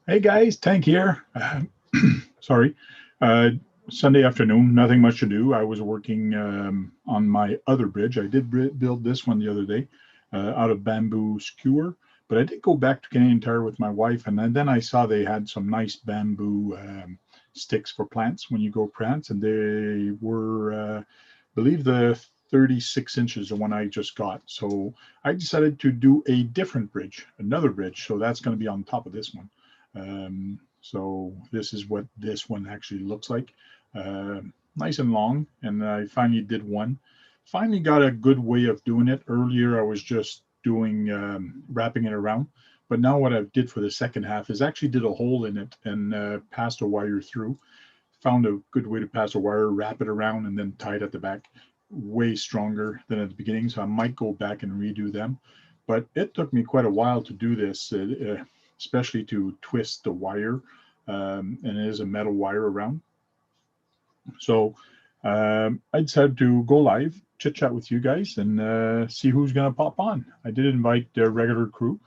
Hey guys, Tank here. Sorry. Uh, Sunday afternoon, nothing much to do. I was working on my other bridge. I did build this one the other day out of bamboo skewer, but I did go back to Canadian Tire with my wife, and then I saw they had some nice bamboo sticks for plants when you go plants, and they were, believe the 36 inches, the one I just got. So I decided to do a different bridge, another bridge. So that's going to be on top of this one. So this is what this one actually looks like. Uh, Nice and long, and I finally did one. Finally got a good way of doing it. Earlier I was just doing wrapping it around, but now what I did for the second half is actually did a hole in it and passed a wire through. Found a good way to pass a wire, wrap it around, and then tie it at the back. Way stronger than at the beginning, so I might go back and redo them. But it took me quite a while to do this, especially to twist the wire, and it is a metal wire around. So I decided to go live, chit chat with you guys, and see who's going to pop on. I did invite the regular crew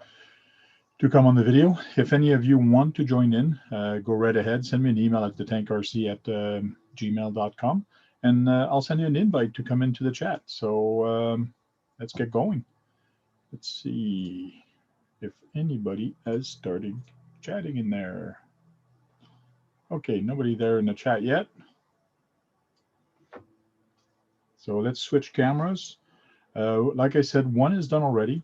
to come on the video. If any of you want to join in, go right ahead. Send me an email at thetankrc at gmail.com, and I'll send you an invite to come into the chat. So let's get going. Let's see if anybody has started chatting in there. Okay, nobody there in the chat yet. So let's switch cameras. Like I said, one is done already.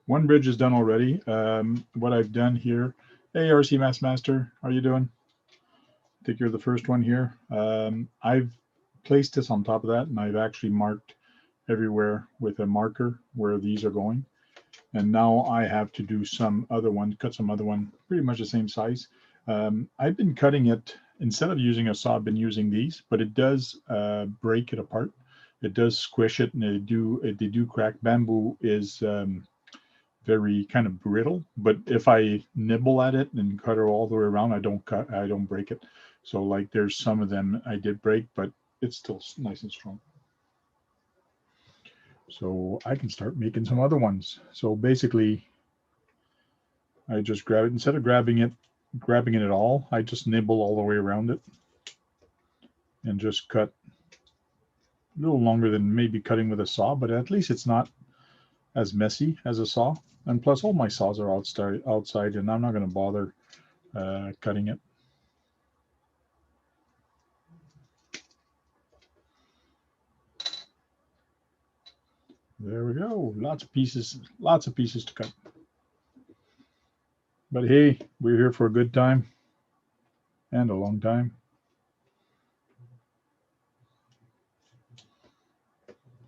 One bridge is done already. What I've done here, hey, RC Master, how are you doing? I think you're the first one here. I've placed this on top of that, and I've actually marked everywhere with a marker where these are going. And now I have to do some other one, cut some other one, pretty much the same size. I've been cutting it, instead of using a saw, I've been using these, but it does break it apart. It does squish it, and they do crack. Bamboo is very kind of brittle, but if I nibble at it and cut it all the way around, I don't break it. So like there's some of them I did break, but it's still nice and strong. So I can start making some other ones. So basically I just grab it, instead of grabbing it at all, I just nibble all the way around it and just cut a little longer than maybe cutting with a saw, but at least it's not as messy as a saw. And plus all my saws are outside and I'm not going to bother cutting it. There we go. Lots of pieces to cut. But hey, we're here for a good time and a long time.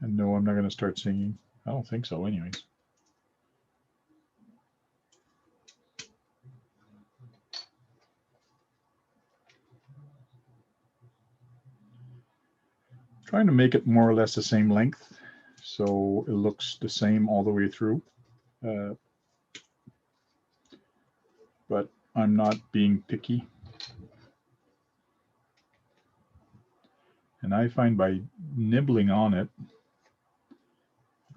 And no, I'm not going to start singing. I don't think so, anyways. Trying to make it more or less the same length so it looks the same all the way through. But I'm not being picky. And I find by nibbling on it,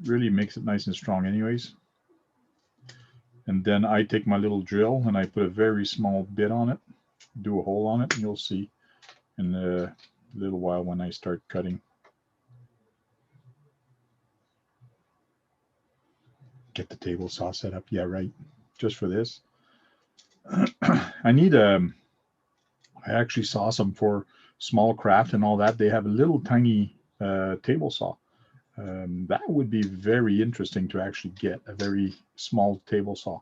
really makes it nice and strong anyways. And then I take my little drill and I put a very small bit on it, do a hole on it, and you'll see in a little while when I start cutting. Get the table saw set up. Yeah, right. Just for this. I need I actually saw some for small craft and all that. They have a little tiny table saw. That would be very interesting to actually get a very small table saw.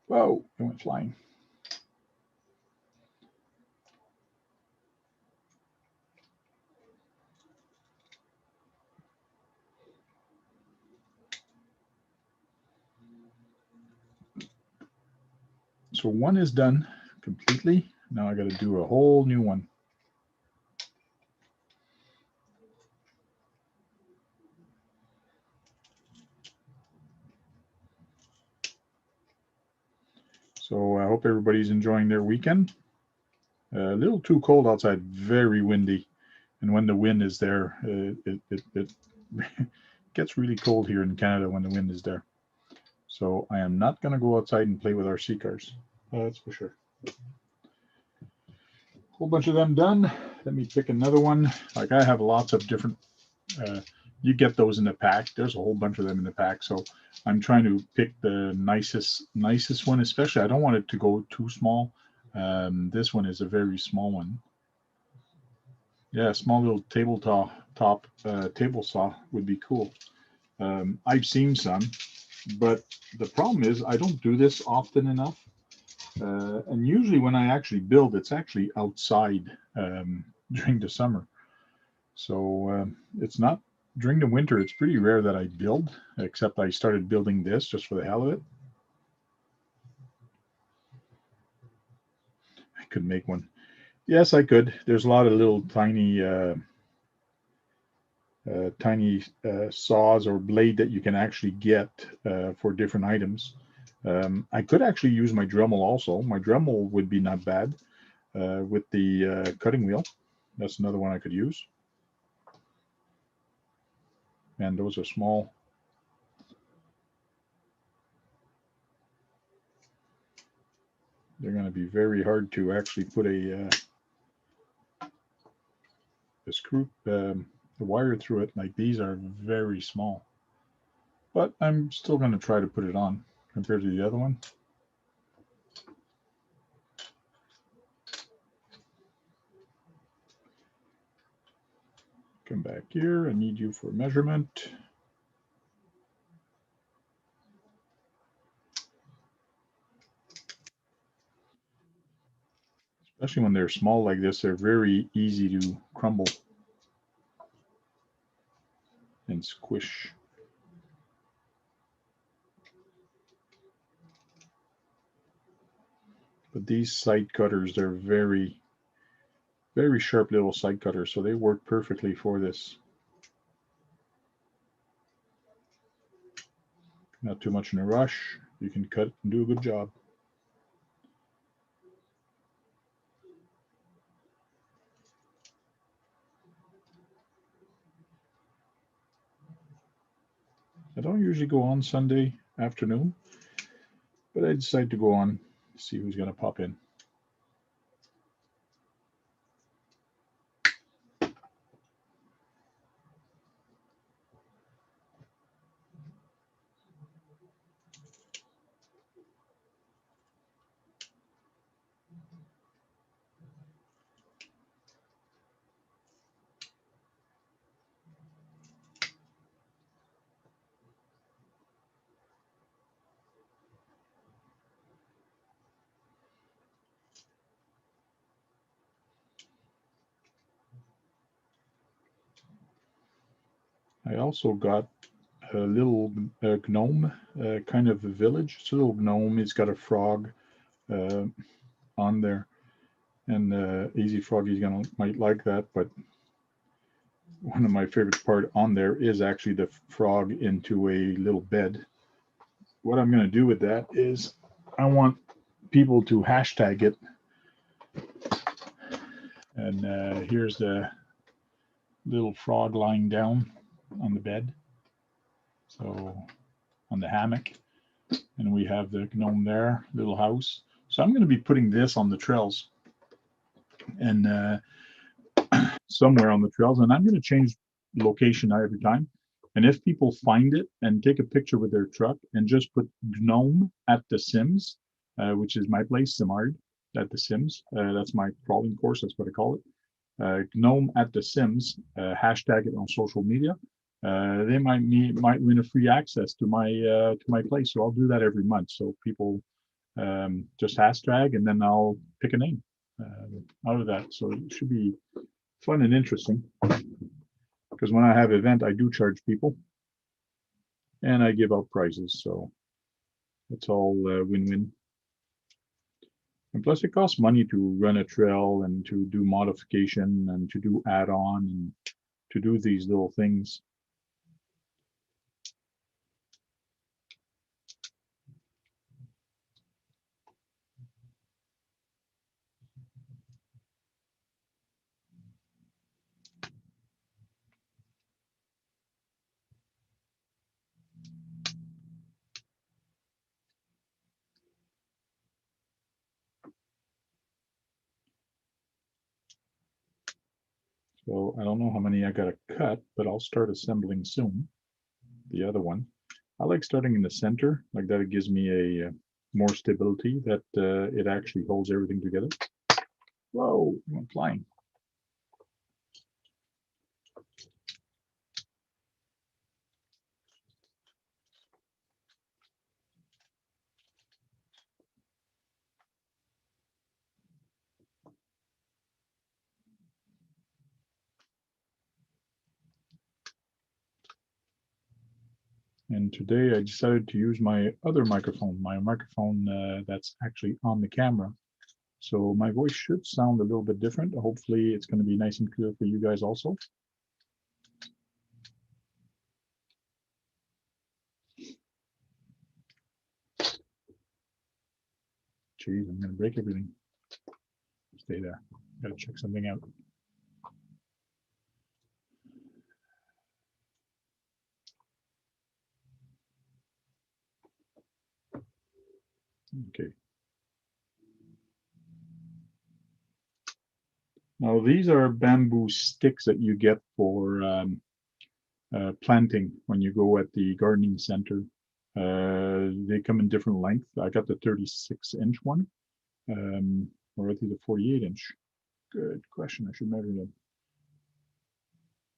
Whoa, it went flying. So one is done completely. Now I got to do a whole new one. hope everybody's enjoying their weekend. A little too cold outside, very windy. And when the wind is there, it gets really cold here in Canada when the wind is there. So I am not going to go outside and play with our sea cars. That's for sure. Whole bunch of them done. Let me pick another one. Like I have lots of different, you get those in the pack. There's a whole bunch of them in the pack. So I'm trying to pick the nicest one, especially I don't want it to go too small. This one is a very small one. Yeah, small little tabletop table saw would be cool. I've seen some, but the problem is I don't do this often enough. And usually when I actually build, it's actually outside during the summer. So it's not during the winter. It's pretty rare that I build, except I started building this just for the hell of it. I could make one. Yes, I could. There's a lot of little tiny saws or blade that you can actually get for different items. I could actually use my Dremel also. My Dremel would be not bad with the cutting wheel. That's another one I could use. And those are small. They're going to be very hard to actually put a screw, the wire through it. Like these are very small. But I'm still going to try to put it on compared to the other one. Come back here. I need you for measurement. Especially when they're small like this, they're very easy to crumble and squish. But these side cutters, they're very, very sharp little side cutters, so they work perfectly for this. Not too much in a rush. You can cut and do a good job. I don't usually go on Sunday afternoon, but I decided to go on to see who's going to pop in. I also got a little gnome, kind of a village. It's a little gnome. He's got a frog on there, and Easy Froggy's might like that. But one of my favorite part on there is actually the frog into a little bed. What I'm going to do with that is I want people to hashtag it. And here's the little frog lying down on the bed. So on the hammock. And we have the gnome there, little house. So I'm going to be putting this on the trails and somewhere on the trails. And I'm going to change location every time. And if people find it and take a picture with their truck and just put gnome at the Sims, which is my place, Simard at the Sims. That's my crawling course. That's what I call it. Gnome at the Sims. Hashtag it on social media. They might win a free access to my place. So I'll do that every month. So people just hashtag, and then I'll pick a name out of that. So it should be fun and interesting. Because when I have an event, I do charge people, and I give out prizes. So it's all win-win. And plus, it costs money to run a trail and to do modification and to do add-on and to do these little things. So I don't know how many I got to cut, but I'll start assembling soon. The other one. I like starting in the center, like that it gives me a more stability, that it actually holds everything together. Whoa, I'm flying. And today I decided to use my other microphone, that's actually on the camera. So my voice should sound a little bit different. Hopefully it's going to be nice and clear for you guys also. Geez, I'm going to break everything. Stay there. Got to check something out. Okay. Now these are bamboo sticks that you get for planting when you go at the gardening center. They come in different lengths. I got the 36-inch one, or I think the 48-inch. Good question. I should measure them.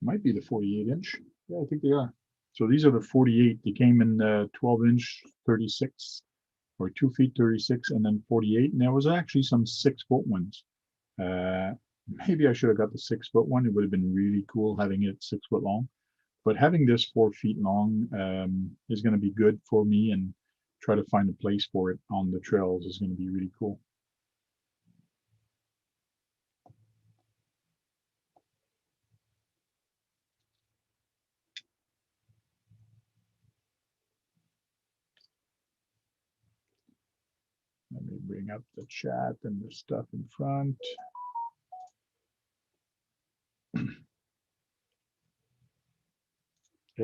Might be the 48-inch. Yeah, I think they are. So these are the 48. They came in 12-inch, 36, or 2 feet 36, and then 48. And there was actually some 6-foot ones. Maybe I should have got the 6-foot one. It would have been really cool having it 6 foot long. But having this 4 feet long is going to be good for me, and try to find a place for it on the trails is going to be really cool. Let me bring up the chat and the stuff in front.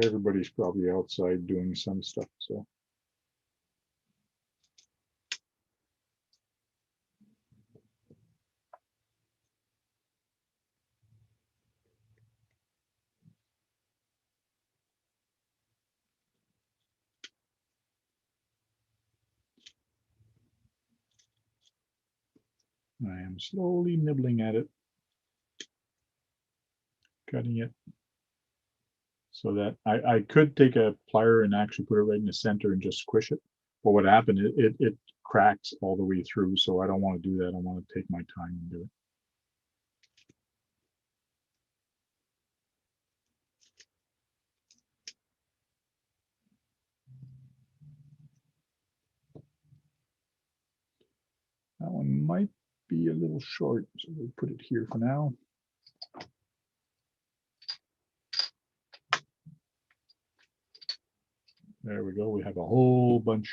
Everybody's probably outside doing some stuff, so. I am slowly nibbling at it, cutting it, so that I could take a plier and actually put it right in the center and just squish it. But what happened, it cracks all the way through, so I don't want to do that. I want to take my time and do it. That one might be a little short, so we'll put it here for now. There we go. We have a whole bunch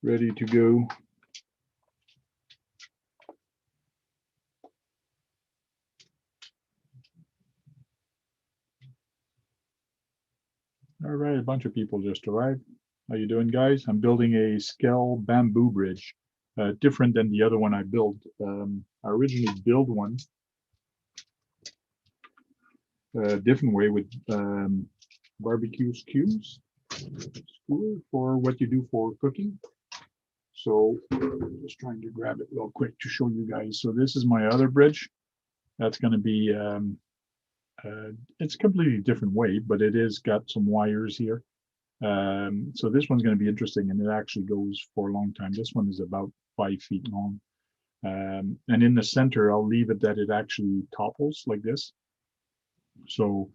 ready to go. All right, a bunch of people just arrived. How you doing, guys? I'm building a Skell bamboo bridge, different than the other one I built. I originally built one a different way with barbecue skewers for what you do for cooking. So just trying to grab it real quick to show you guys. So this is my other bridge. That's going to be it's a completely different way, but it is got some wires here. So this one's going to be interesting, and it actually goes for a long time. This one is about 5 feet long. And in the center, I'll leave it that it actually topples like this. So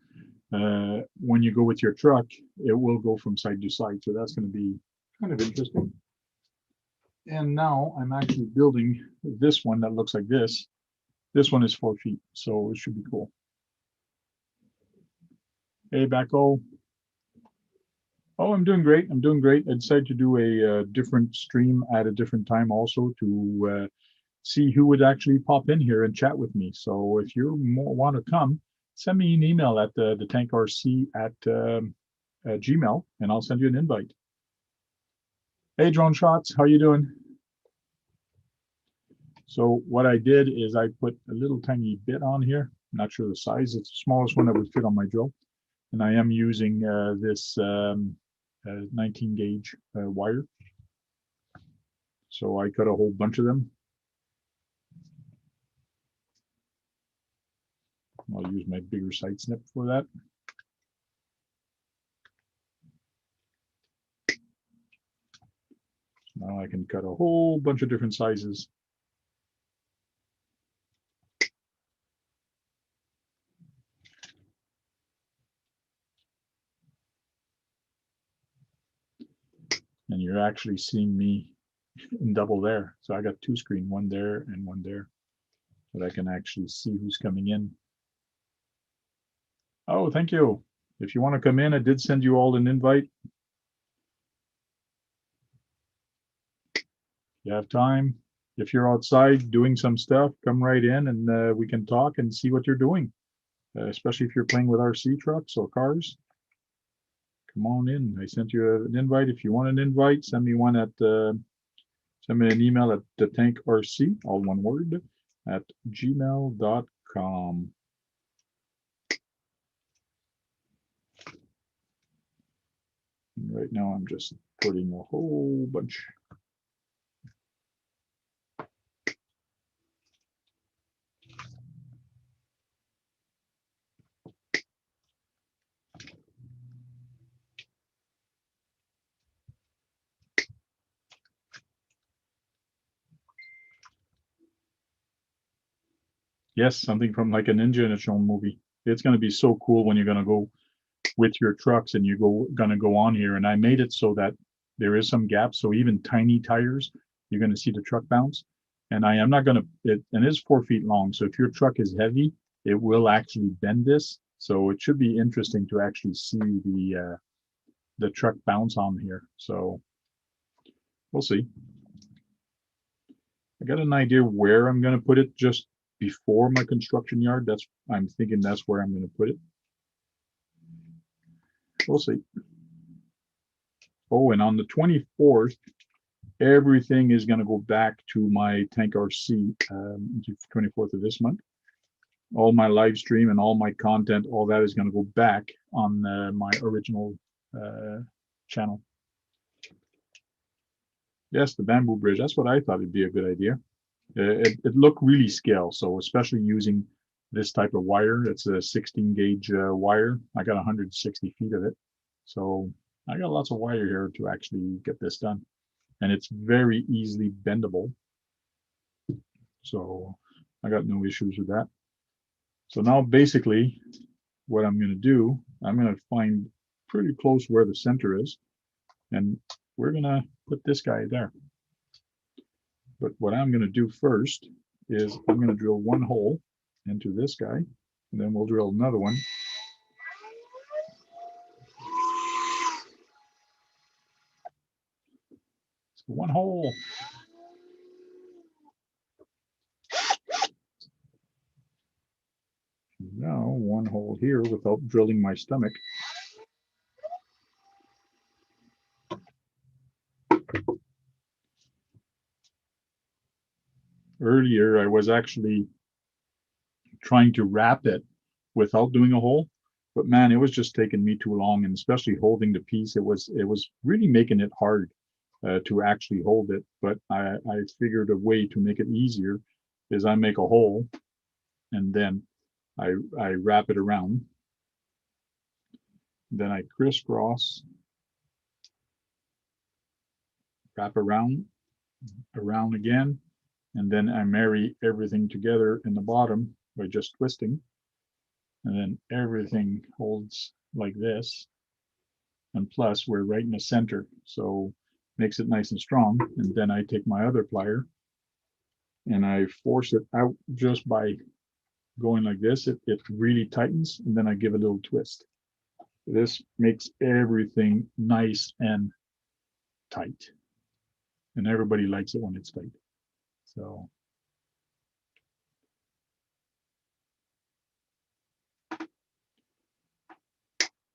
when you go with your truck, it will go from side to side. So that's going to be kind of interesting. And now I'm actually building this one that looks like this. This one is 4 feet, so it should be cool. Hey, Backo. Oh, I'm doing great. I'm doing great. I decided to do a different stream at a different time also to see who would actually pop in here and chat with me. So if you want to come, send me an email at the tankrc at Gmail, and I'll send you an invite. Hey, Drone Shots, how you doing? So what I did is I put a little tiny bit on here. not sure the size. It's the smallest one that would fit on my drill. And I am using this 19 gauge wire. So I cut a whole bunch of them. I'll use my bigger side snip for that. Now I can cut a whole bunch of different sizes. And you're actually seeing me in double there. So I got two screens, one there and one there, but I can actually see who's coming in. Oh, thank you. If you want to come in, I did send you all an invite. You have time. If you're outside doing some stuff, come right in and we can talk and see what you're doing, especially if you're playing with RC trucks or cars. Come on in. I sent you an invite. If you want an invite, send me one at send me an email at the tank RC, all one word, at gmail.com. Right now, I'm just putting a whole bunch. Yes, something from like a Ninja Initial movie. It's going to be so cool when you're going to go with your trucks and you're going to go on here. And I made it so that there is some gaps. So even tiny tires, you're going to see the truck bounce. And I'm not going to, and it's 4 feet long. So if your truck is heavy, it will actually bend this. So it should be interesting to actually see the truck bounce on here. So we'll see. I got an idea where I'm going to put it just before my construction yard. I'm thinking that's where I'm going to put it. We'll see. Oh, and on the 24th, everything is going to go back to my Tank RC, 24th of this month. All my live stream and all my content, all that is going to go back on my original channel. Yes, the bamboo bridge. That's what I thought it'd be a good idea. It looked really scale, so especially using this type of wire. It's a 16 gauge wire. I got 160 feet of it, so I got lots of wire here to actually get this done, and it's very easily bendable. So I got no issues with that. So now basically, what I'm going to do, I'm going to find pretty close where the center is, and we're going to put this guy there. But what I'm going to do first is I'm going to drill one hole into this guy, and then we'll drill another one. So one hole. Now one hole here without drilling my stomach. Earlier, I was actually trying to wrap it without doing a hole, but man, it was just taking me too long, and especially holding the piece, it was really making it hard to actually hold it. But I figured a way to make it easier is I make a hole and then I wrap it around. Then I crisscross, wrap around again, and then I marry everything together in the bottom by just twisting. And then everything holds like this. And plus we're right in the center, so makes it nice and strong. And then I take my other plier and I force it out just by going like this. It really tightens, and then I give a little twist. This makes everything nice and tight, and everybody likes it when it's tight. So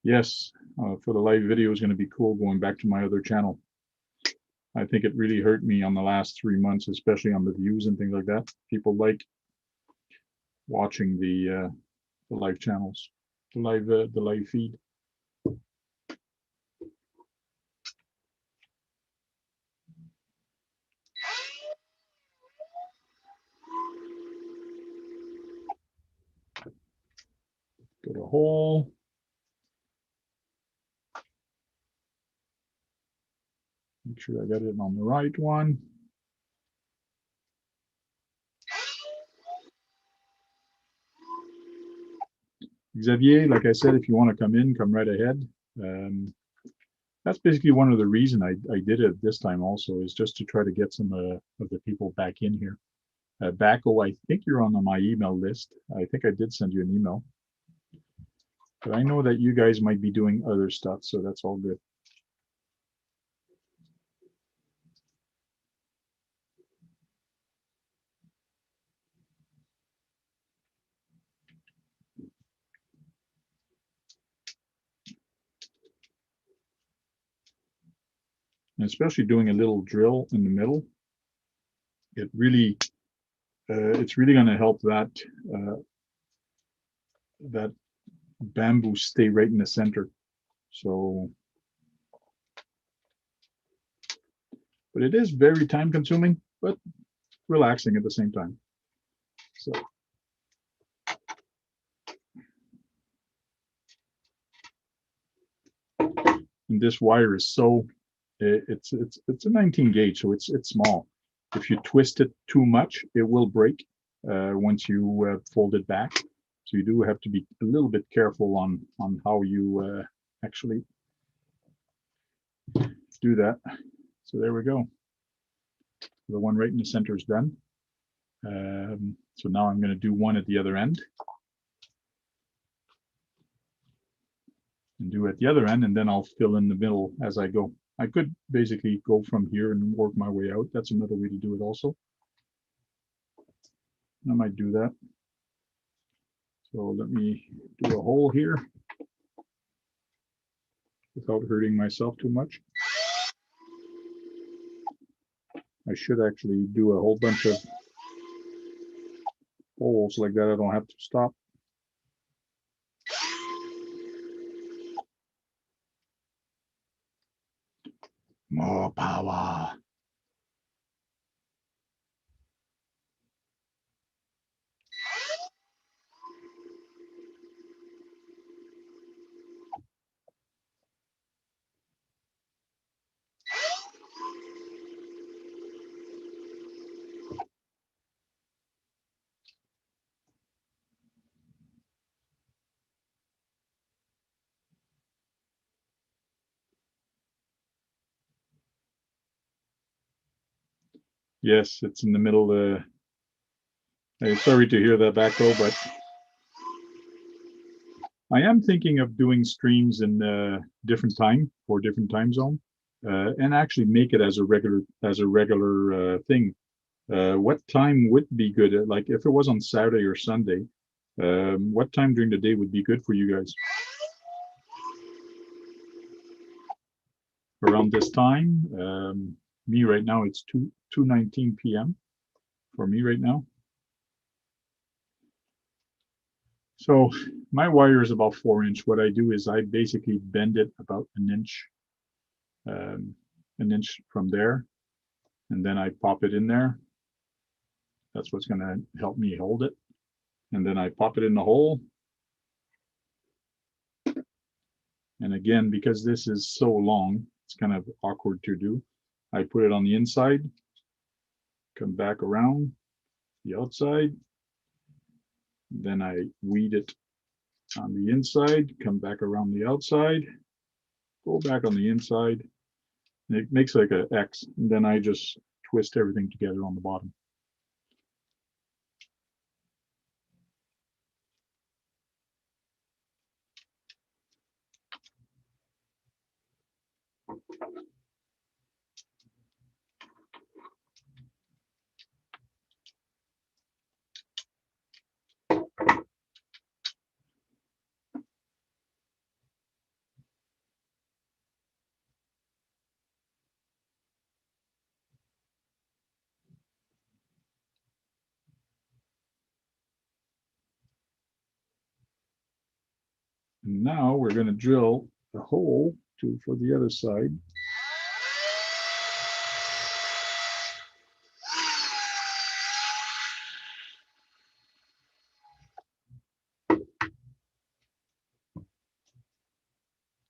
yes, for the live video is going to be cool going back to my other channel. I think it really hurt me on the last 3 months, especially on the views and things like that. People like watching the the live channels, the live feed. Go to hole. Make sure I got it on the right one. Xavier, like I said, if you want to come in, come right ahead. That's basically one of the reasons I did it this time also, is just to try to get some of the people back in here. Bacco, I think you're on my email list. I think I did send you an email. But I know that you guys might be doing other stuff, so that's all good. And especially doing a little drill in the middle, it really, it's really going to help that that bamboo stay right in the center. So, but it is very time consuming, but relaxing at the same time. So, and this wire is so, it's a 19 gauge, so it's small. If you twist it too much, it will break once you fold it back. So you do have to be a little bit careful on how you actually do that. So there we go. The one right in the center is done. So now I'm going to do one at the other end. And do at the other end, and then I'll fill in the middle as I go. I could basically go from here and work my way out. That's another way to do it also. I might do that. So let me do a hole here without hurting myself too much. I should actually do a whole bunch of holes like that. I don't have to stop. More power. Yes, it's in the middle. Sorry to hear that, Bacco, but I am thinking of doing streams in different time for different time zone, and actually make it as a regular thing. What time would be good? Like if it was on Saturday or Sunday, what time during the day would be good for you guys? Around this time, me right now, it's 2:19 p.m. for me right now. So my wire is about 4 inch. What I do is I basically bend it about an inch from there, and then I pop it in there. That's what's going to help me hold it. And then I pop it in the hole. And again, because this is so long, it's kind of awkward to do. I put it on the inside, come back around the outside. Then I weed it on the inside, come back around the outside, go back on the inside. And it makes like an X. And then I just twist everything together on the bottom. And now we're going to drill a hole for the other side.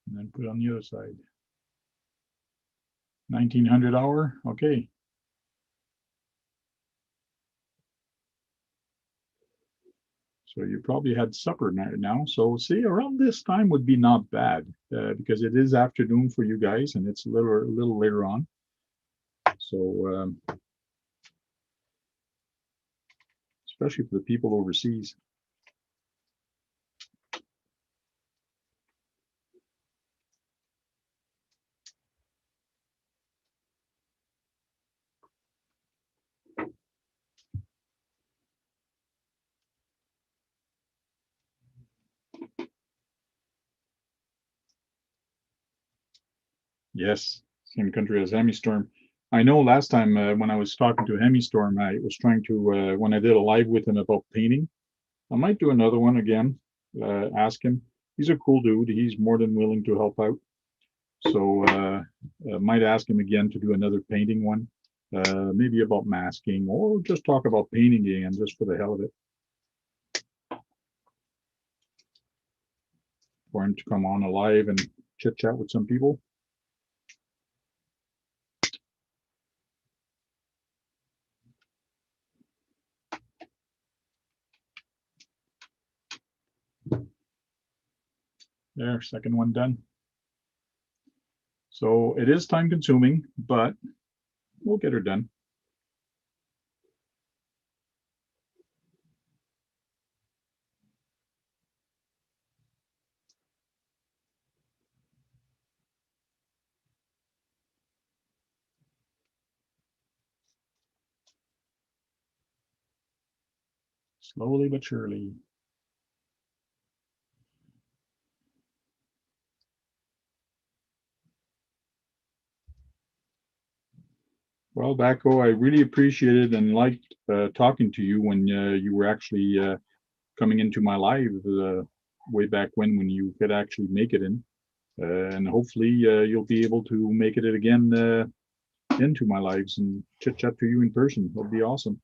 And then put on the other side. 1900 hour, okay. So you probably had supper now. So see, around this time would be not bad because it is afternoon for you guys and it's a little later on. So especially for the people overseas. Yes, same country as Hemi-Storm. I know last time when I was talking to Hemi-Storm, I was trying to, when I did a live with him about painting, I might do another one again, ask him. He's a cool dude. He's more than willing to help out. So might ask him again to do another painting one, maybe about masking or just talk about painting again, just for the hell of it. For him to come on live and chit chat with some people. There, second one done. So it is time consuming, but we'll get her done. Slowly but surely. Well, Bacco, I really appreciated and liked talking to you when you were actually coming into my live way back when you could actually make it in. And hopefully you'll be able to make it again into my lives and chit chat to you in person. That'll be awesome.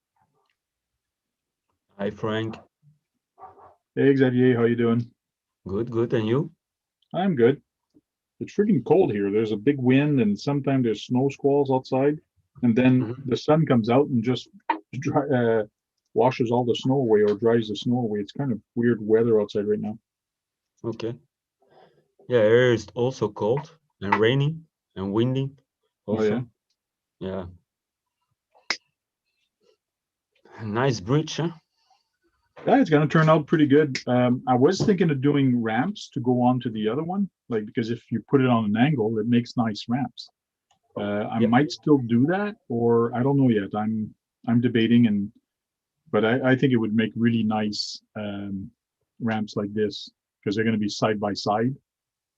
Hi, Frank. Hey, Xavier, how you doing? Good, good. And you? I'm good. It's freaking cold here. There's a big wind and sometimes there's snow squalls outside. And then the sun comes out and just washes all the snow away or dries the snow away. It's kind of weird weather outside right now. Okay. Yeah, air is also cold and rainy and windy also. Oh, yeah. Nice bridge, huh? Yeah, it's going to turn out pretty good. I was thinking of doing ramps to go on to the other one, like because if you put it on an angle, it makes nice ramps. I might still do that, or I don't know yet. I'm debating, but I think it would make really nice ramps like this because they're going to be side by side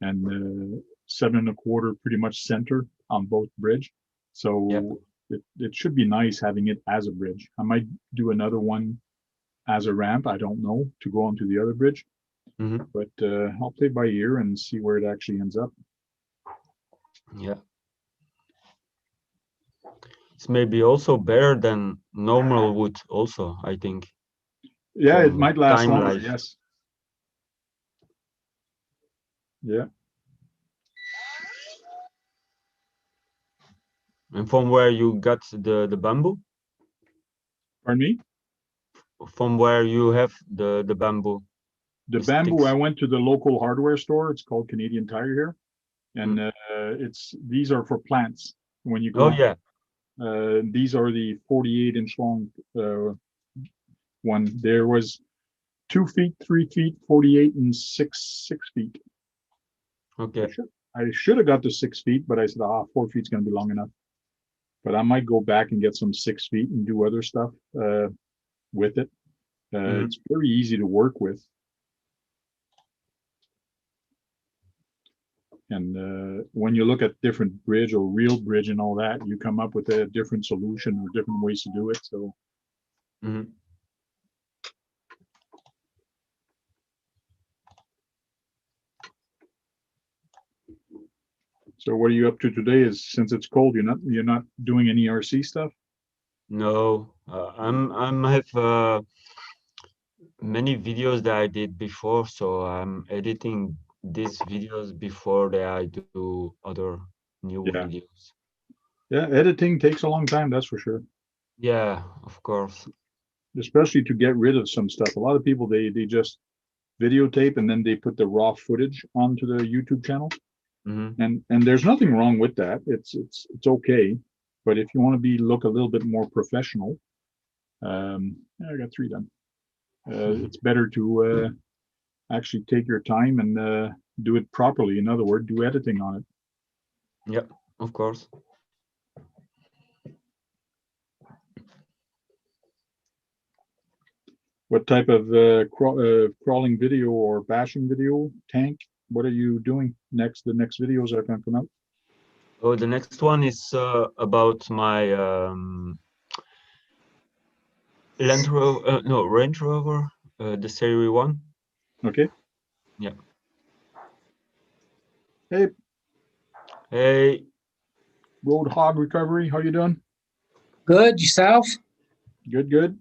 and 7.25 pretty much center on both bridge. So it should be nice having it as a bridge. I might do another one as a ramp. I don't know to go onto the other bridge, but I'll play by ear and see where it actually ends up. Yeah. It's maybe also better than normal wood also, I think. Yeah, it might last longer, yes. Yeah. And from where you got the bamboo? Pardon me? From where you have the bamboo? The bamboo, I went to the local hardware store. It's called Canadian Tire here. And these are for plants. When you go, these are the 48-inch long one. There was 2 feet, 3 feet, 48, and 6 feet. Okay. I should have got to 6 feet, but I said, 4 feet's going to be long enough. But I might go back and get some 6 feet and do other stuff with it. It's very easy to work with. And when you look at different bridge or real bridge and all that, you come up with a different solution or different ways to do it. So. So what are you up to today? Is since it's cold, you're not doing any RC stuff? No, I'm have many videos that I did before, so I'm editing these videos before that I do other new Yeah. videos. Yeah, editing takes a long time, that's for sure. Yeah, of course. Especially to get rid of some stuff. A lot of people they just videotape and then they put the raw footage onto the YouTube channel. Hmm. And there's nothing wrong with that. It's okay. But if you want to look a little bit more professional, yeah, I got 3 done. It's better to actually take your time and do it properly. In other words, do editing on it. Yeah, of course. What type of crawling video or bashing video? Tank? What are you doing next? The next videos are going to come out. Oh, the next one is about my Range Rover, the Series 1. Okay. Yeah. Hey, Hey, Road Hog Recovery. How you doing? Good, yourself? Good, good.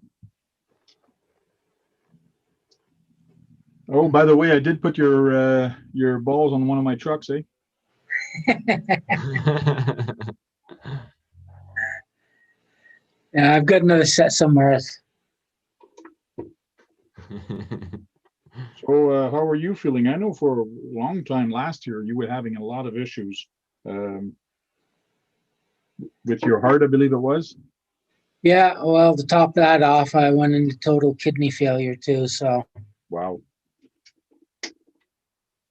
Oh, by the way, I did put your balls on one of my trucks, eh? Yeah, I've got another set somewhere else. So, how are you feeling? I know for a long time last year you were having a lot of issues with your heart, I believe it was. Yeah, well, to top that off, I went into total kidney failure too. Wow.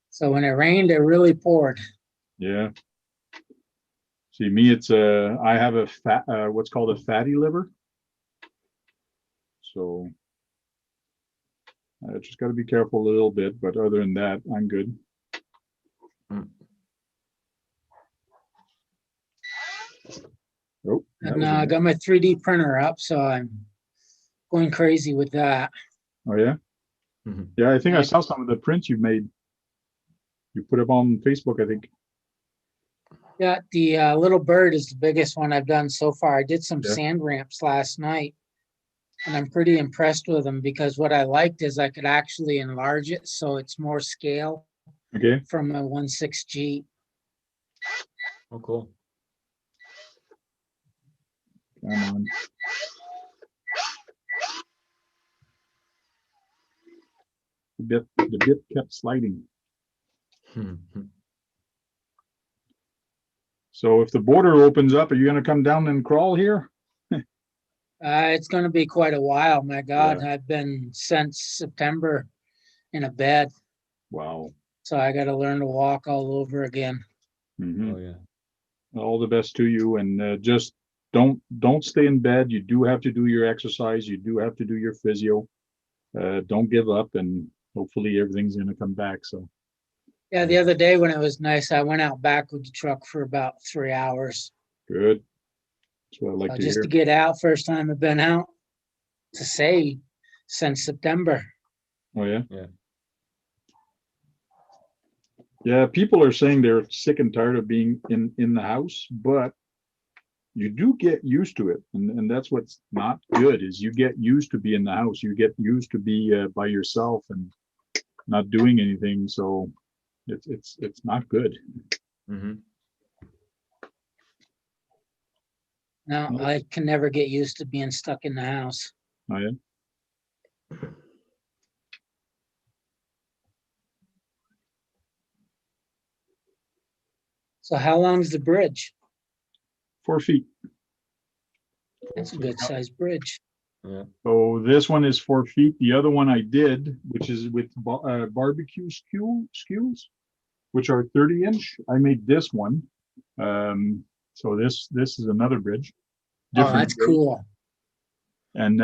So when it rained, it really poured. Yeah. See, me, it's I have a what's called a fatty liver. So I just got to be careful a little bit, but other than that, I'm good. Mm. Oh, that And was I got my 3D printer up, so I'm going crazy with that. oh yeah. Mhm. Yeah, I think I Yeah. saw some of the prints you made. You put up on Facebook, I think. Yeah, the little bird is the biggest one I've done so far. I did some Yeah. sand ramps last night, and I'm pretty impressed with them because what I liked is I could actually enlarge it so it's more scale Okay. from a 1.6G. Oh, cool. Come on. The bit kept sliding. Mhm. So if the border opens up, are you going to come down and crawl here? It's going to be quite a while. My God, I've been since September in a bed, Wow. so I got to learn to walk all over again. Mhm. Oh, yeah. All the best to you, and just don't stay in bed. You do have to do your exercise. You do have to do your physio. Don't give up, and hopefully everything's going to come back. So Yeah, the other day when it was nice, I went out back with the truck for about 3 hours. good. That's what I like to Just hear. to get out, first time I've been out to say since September. Oh yeah. Yeah. Yeah, people are saying they're sick and tired of being in the house, but you do get used to it, and that's what's not good is you get used to be in the house. You get used to be by yourself and not doing anything. So it's not good. Mhm. No, Nope. I can never get used to being stuck in the house. Oh yeah. So how long's the bridge? 4 feet. That's a good sized bridge. Yeah. So this one is 4 feet. The other one I did, which is with barbecue skews, which are 30-inch. I made this one. So this is another bridge. Oh, that's grade. cool. And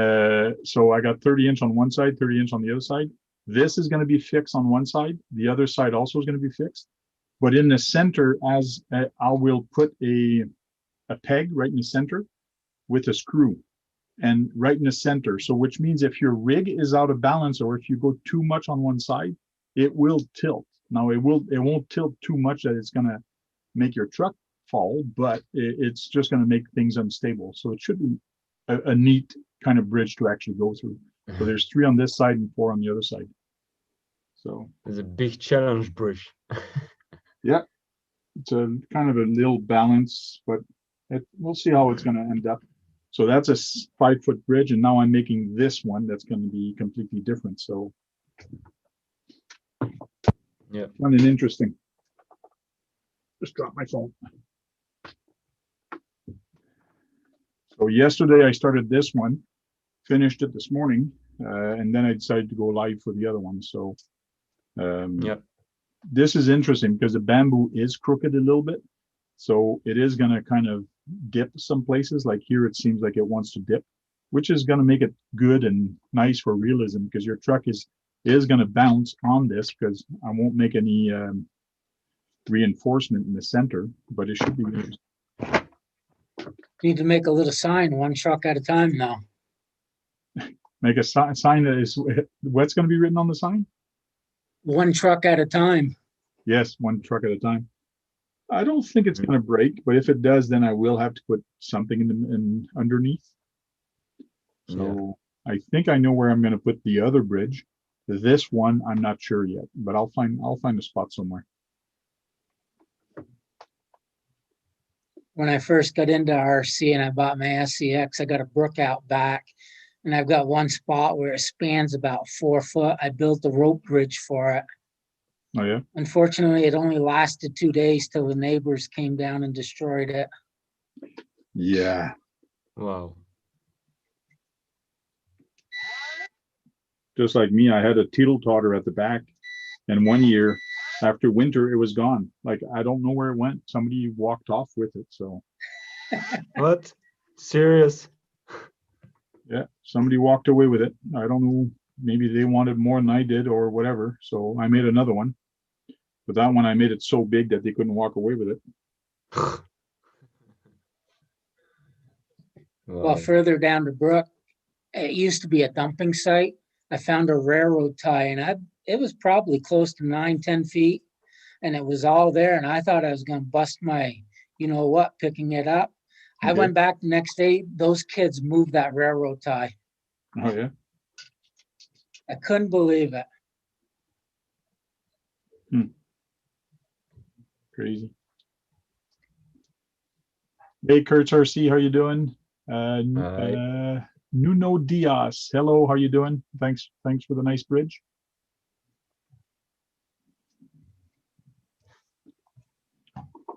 so I got 30-inch on one side, 30-inch on the other side. This is going to be fixed on one side. The other side also is going to be fixed. But in the center, as I will put a peg right in the center with a screw, and right in the center. So which means if your rig is out of balance or if you go too much on one side, it will tilt. Now it won't tilt too much that it's gonna make your truck fall, but it's just going to make things unstable. So it should be a neat kind of bridge to actually go through. So there's 3 on this side and 4 on the other side. So It's a big challenge bridge. yeah, it's a kind of a little balance, but we'll see how it's going to end up. So that's a 5-foot bridge, and now I'm making this one that's going to be completely different. So Yeah. fun and interesting. Just dropped my phone. So yesterday I started this one, finished it this morning, and then I decided to go live for the other one. So Yeah. this is interesting because the bamboo is crooked a little bit. So it is going to kind of dip some places. Like here, it seems like it wants to dip, which is going to make it good and nice for realism, because your truck is going to bounce on this, because I won't make any reinforcement in the center, but it should be good. Need to make a little sign, 1 truck at a time now. Make a sign that is, what's going to be written on the sign? 1 truck at a time. Yes, 1 truck at a time. I don't think it's going to break, but if it does, then I will have to put something in underneath. So I think I know where I'm going to put the other bridge. This one, I'm not sure yet, but I'll find a spot somewhere. When I first got into RC and I bought my SCX, I got a brook out back, and I've got one spot where it spans about 4 foot. I built a rope bridge for it. Oh yeah. Unfortunately, it only lasted 2 days till the neighbors came down and destroyed it. Yeah. Wow. Just like me, I had a teeter-totter at the back, and one year after winter, it was gone. Like, I don't know where it went. Somebody walked off with it. So What? Serious? yeah, somebody walked away with it. I don't know. Maybe they wanted more than I did or whatever. So I made another one. But that one, I made it so big that they couldn't walk away with it. Well, Wow. further down the brook, it used to be a dumping site. I found a railroad tie, and it was probably close to 9-10 feet, and it was all there. And I thought I was going to bust my, you know what, picking it up. I Okay. went back the next day. Those kids moved that railroad tie. Oh yeah. I couldn't believe it. Crazy. Hey, Kurtz RC, how you doing? Hi. Nuno Diaz, hello, how you doing? Thanks for the nice bridge.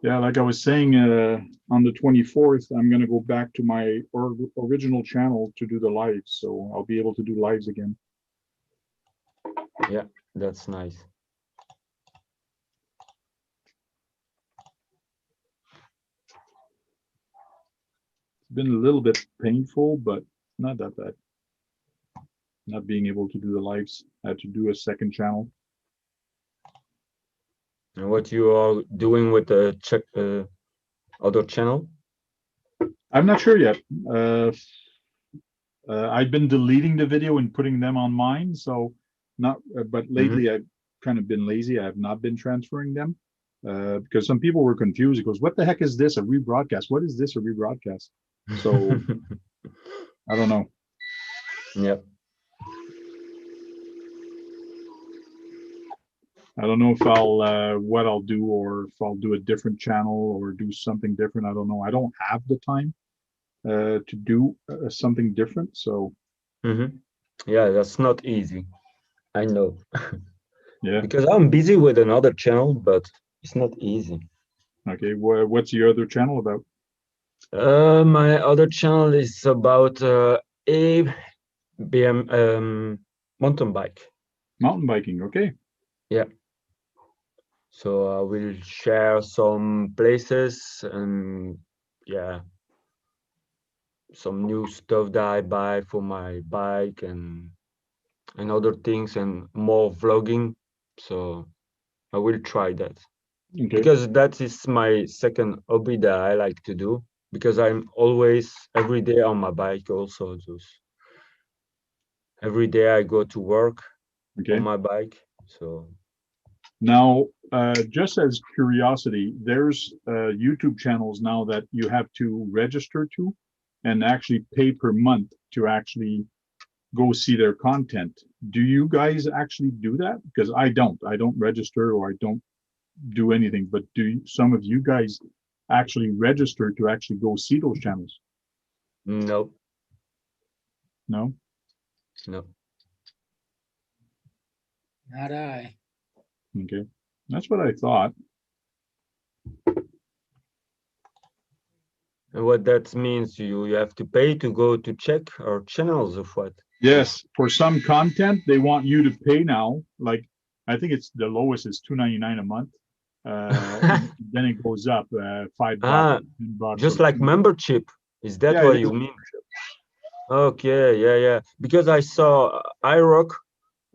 Yeah, like I was saying, on the 24th, I'm gonna go back to my original channel to do the lives, so I'll be able to do lives again. Yeah, that's nice. It's been a little bit painful, but not that bad. Not being able to do the lives. I had to do a second channel. And what you are doing with the other channel? I'm not sure yet. I've been deleting the video and putting them on mine, so not. But lately, I've kind of been lazy. I have not been transferring them because some people were confused. It goes, "What the heck is this? A rebroadcast? What is this? A rebroadcast?" So I don't know. Yeah. I don't know if I'll what I'll do, or if I'll do a different channel or do something different. I don't know. I don't have the time to do something different. So Yeah, that's not easy. I know. yeah. Because I'm busy with another channel, but it's not easy. Okay. What's your other channel about? My other channel is about a mountain bike. Mountain biking. Okay. Yeah. So I will share some places and yeah, some new stuff that I buy for my bike and other things, and more vlogging. So I will try that. Okay. Because that is my second hobby that I like to do, because I'm always every day on my bike also. Every day I go to work Okay. on my bike. So now just as curiosity, there's YouTube channels now that you have to register to and actually pay per month to actually go see their content. Do you guys actually do that? Because I don't. I don't register or I don't do anything. But some of you guys actually register to actually go see those channels? No, No? no. Not I. Okay. That's what I thought. And what that means, you have to pay to go to check our channels of what? Yes, for some content, they want you to pay now. Like, I think it's the lowest is $2.99 a month. Then it goes up $5, Ah, $10. just or like membership. Is that Yeah, what it you is. mean? Okay, yeah. Because I saw iRock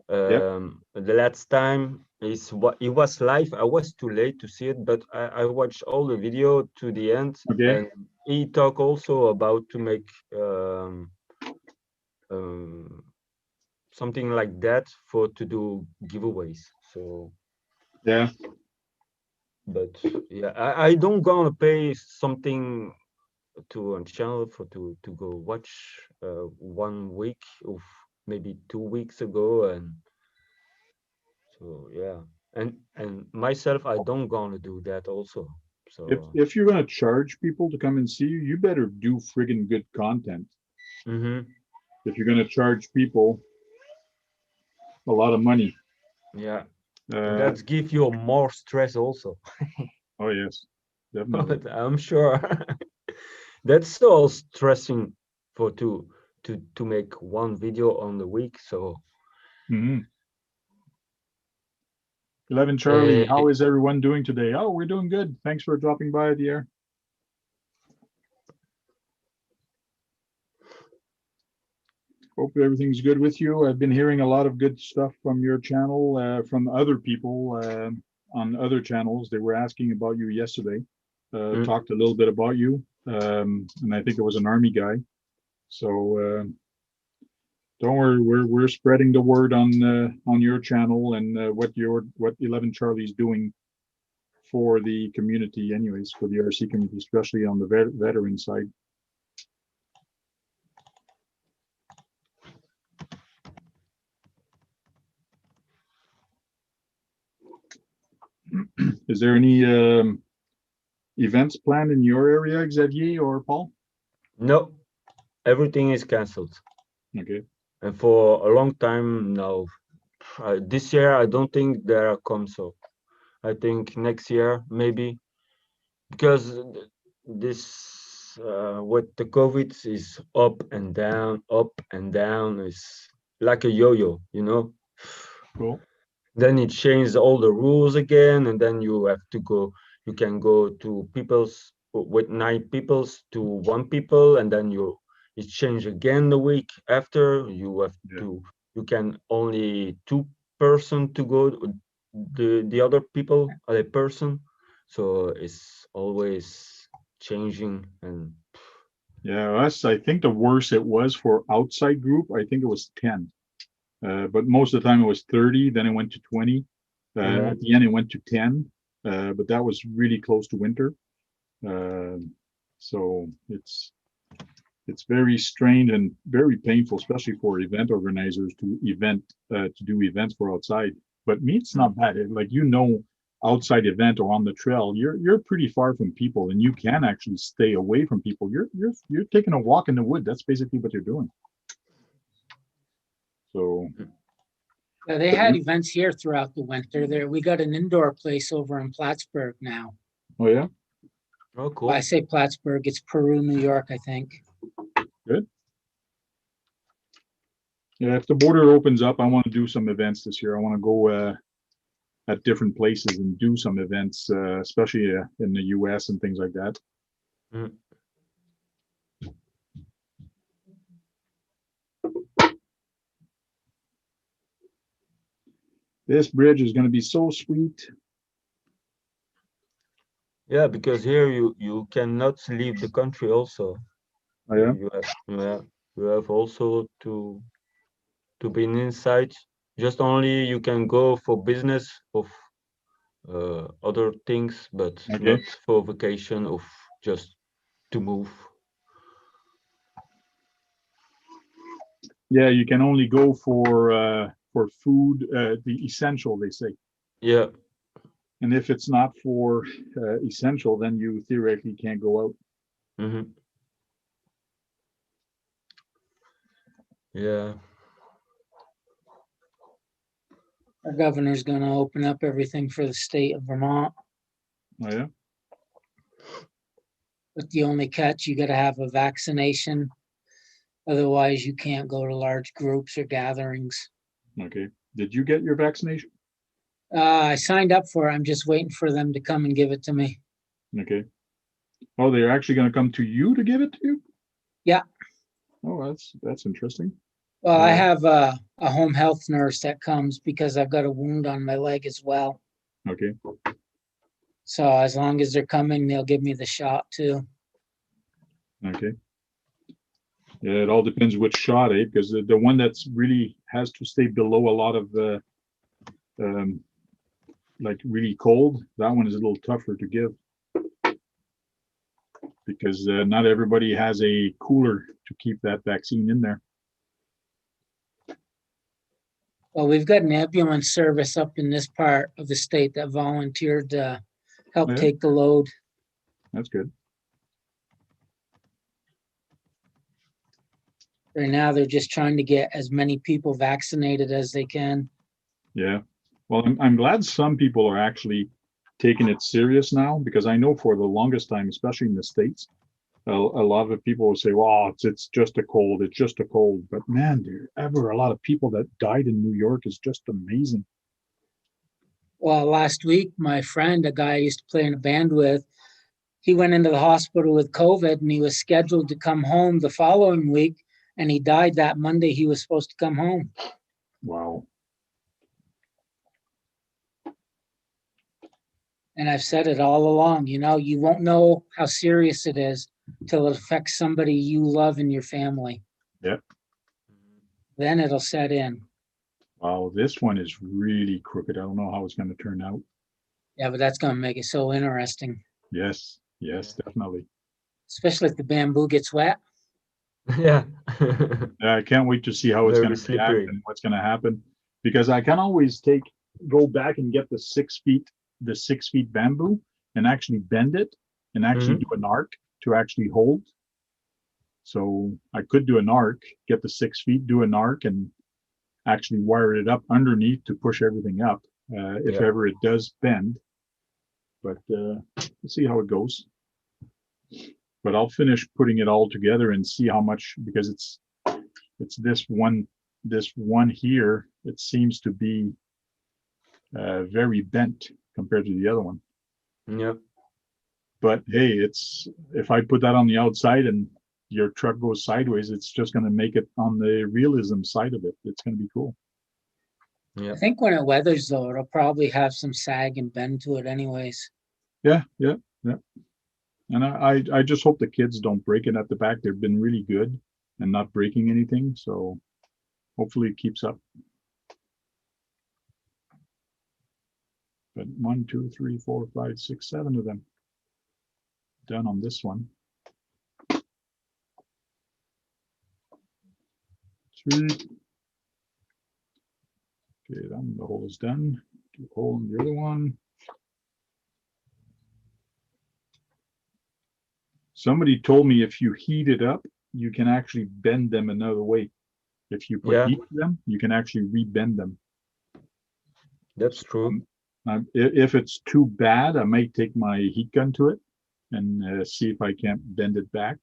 the last time it was live. I was too late to see it, but I watched all the video to the end, Okay. and he talked also about to make something like that for to do giveaways. So, Yeah. but yeah, I don't gonna pay something to a channel for to go watch 1 week of maybe 2 weeks ago, and so yeah, and myself I don't gonna do that also. So If you're gonna charge people to come and see you, you better do friggin' good content. If you're gonna charge people a lot of money. yeah, Uh, and that's give you more stress also. oh yes, definitely. But I'm sure that's so stressing for to make one video on the week. So 11 Charlie, how uh, is everyone doing today? Oh, we're doing good. Thanks for dropping by, dear. Hope everything's good with you. I've been hearing a lot of good stuff from your channel, from other people on other channels. They were asking about you yesterday. Talked a little bit about you, and I think it was an army guy. So don't worry, we're spreading the word on your channel and what 11 Charlie's doing for the community, anyways, for the RC community, especially on the veteran side. Is there any events planned in your area, Xavier or Paul? no, everything is cancelled. Okay. And for a long time now, this year I don't think there are come. So I think next year maybe, because this with the COVID is up and down. It's like a yo-yo, you know. Cool. Then it changes all the rules again, and then you have to go. You can go to people's with 9 peoples to 1 people, and then it change again the week after. You have to. You can only 2 person to go. The other people are a person, so it's always changing. And Yeah, I think the worst it was for outside group, I think it was 10. But most of the time it was 30, then it went to 20. At the end it went to 10, but that was really close to winter. So it's very strained and very painful, especially for event organizers to do events for outside. But me, it's not bad. Like, outside event or on the trail, you're pretty far from people, and you can actually stay away from people. You're taking a walk in the wood. That's basically what you're doing. So Yeah, they had events here throughout the winter. We got an indoor place over in Plattsburgh now. oh yeah, oh, cool. Well, I say Plattsburgh, it's Peru, New York, I think. good. Yeah, if the border opens up, I want to do some events this year. I want to go at different places and do some events, especially in the US and things like that. This bridge is going to be so sweet. Yeah, because here you cannot leave the country also. Oh, yeah. You have also to be inside. Just only you can go for business of other things, but Okay. not for vacation of just to move. Yeah, you can only go for food, the essential, they say. Yeah. And if it's not for essential, then you theoretically can't go out. Hmm. Yeah. Our governor's gonna open up everything for the state of Vermont, Oh, yeah. but the only catch, you gotta have a vaccination. Otherwise, you can't go to large groups or gatherings. Okay. Did you get your vaccination? I signed up for it. I'm just waiting for them to come and give it to me. Okay. Oh, they're actually going to come to you to give it to you? Yeah. Oh, that's interesting. Well, I Yeah. have a home health nurse that comes because I've got a wound on my leg as well. Okay. So as long as they're coming, they'll give me the shot too. Okay. Yeah, it all depends which shot, eh? Because the one that's really has to stay below a lot of um, like really cold, that one is a little tougher to give because not everybody has a cooler to keep that vaccine in there. Well, we've got an ambulance service up in this part of the state that volunteered to help Yeah. take the load. That's good. Right now, they're just trying to get as many people vaccinated as they can. Yeah. Well, I'm glad some people are actually taking it serious now because I know for the longest time, especially in the States, a lot of people will say, well, it's just a cold. It's just a cold. But man, there ever a lot of people that died in New York is just amazing. Well, last week, my friend, a guy I used to play in a band with, he went into the hospital with COVID and he was scheduled to come home the following week. And he died that Monday he was supposed to come home. Wow. And I've said it all along, you won't know how serious it is till it affects somebody you love in your family. Yeah. Then it'll set in. Wow. This one is really crooked. I don't know how it's going to turn out. Yeah, but that's going to make it so interesting, Yes. Yes, definitely. especially if the bamboo gets wet. Yeah. I can't wait to see how it's Very going to react slippery. and what's going to happen because I can always go back and get the 6 feet bamboo and actually bend it and actually Mhm. do an arc to actually hold. So I could do an arc, get the 6 feet, do an arc, and actually wire it up underneath to push everything up if Yeah. ever it does bend. But we'll see how it goes. But I'll finish putting it all together and see how much because it's this one here. It seems to be very bent compared to the other one. Yeah. But hey, if I put that on the outside and your truck goes sideways, it's just going to make it on the realism side of it. It's going to be cool. Yeah. I think when it weathers, though, it'll probably have some sag and bend to it anyways. Yeah. And I just hope the kids don't break it at the back. They've been really good and not breaking anything. So hopefully it keeps up. But 1, 2, 3, 4, 5, 6, 7 of them done on this one. 3. Okay, the hole is done. Do a hole in the other one. Somebody told me if you heat it up, you can actually bend them another way. If you put Yeah. heat to them, you can actually rebend them. That's true. If it's too bad, I might take my heat gun to it and see if I can't bend it back.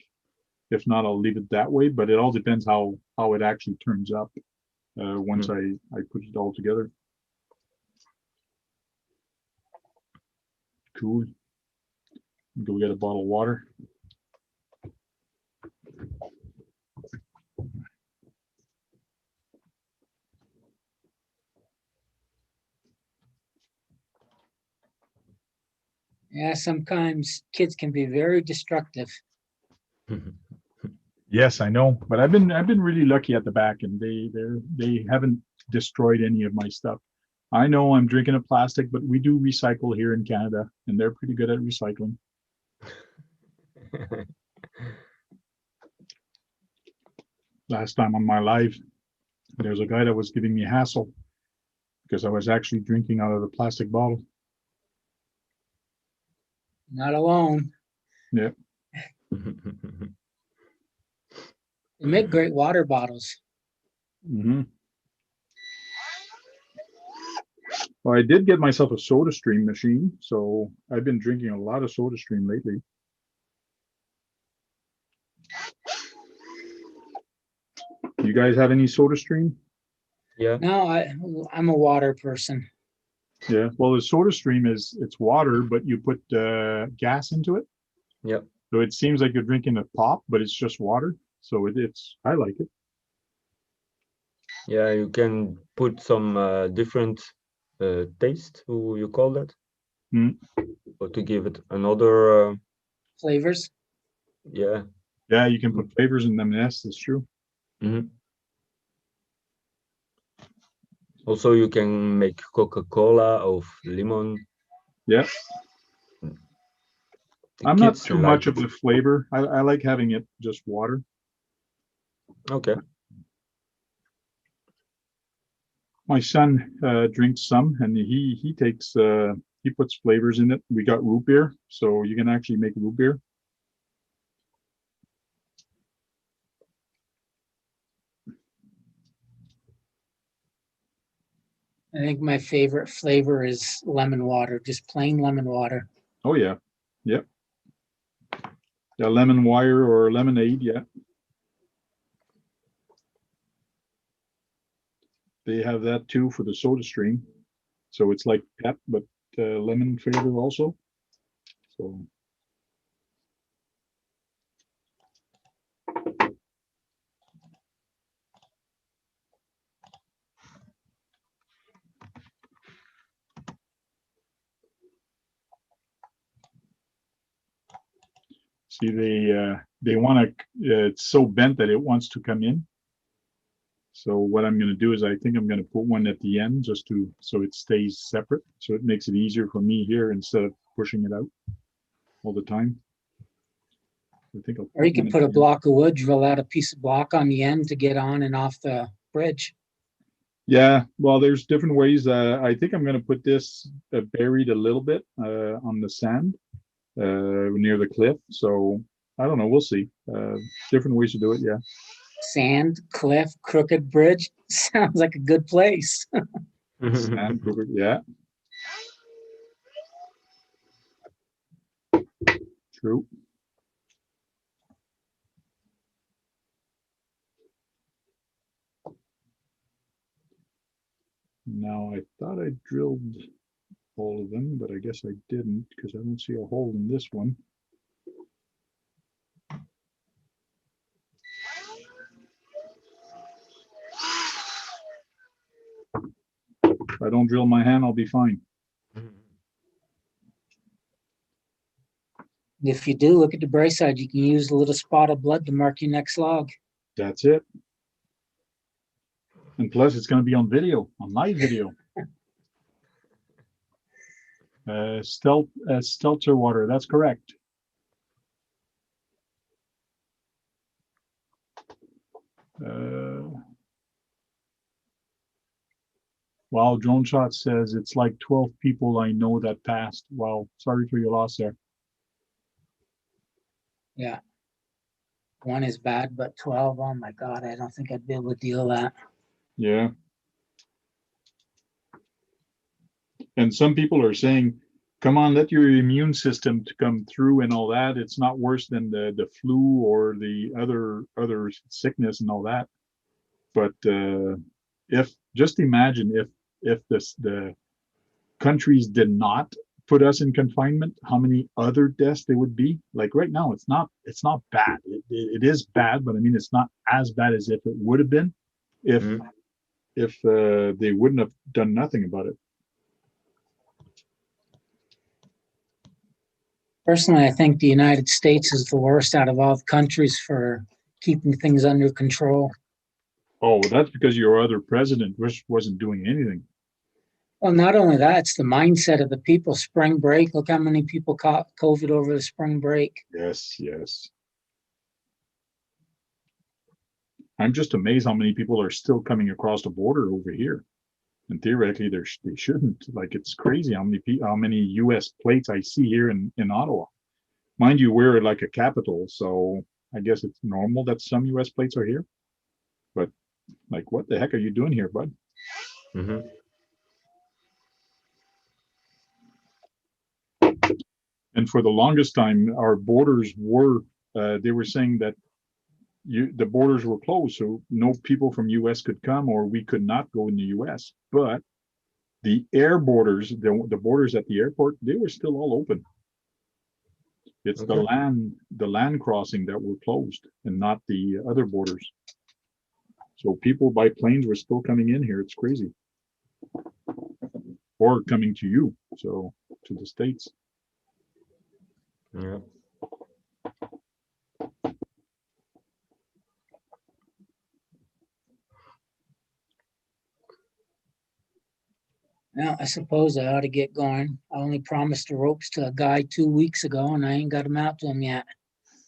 If not, I'll leave it that way. But it all depends how it actually turns up once I put it all together. Cool. Go get a bottle of water. Yeah, sometimes kids can be very destructive. Yes, I know, but I've been really lucky at the back, and they haven't destroyed any of my stuff. I know I'm drinking a plastic, but we do recycle here in Canada, and they're pretty good at recycling. Last time on my live, there's a guy that was giving me a hassle because I was actually drinking out of the plastic bottle. Not alone. Yeah. They make great water bottles. Mm-hmm. Well, I did get myself a Soda Stream machine, so I've been drinking a lot of Soda Stream lately. You guys have any Soda Stream? Yeah. No, I'm a water person. Yeah. Well, the Soda Stream it's water, but you put gas into it. Yep. So it seems like you're drinking a pop, but it's just water. So I like it. Yeah, you can put some different taste, who you call that? Or to give it another, Flavors. yeah. Yeah, you can put flavors in them. Yes, that's true. Also, you can make Coca-Cola of lemon. Yeah. The I'm not kids too like much of it. the flavor. I like having it just water. Okay. My son drinks some, and he takes he puts flavors in it. We got root beer, so you can actually make root beer. I think my favorite flavor is lemon water, just plain lemon water. Oh yeah, yep. Yeah, lemon wire or lemonade. Yeah, they have that too for the Soda Stream. So it's like pep, but lemon flavor also. So see, they want to. It's so bent that it wants to come in. So what I'm going to do is I think I'm going to put one at the end just to so it stays separate. So it makes it easier for me here instead of pushing it out all the time. I think I'll Or you can one at put a the end. block of wood, drill out a piece of block on the end to get on and off the bridge. Yeah, well, there's different ways. I think I'm going to put this buried a little bit on the sand near the cliff. So I don't know. We'll see. Different ways to do it. Yeah. Sand, cliff, crooked bridge. Sounds like a good place. Sand, yeah. True. Now I thought I drilled all of them, but I guess I didn't because I don't see a hole in this one. If I don't drill my hand, I'll be fine. If you do, look at the bright side. You can use a little spot of blood to mark your next log. That's it. And plus, it's going to be on video, on live video. Stelter water, that's correct. Wow, Drone Shot says it's like 12 people I know that passed. Wow, sorry for your loss there. Yeah. One is bad, but 12, oh my God, I don't think I'd be able to deal that. Yeah. And some people are saying, come on, let your immune system to come through and all that. It's not worse than the flu or the other sickness and all that. But if just imagine if the countries did not put us in confinement, how many other deaths there would be. Like right now, it's not bad. It is bad, but I mean, it's not as bad as if it would have been if they wouldn't have done nothing about it. Personally, I think the United States is the worst out of all the countries for keeping things under control. Oh, well, that's because your other president wasn't doing anything. Well, not only that, it's the mindset of the people. Spring break, look how many people caught COVID over the spring break. Yes, yes. I'm just amazed how many people are still coming across the border over here. And theoretically, they shouldn't. Like, it's crazy how many U.S. plates I see here in Ottawa. Mind you, we're like a capital, so I guess it's normal that some U.S. plates are here. But like, what the heck are you doing here, bud? Mhm. And for the longest time, our borders were, they were saying that the borders were closed, so no people from US could come or we could not go in the US. But the air borders, the borders at the airport, they were still all open. It's Okay. the land crossing that were closed and not the other borders. So people by planes were still coming in here. It's crazy. Or coming to you, so to the States. Yeah. Now, I suppose I ought to get going. I only promised the ropes to a guy 2 weeks ago and I ain't got them out to him yet.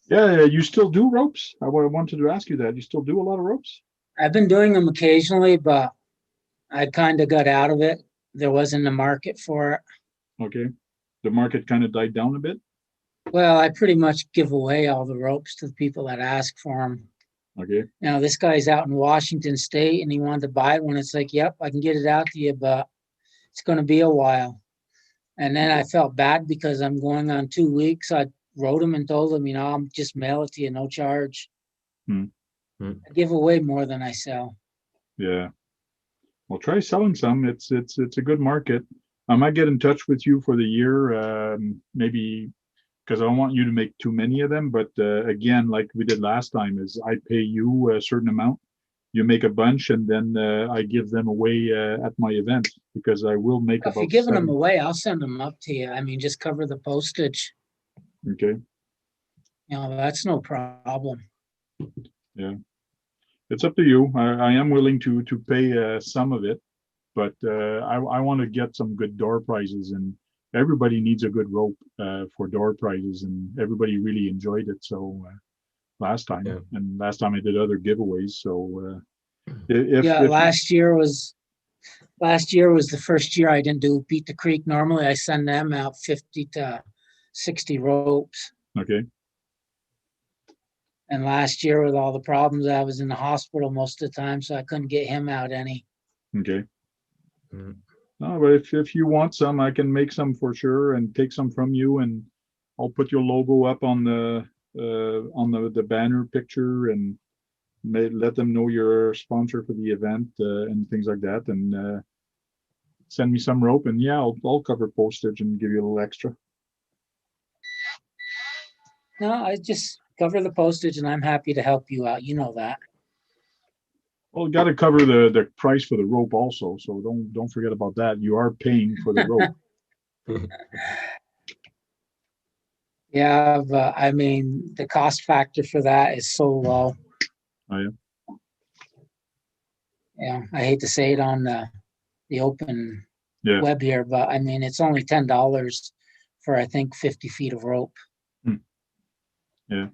Yeah, you still do ropes? I wanted to ask you that. You still do a lot of ropes? I've been doing them occasionally, but I kind of got out of it. There wasn't a market for it. Okay. The market kind of died down a bit? Well, I pretty much give away all the ropes to the people that ask for them. Okay. Now, this guy's out in Washington State and he wanted to buy one. It's like, yep, I can get it out to you, but it's going to be a while. And then I felt bad because I'm going on 2 weeks. I wrote him and told him, I'll just mail it to you, no charge. Hmm. Hmm. I give away more than I sell. Yeah. Well, try selling some. It's a good market. I might get in touch with you for the year, maybe because I don't want you to make too many of them. But again, like we did last time, is I pay you a certain amount, you make a bunch, and then I give them away at my event because I will make If you're about giving them 7. away, I'll send them up to you. I mean, just cover the postage. Okay. That's no problem. Yeah. It's up to you. I am willing to pay some of it, but I want to get some good door prizes, and everybody needs a good rope for door prizes, and everybody really enjoyed it. So last time, Yeah. and last time I did other giveaways. So if Last year was the first year I didn't do Beat the Creek. Normally I send them out 50 to 60 ropes. okay, And last year with all the problems, I was in the hospital most of the time, so I couldn't get him out any. okay. Mm. No, but if you want some, I can make some for sure and take some from you, and I'll put your logo up on the banner picture and let them know you're a sponsor for the event and things like that, and send me some rope, and yeah, I'll cover postage and give you a little extra. No, I just cover the postage and I'm happy to help you out. You know that. Well, you got to cover the price for the rope also, so don't forget about that. You are paying for the rope. Yeah, but I mean, the cost factor for that is so low. Oh, yeah. Yeah, I hate to say it on the open Yeah. web here, but I mean, it's only $10 for, I think, 50 feet of rope. Yeah.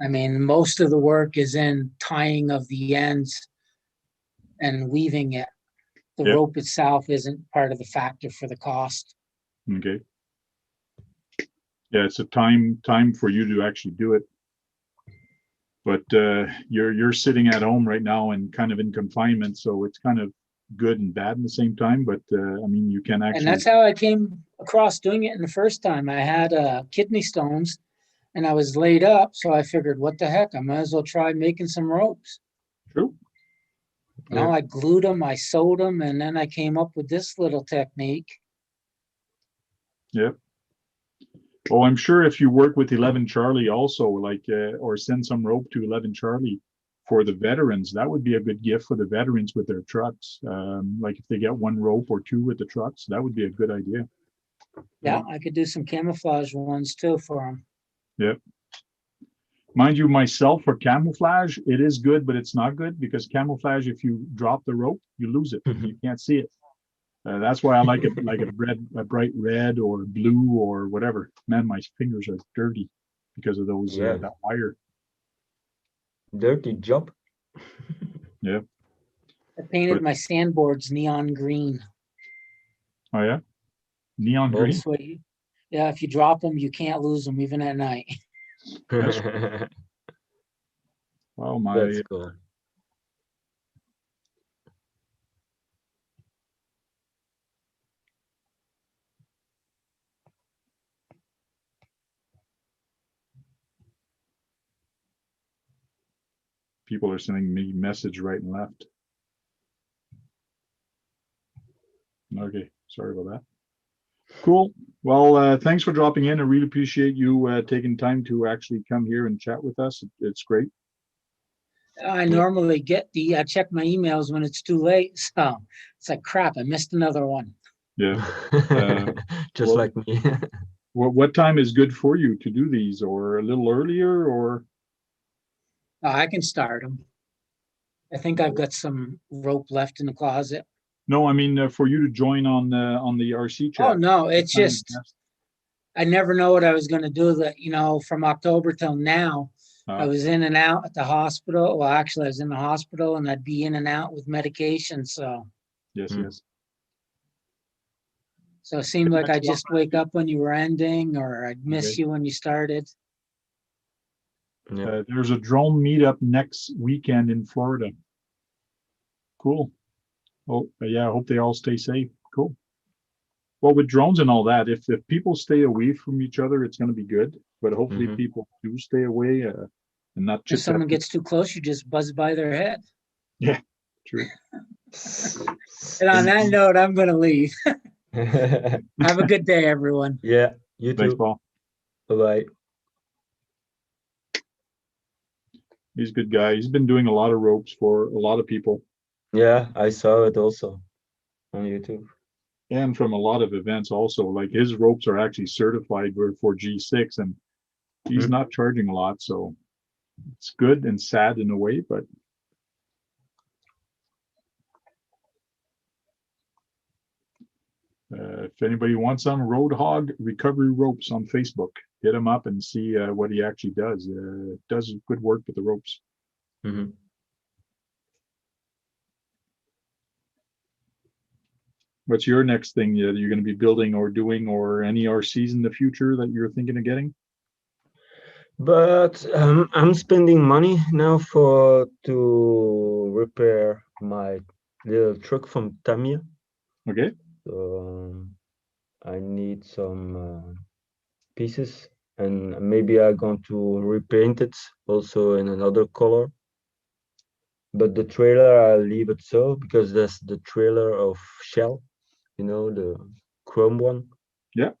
I mean, most of the work is in tying of the ends and weaving it. The Yeah. rope itself isn't part of the factor for the cost. Okay. Yeah, it's a time for you to actually do it. But you're sitting at home right now and kind of in confinement, so it's kind of good and bad in the same time. But I mean, you can actually. And that's how I came across doing it in the first time. I had kidney stones and I was laid up, so I figured, what the heck? I might as well try making some ropes. True. I glued them, I sewed them, and then I came up with this little technique. Yep. Oh, I'm sure if you work with 11 Charlie also, like, or send some rope to 11 Charlie for the veterans, that would be a good gift for the veterans with their trucks. Like if they get one rope or two with the trucks, that would be a good idea. Yeah, I could do some camouflage ones too for them. Yep. Mind you, myself, for camouflage, it is good, but it's not good because camouflage, if you drop the rope, you lose it. You can't see it. That's why I like it like a bright red or blue or whatever. Man, my fingers are dirty because of those Yeah. that wire. Dirty job. Yeah. I painted But- my sandboards neon green. Oh yeah. Neon green. This way, yeah, if you drop them, you can't lose them even at night. That's Oh my. That's cool. People are sending me message right and left. Okay, sorry about that. Cool. Well, thanks for dropping in. I really appreciate you taking time to actually come here and chat with us. It's great. I normally I check my emails when it's too late. So it's like, crap, I missed another one. Yeah. Just well- like me. What time is good for you to do these, or a little earlier, or? I can start them. I think I've got some rope left in the closet. No, I mean for you to join on the RC chat. Oh, no, What it's time is just, best? I never know what I was gonna do that, from October till now. I Ah. was in and out at the hospital. Well, actually, I was in the hospital and I'd be in and out with medication. So Yes, Hmm. yes. it seemed like I Next just wake up when you were ending, or I'd miss Okay. you when you started. Yeah. There's a drone meetup next weekend in Florida. Cool. Oh, yeah, I hope they all stay safe. Cool. Well, with drones and all that, if people stay away from each other, it's going to be good. But hopefully Mhm. people do stay away and not If chit chat. someone gets too close, you just buzz by their head. True. And on that note, I'm gonna leave. Have a good day, everyone. Yeah, you Thanks, too. Paul. Bye-bye. He's a good guy. He's been doing a lot of ropes for a lot of people Yeah, I saw it also on YouTube. and from a lot of events also. Like his ropes are actually certified for G6 and he's Mm. not charging a lot. So it's good and sad in a way, but if anybody wants some Roadhog Recovery Ropes on Facebook, hit him up and see what he actually does. Does good work with the ropes. Mhm. What's your next thing that you're going to be building or doing, or any RCs in the future that you're thinking of getting? But I'm spending money now to repair my little truck from Tamiya. Okay. So I need some pieces, and maybe I'm going to repaint it also in another color. But the trailer, I'll leave it so, because that's the trailer of Shell, the chrome one. Yeah.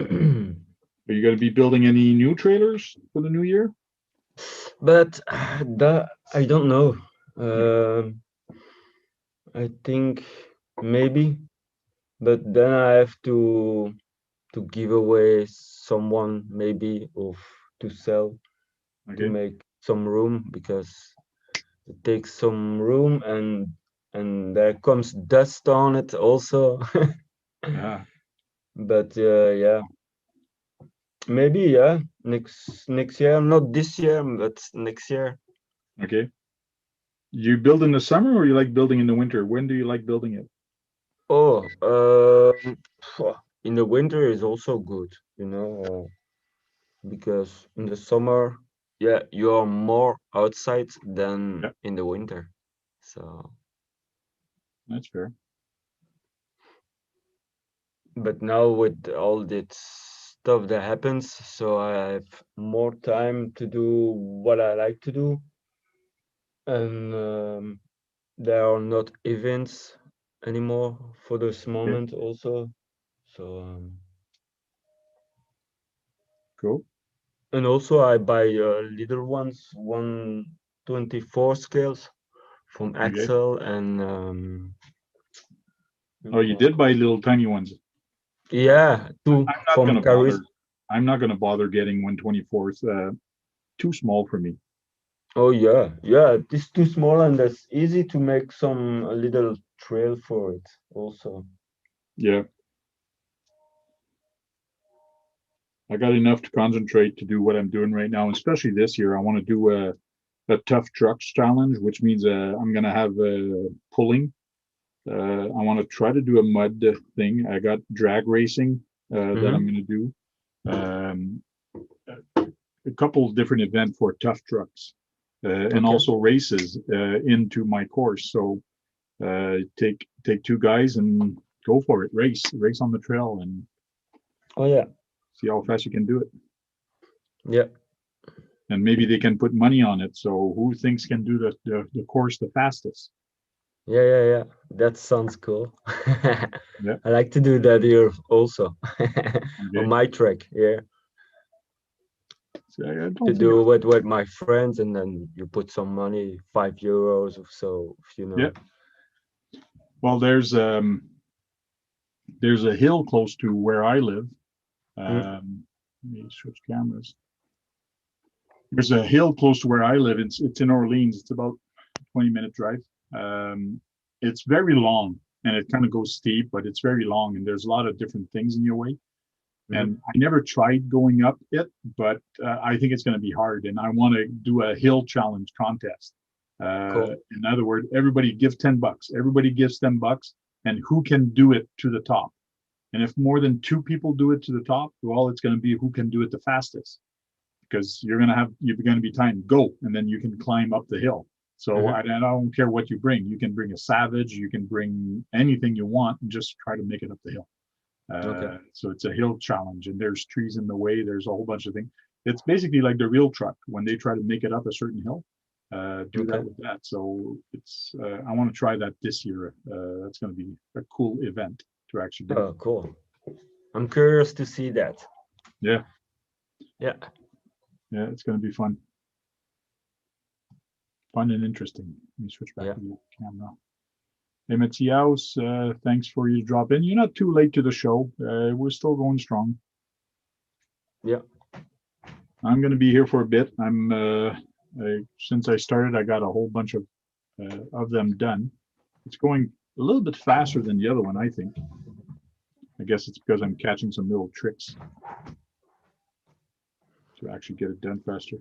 Are you going to be building any new trailers for the new year? But that I don't know. I think maybe, but then I have to give away someone maybe to sell to Okay. make some room, because it takes some room, and there comes dust on it also. Yeah. But yeah, maybe next year, not this year, but next year. Okay. You build in the summer or you like building in the winter? When do you like building it? Oh, in the winter is also good, because in the summer, yeah, you are more outside than Yeah. in the winter. So, That's fair. but now with all that stuff that happens, so I have more time to do what I like to do, and there are not events anymore for this moment also. So. Cool. And also I buy little ones, 124 scales from Okay. Axel and Oh, you did buy little tiny ones. yeah, two I'm not from gonna Caris. bother. I'm not gonna bother getting 124th. Too small for me. Oh yeah, it's too small, and that's easy to make some little trail for it also. Yeah. I got enough to concentrate to do what I'm doing right now, especially this year. I want to do a tough trucks challenge, which means I'm going to have pulling. I want to try to do a mud thing. I got drag racing that I'm going to do. A couple of different events for tough trucks and Okay. also races into my course. So take two guys and go for it. Race on the trail and Oh yeah. see how fast you can do it. Yeah. And maybe they can put money on it. So who thinks can do the course the fastest? Yeah. That sounds cool. Yeah. I like to do that here also. Okay. On my track, yeah. So I don't To think do with my friends, and then you put some money, €5 or so, you know. Yeah. Well, there's a hill close to where I live. Let me switch cameras. There's a hill close to where I live. It's in Orleans. It's about 20-minute drive. It's very long and it kind of goes steep, but it's very long and there's a lot of different things in your way. And I never tried going up it, but I think it's going to be hard. And I want to do a hill challenge contest. Cool. In other words, everybody gives $10. Everybody gives $10, and who can do it to the top? And if more than two people do it to the top, well, it's going to be who can do it the fastest, because you're going to be timed go, and then you can climb up the hill. So I don't care what you bring. You can bring a Savage, you can bring anything you want, and just try to make it up the hill. Okay. So it's a hill challenge, and there's trees in the way. There's a whole bunch of things. It's basically like the real truck when they try to make it up a certain hill. Do that with that. So it's I want to try that this year. That's going to be a cool event to actually do. Oh, cool. I'm curious to see that. Yeah. Yeah. Yeah, it's going to be fun. Fun and interesting. Let me switch back to the camera. Hey, Matthias, thanks for you to drop in. You're not too late to the show. We're still going strong. Yeah. I'm going to be here for a bit. Since I started, I got a whole bunch of them done. It's going a little bit faster than the other one, I think. I guess it's because I'm catching some little tricks to actually get it done faster.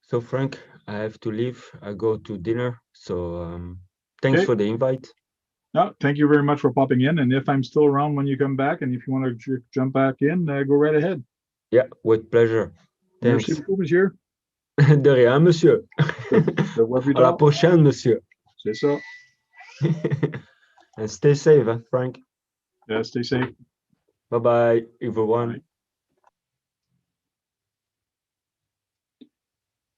So Frank, I have to leave. I go to dinner. So thanks for the invite. No, thank you very much for popping in. And if I'm still around when you come back, and if you want to jump back in, go right ahead. Yeah, with pleasure. Thanks. Merci beaucoup, monsieur. De rien, monsieur. À la prochaine, monsieur. C'est ça. And stay safe, huh, Frank. Yeah, stay safe. Bye-bye, everyone. Bye.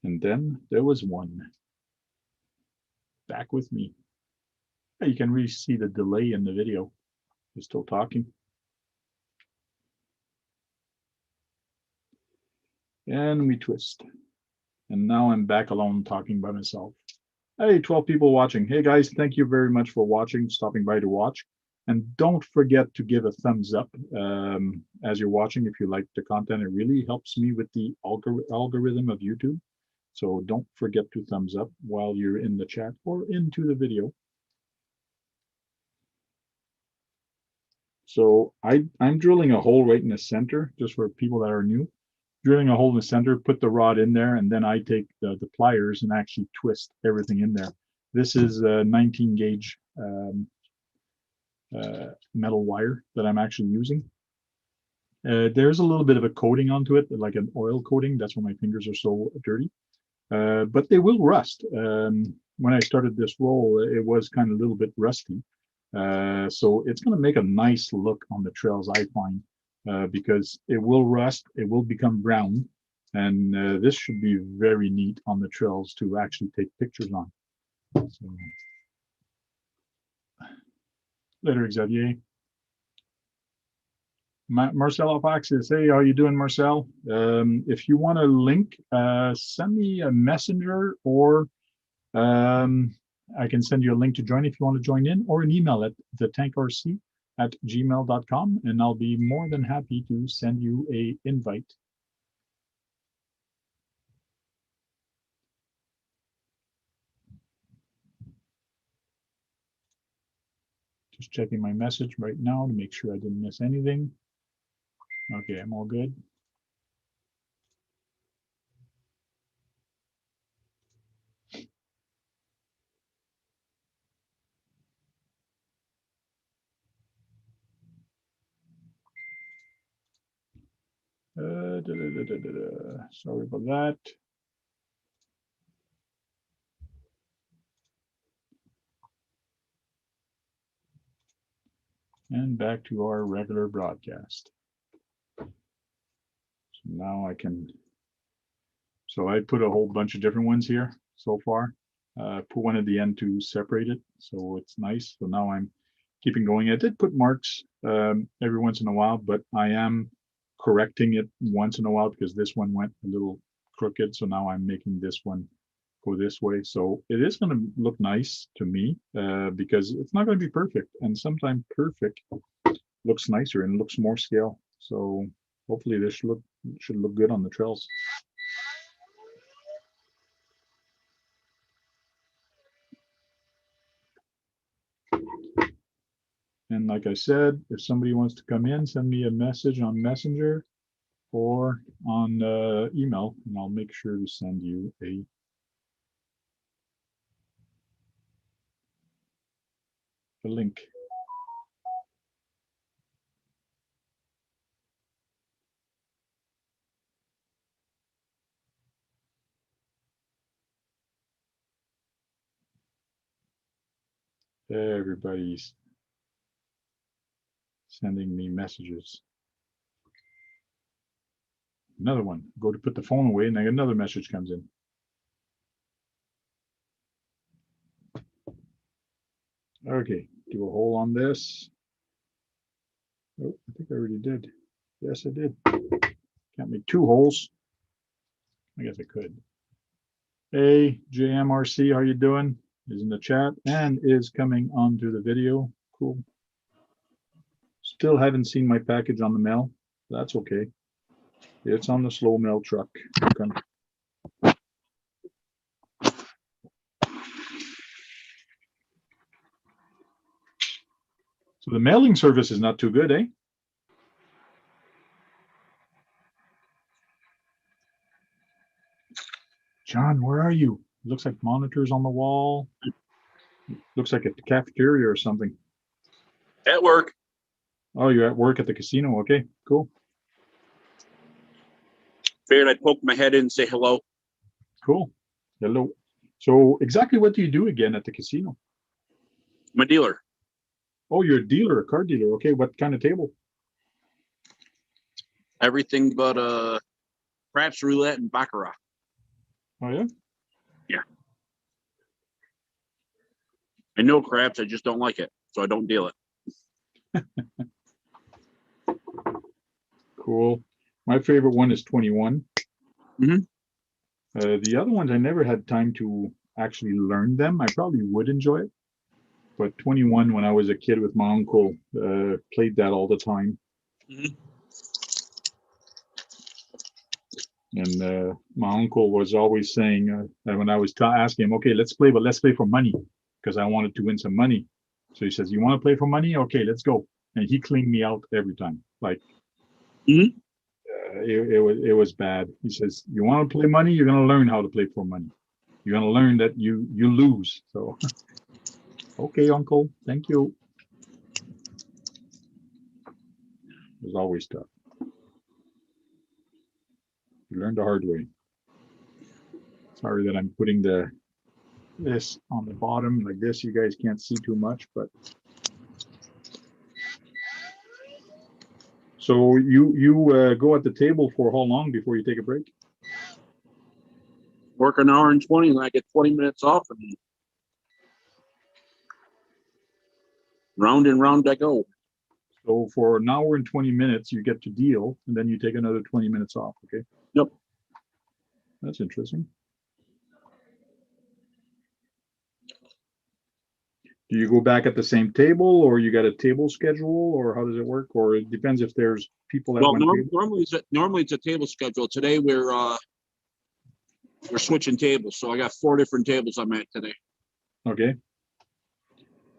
And then there was one. Back with me. You can really see the delay in the video. He's still talking. And we twist. And now I'm back alone talking by myself. Hey, 12 people watching. Hey guys, thank you very much for watching, stopping by to watch. And don't forget to give a thumbs up as you're watching if you like the content. It really helps me with the algorithm of YouTube. So don't forget to thumbs up while you're in the chat or into the video. So I'm drilling a hole right in the center, just for people that are new. Drilling a hole in the center, put the rod in there, and then I take the pliers and actually twist everything in there. This is a 19 gauge metal wire that I'm actually using. There's a little bit of a coating onto it, like an oil coating. That's why my fingers are so dirty. But they will rust. When I started this roll, it was kind of a little bit rusty. So it's going to make a nice look on the trails, I find, because it will rust, it will become brown, and this should be very neat on the trails to actually take pictures on. So, later, Xavier. Marcel Fox says, hey, how you doing, Marcel? If you want a link, send me a messenger, or I can send you a link to join if you want to join in, or an email at thetankrc@gmail.com, and I'll be more than happy to send you an invite. Just checking my message right now to make sure I didn't miss anything. Okay, I'm all good. Sorry about that. And back to our regular broadcast. So now I can, so I put a whole bunch of different ones here so far. Put one at the end to separate it, so it's nice. So now I'm keeping going. I did put marks every once in a while, but I am correcting it once in a while because this one went a little crooked. So now I'm making this one go this way. So it is going to look nice to me because it's not going to be perfect. And sometimes perfect looks nicer and looks more scale. So hopefully this should look good on the trails. And like I said, if somebody wants to come in, send me a message on Messenger or on email, and I'll make sure to send you a link. Everybody's sending me messages. Another one, go to put the phone away and then another message comes in. Okay, do a hole on this. Oh, I think I already did. Yes, I did. Can't make two holes. I guess I could. Hey, JMRC, how you doing? Is in the chat and is coming onto the video. Cool. Still haven't seen my package on the mail. That's okay. It's on the slow mail truck. Okay. So the mailing service is not too good, eh? John, where are you? Looks like monitors on the wall. Looks like a cafeteria or something. At work. Oh, you're at work at the casino. Okay, cool. Figured I'd poke my head in and say hello. Cool. Hello. So exactly what do you do again at the casino? I'm a dealer. Oh, you're a dealer, a car dealer. Okay, what kind of table? Everything but craps, roulette, and baccarat. Oh, yeah? Yeah. I know craps, I just don't like it, so I don't deal it. Cool. My favorite one is 21. Mhm. The other ones, I never had time to actually learn them. I probably would enjoy it. But 21, when I was a kid with my uncle, played that all the time. Mhm. And my uncle was always saying, when I was asking him, okay, let's play, but let's play for money, because I wanted to win some money. So he says, you want to play for money? Okay, let's go. And he cleaned me out every time. Like, Mhm. it was bad. He says, you want to play money? You're going to learn how to play for money. You're going to learn that you lose. So, okay, uncle, thank you. It was always tough. You learned the hard way. Sorry that I'm putting this on the bottom like this. You guys can't see too much, but so you go at the table for how long before you take a break? Work an hour and 20, and I get 20 minutes off, and round and round I go. So for an hour and 20 minutes, you get to deal, and then you take another 20 minutes off. Okay. Yep. That's interesting. Do you go back at the same table, or you got a table schedule, or how does it work? Or it depends if there's people at Well, one table. normally it's a table schedule. Today we're switching tables, so I got 4 different tables I'm at today. Okay.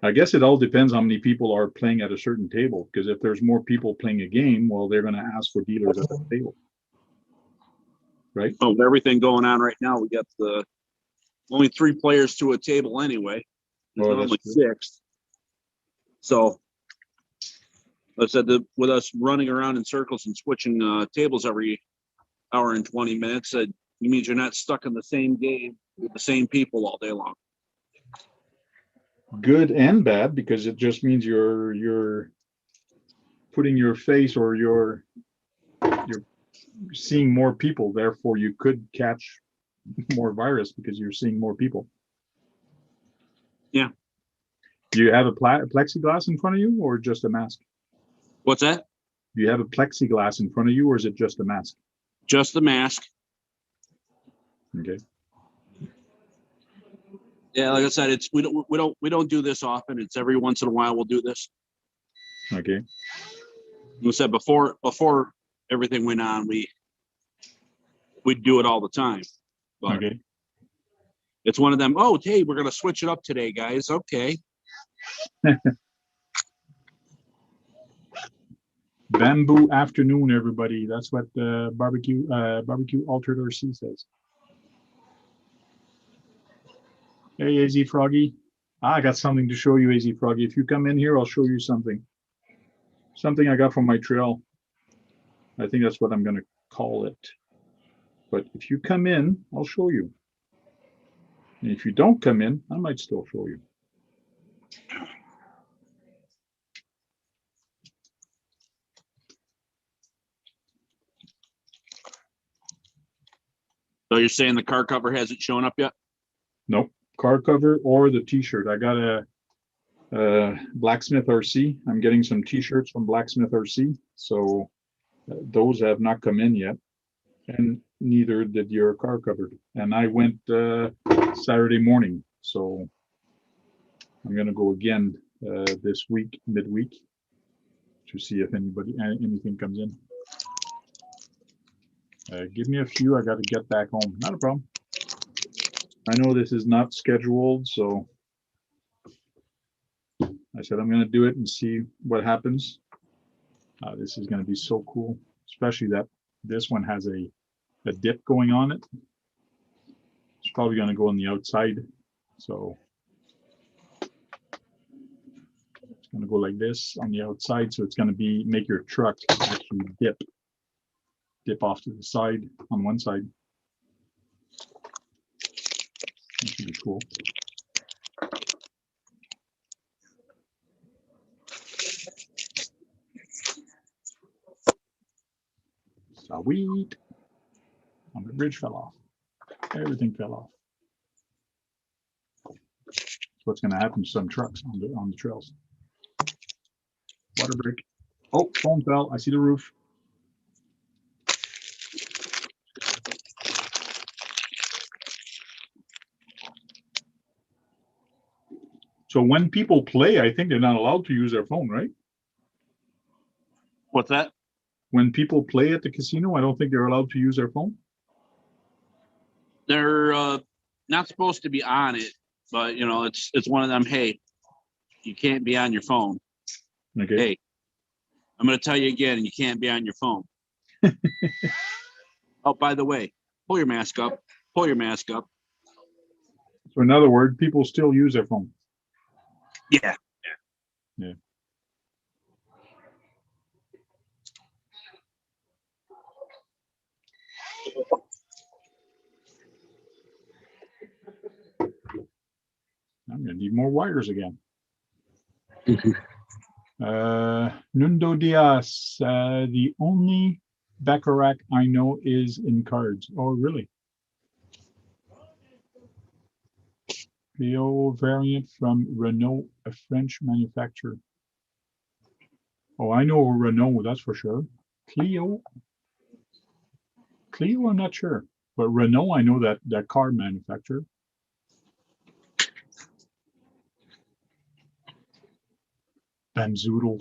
I guess it all depends how many people are playing at a certain table, because if there's more people playing a game, well, they're gonna ask for dealers at the table. Right? Oh, with everything going on right now, we got the only 3 players to a table anyway. There's Oh, that's normally true. 6. So, like I said, with us running around in circles and switching tables every hour and 20 minutes, it means you're not stuck in the same game with the same people all day long. Good and bad, because it just means you're putting your face, or you're seeing more people, therefore you could catch more virus because you're seeing more people. Yeah. Do you have a plexiglass in front of you, or just a mask? What's that? Do you have a plexiglass in front of you, or is it just a mask? Just the mask. Okay. Yeah, like I said, it's we don't do this often. It's every once in a while we'll do this. Okay. You said before everything went on, we'd do it all the time. But Okay. it's one of them. Oh, hey, we're gonna switch it up today, guys. Okay. Bamboo afternoon, everybody. That's what barbecue altered RC says. Hey, AZ Froggy. I got something to show you, AZ Froggy. If you come in here, I'll show you something. Something I got from my trail. I think that's what I'm going to call it. But if you come in, I'll show you. And if you don't come in, I might still show you. So you're saying the car cover hasn't shown up yet? Nope. Car cover or the t-shirt. I got a Blacksmith RC. I'm getting some t-shirts from Blacksmith RC. So those have not come in yet. And neither did your car cover. And I went Saturday morning. So I'm going to go again this week, midweek, to see if anything comes in. Give me a few. I got to get back home. Not a problem. I know this is not scheduled, so I said I'm going to do it and see what happens. This is going to be so cool, especially that this one has a dip going on it. It's probably going to go on the outside, so it's going to go like this on the outside. So it's going to make your truck actually dip off to the side on one side. That should be cool. Sweet. Oh, the bridge fell off. Everything fell off. That's what's going to happen to some trucks on the trails. Water break. Oh, phone fell. I see the roof. So when people play, I think they're not allowed to use their phone, right? What's that? When people play at the casino, I don't think they're allowed to use their phone. They're not supposed to be on it, but you know, it's one of them. Hey, you can't be on your phone. Okay. Hey, I'm going to tell you again, you can't be on your phone. Oh, by the way, pull your mask up. Pull your mask up. So in other words, people still use their phone. Yeah. Yeah. I'm gonna need more wires again. Nundo Diaz, the only Baccarat I know is in cards. Oh, really? Clio variant from Renault, a French manufacturer. Oh, I know Renault, that's for sure. Clio, I'm not sure, but Renault, I know that car manufacturer. Bamzoodle.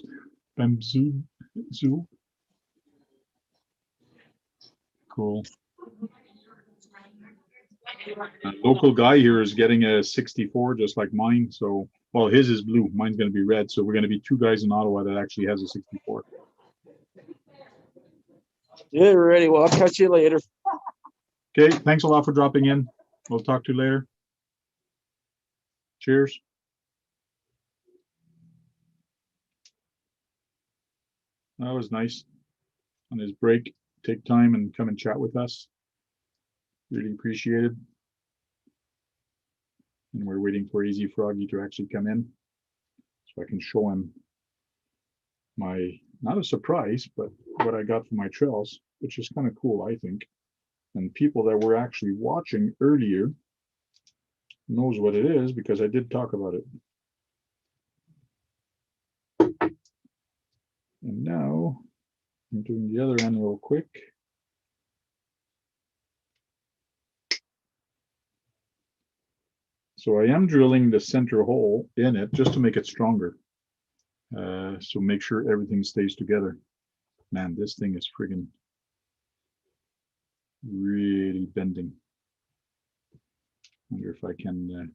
Cool. A local guy here is getting a 64 just like mine, so Well, his is blue. Mine's going to be red. So we're going to be two guys in Ottawa that actually has a 64. Yeah, ready. Well, I'll catch you later. Okay. Thanks a lot for dropping in. We'll talk to you later. Cheers. That was nice. On his break, take time and come and chat with us. Really appreciated. And we're waiting for Easy Froggy to actually come in so I can show him my, not a surprise, but what I got for my trails, which is kind of cool, I think. And people that were actually watching earlier knows what it is because I did talk about it. And now I'm doing the other end real quick. So I am drilling the center hole in it just to make it stronger. So make sure everything stays together. Man, this thing is friggin' really bending. Wonder if I can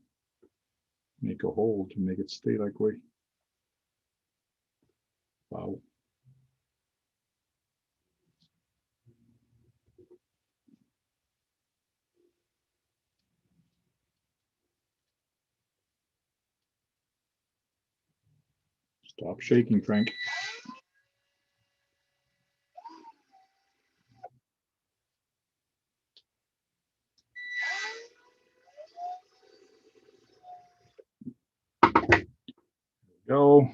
make a hole to make it stay that way. Wow. Stop shaking, Frank. Go.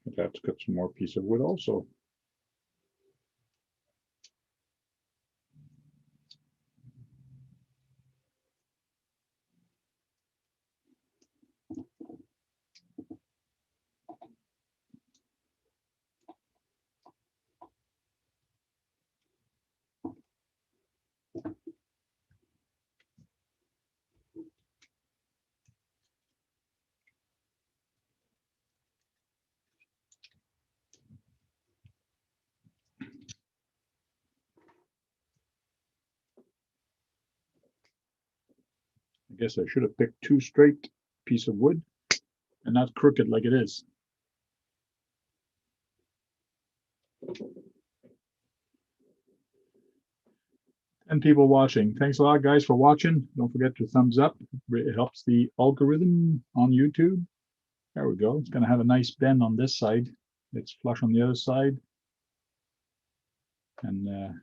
I'd have to cut some more piece of wood also. I guess I should have picked two straight piece of wood and not crooked like it is. And people watching. Thanks a lot, guys, for watching. Don't forget to thumbs up. It helps the algorithm on YouTube. There we go. It's going to have a nice bend on this side. It's flush on the other side. And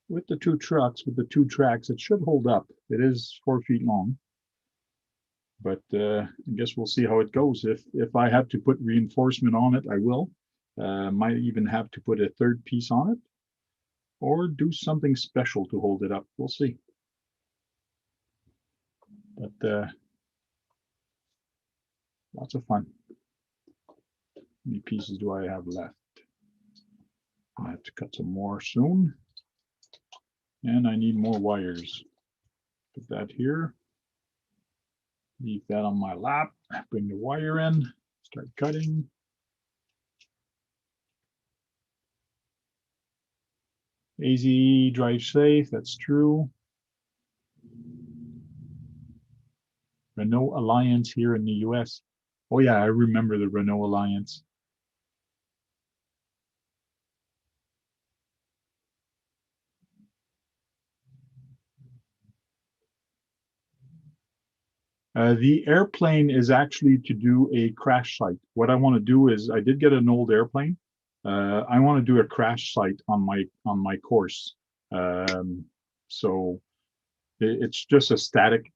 with the two trucks, with the two tracks, it should hold up. It is 4 feet long. But I guess we'll see how it goes. If I have to put reinforcement on it, I will. Might even have to put a third piece on it or do something special to hold it up. We'll see. But lots of fun. How many pieces do I have left? I have to cut some more soon. And I need more wires. Put that here. Leave that on my lap. Bring the wire in. Start cutting. AZ drive safe. That's true. Renault Alliance here in the US. Oh yeah, I remember the Renault Alliance. The airplane is actually to do a crash site. What I want to do is, I did get an old airplane. I want to do a crash site on my course. So it's just a static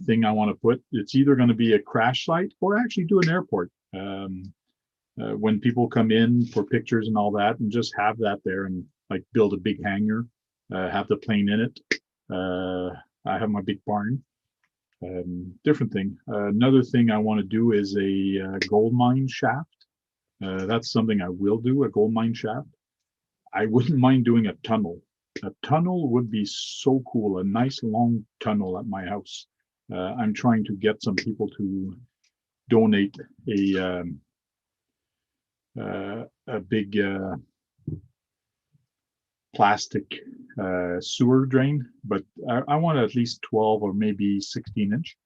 thing I want to put. It's either going to be a crash site or actually do an airport. When people come in for pictures and all that, and just have that there and like build a big hangar, have the plane in it. I have my big barn. Different thing. Another thing I want to do is a gold mine shaft. That's something I will do, a gold mine shaft. I wouldn't mind doing a tunnel. A tunnel would be so cool, a nice long tunnel at my house. I'm trying to get some people to donate a big, I don't know plastic sewer drain, but I want at least 12 or maybe 16-inch.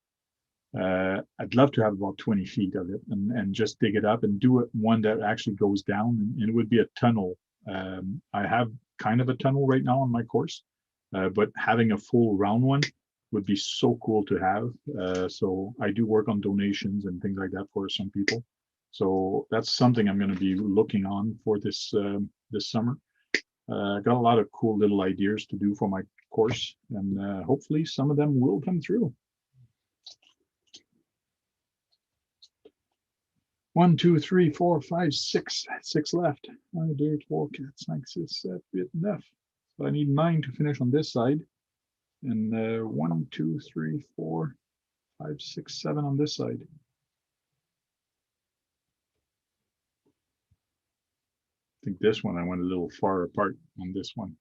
I'd love to have about 20 feet of it and just dig it up and do it one that actually goes down, and it would be a tunnel. I have kind of a tunnel right now on my course, but having a full round one would be so cool to have. So I do work on donations and things like that for some people. So that's something I'm going to be looking on for this this summer. Got a lot of cool little ideas to do for my course, and hopefully some of them will come through. 1, 2, 3, 4, 5, 6. 6 left. 1, 2, 3, 4, 5, 6, 7, 8, 9. So I need 9 to finish on this side, and 1, 2, 3, 4, 5, 6, 7 on this side. I think this one I went a little far apart on this one.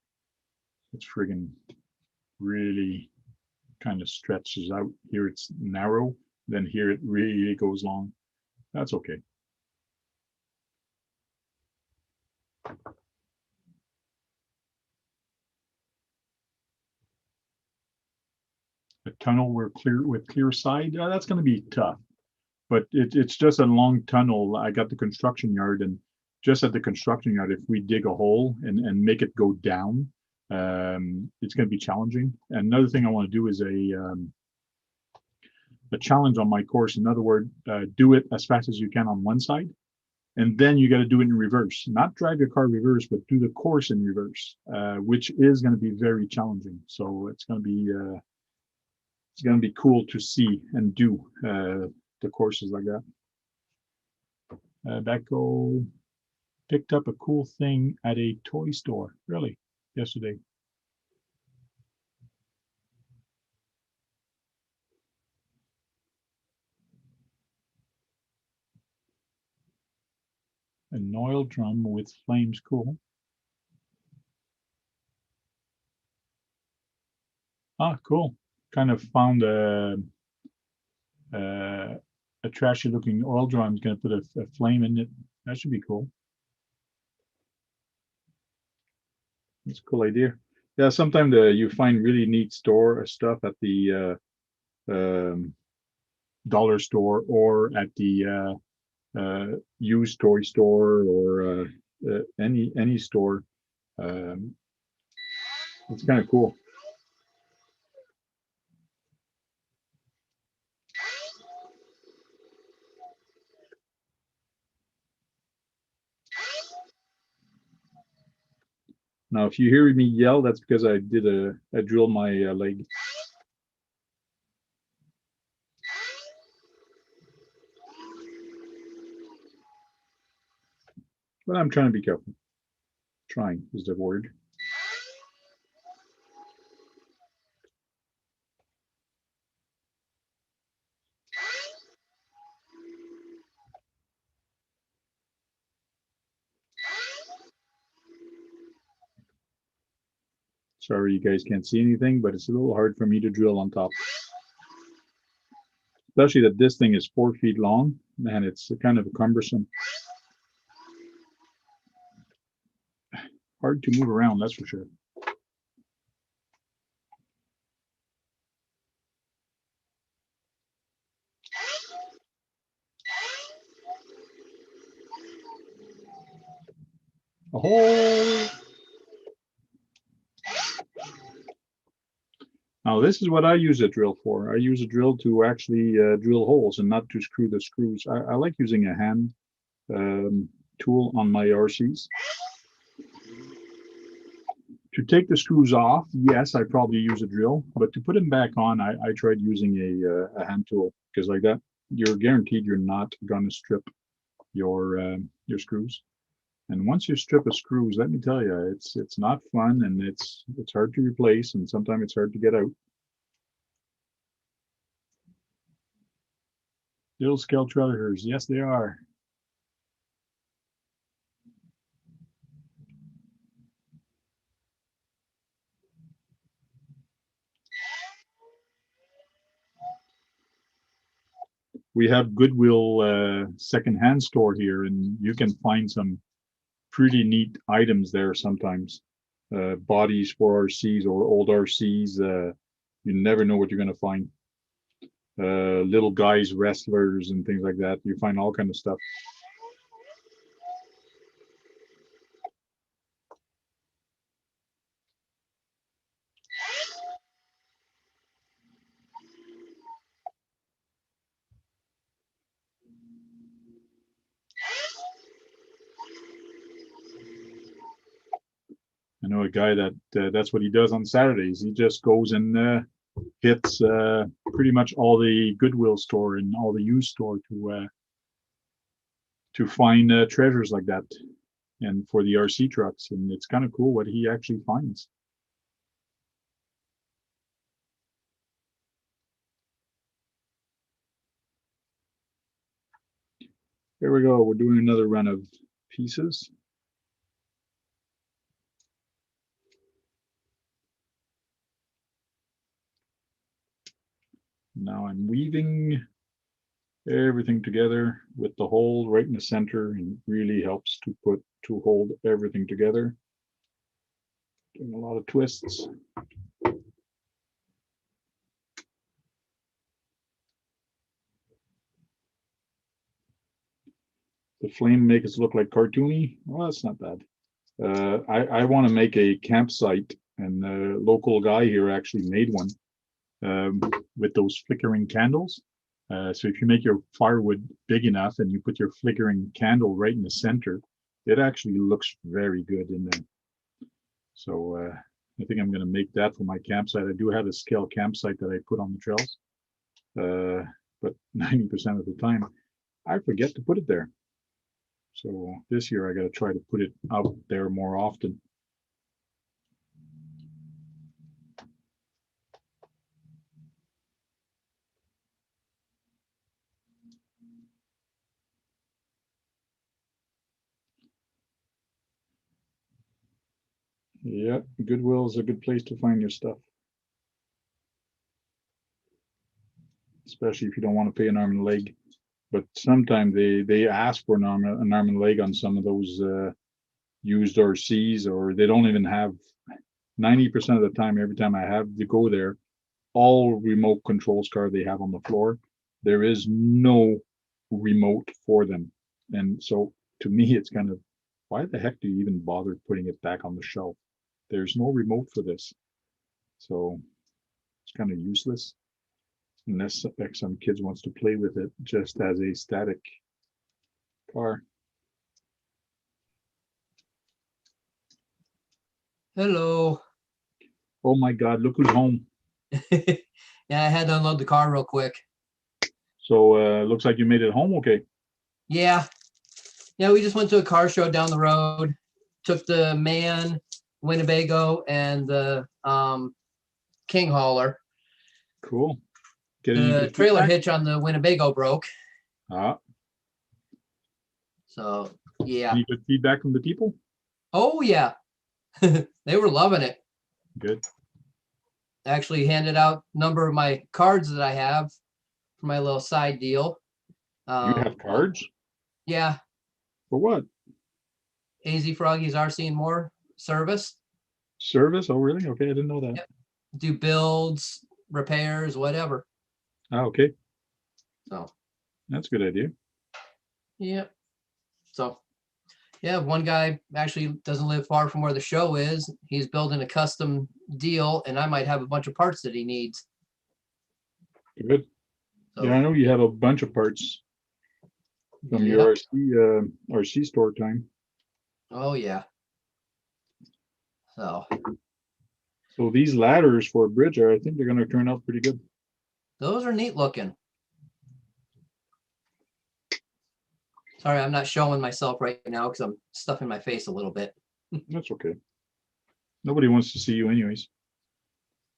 It's friggin' really kind of stretches out. Here it's narrow, then here it really goes long. That's okay. A tunnel with clear side, that's going to be tough, but it's just a long tunnel. I got the construction yard, and just at the construction yard, if we dig a hole and make it go down, it's going to be challenging. And another thing I want to do is a challenge on my course. In other words, do it as fast as you can on one side, and then you got to do it in reverse. Not drive your car reverse, but do the course in reverse, which is going to be very challenging. So it's going to be cool to see and do the courses like that. Becco picked up a cool thing at a toy store, really, yesterday. An oil drum with flames, cool. Ah, cool. Kind of found a trashy looking oil drum. Is going to put a flame in it. That should be cool. That's a cool idea. Yeah, sometimes you find really neat store stuff at the dollar store or at the used toy store or any store. It's kind of cool. Now, if you hear me yell, that's because I drilled my leg. But I'm trying to be careful. Trying is the word. Sorry, you guys can't see anything, but it's a little hard for me to drill on top. Especially that this thing is 4 feet long, and it's kind of cumbersome. Hard to move around, that's for sure. A hole. Now this is what I use a drill for. I use a drill to actually drill holes and not to screw the screws. I like using a hand tool on my RCs. To take the screws off, yes, I probably use a drill, but to put them back on, I tried using a hand tool, because like that, you're guaranteed you're not going to strip your screws. And once you strip the screws, let me tell you, it's not fun, and it's hard to replace, and sometimes it's hard to get out. Little scale trailers, yes, they are. We have Goodwill secondhand store here, and you can find some pretty neat items there sometimes. bodies for RCs or old RCs. You never know what you're going to find. Little guys, wrestlers, and things like that. You find all kind of stuff. I know a guy that's what he does on Saturdays. He just goes and hits pretty much all the Goodwill store and all the used store to find treasures like that, and for the RC trucks. And it's kind of cool what he actually finds. Here we go. We're doing another run of pieces. Now I'm weaving everything together with the hole right in the center, and it really helps to hold everything together. Doing a lot of twists. The flame make us look like cartoony. Well, that's not bad. I want to make a campsite, and the local guy here actually made one with those flickering candles. So if you make your firewood big enough and you put your flickering candle right in the center, it actually looks very good in there. So I think I'm going to make that for my campsite. I do have a scale campsite that I put on the trails, but 90% of the time I forget to put it there. So this year I got to try to put it out there more often. Yeah, Goodwill is a good place to find your stuff. Especially if you don't want to pay an arm and a leg. But sometimes they ask for an arm and a leg on some of those used RCs, or they don't even have 90% of the time. Every time I have to go there, all remote controls car they have on the floor, there is no remote for them. And so to me, it's kind of, why the heck do you even bother putting it back on the shelf? There's no remote for this. So it's kind of useless unless some kids wants to play with it just as a static car. Hello. Oh my God, look who's home. Yeah, I had to unload the car real quick. So looks like you made it home okay. Yeah. Yeah, we just went to a car show down the road. Took the Man, Winnebago, and the King Hauler. Cool. Getting The good trailer feedback? hitch on the Winnebago broke. Ah, So, yeah. any good feedback from the people? Oh, yeah. They were loving it. Good. Actually handed out a number of my cards that I have for my little side deal. You have cards? Yeah. For what? AZ Froggy's RC and More service. Service? Oh, really? Okay, I didn't know that. Yep. Do builds, repairs, whatever. Ah, okay. So, That's a good idea. yeah. So, yeah, one guy actually doesn't live far from where the show is. He's building a custom deal, and I might have a bunch of parts that he needs. Good. So, Yeah, I know you have a bunch of parts from your RC store time. oh, yeah. So, So these ladders for a bridge I think they're going to turn out pretty good. those are neat looking. Sorry, I'm not showing myself right now because I'm stuffing my face a little bit. That's okay. Nobody wants to see you anyways.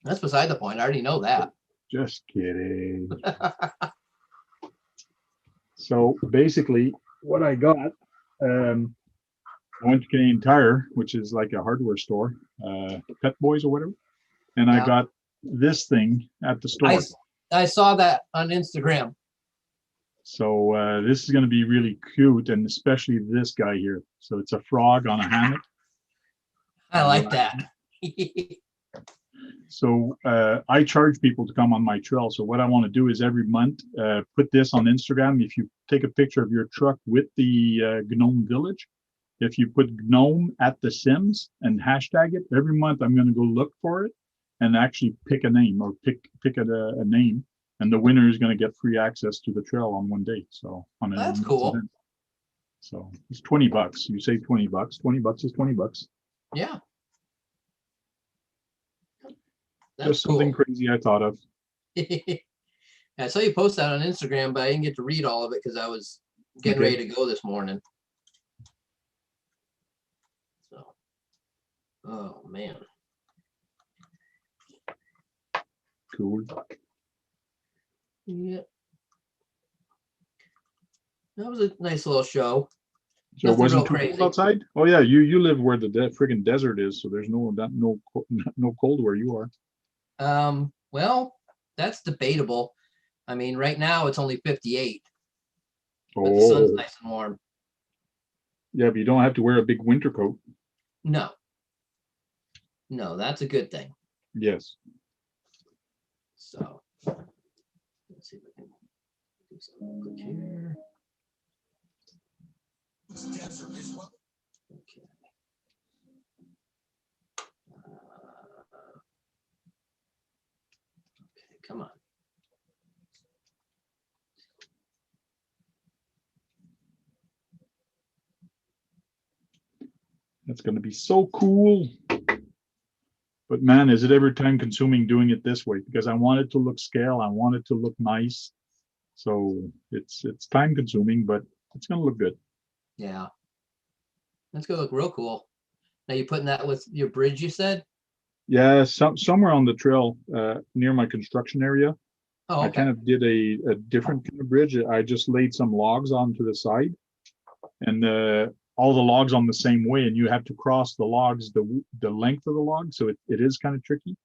That's beside the point. I already know that. Just kidding. So basically what I got, I went to Canadian Tire, which is like a hardware store, Pet Boys or whatever. And I Yeah. got this thing at the store. I saw that on Instagram. So this is going to be really cute, and especially this guy here. So it's a frog on a hammock. I like that. So I charge people to come on my trail. So what I want to do is every month put this on Instagram. If you take a picture of your truck with the Gnome Village, if you put Gnome at the Sims and hashtag it, every month I'm going to go look for it and actually pick a name or pick a name, and the winner is going to get free access to the trail on one day. So on That's an cool. event. So it's $20. You save $20. $20 is $20. Yeah. That's Just something cool. crazy I thought of. I saw you post that on Instagram, but I didn't get to read all of it because I was getting Okay. ready to go this morning. So, oh man. Cool. Yeah. That was a nice little show. So it Nothing wasn't real too crazy. cold outside? Oh yeah, you live where the friggin' desert is, so there's no cold where you are. Well, that's debatable. I mean, right now it's only 58, but the sun's Oh nice and warm. yeah, but you don't have to wear a big winter coat. No. No, that's a good thing. Yes. So let's see if I can do something quick here. Okay. Okay, come on. That's gonna be so cool. But man, is it ever time consuming doing it this way? Because I want it to look scale, I want it to look nice. So it's time consuming, but it's gonna look good. Yeah. That's gonna look real cool. Now you putting that with your bridge, you said? Yeah, somewhere on the trail near my construction area. Oh, I okay. kind of did a different kind of bridge. I just laid some logs onto the side, and all the logs on the same way, and you have to cross the logs the length of the log, so it is kind of tricky.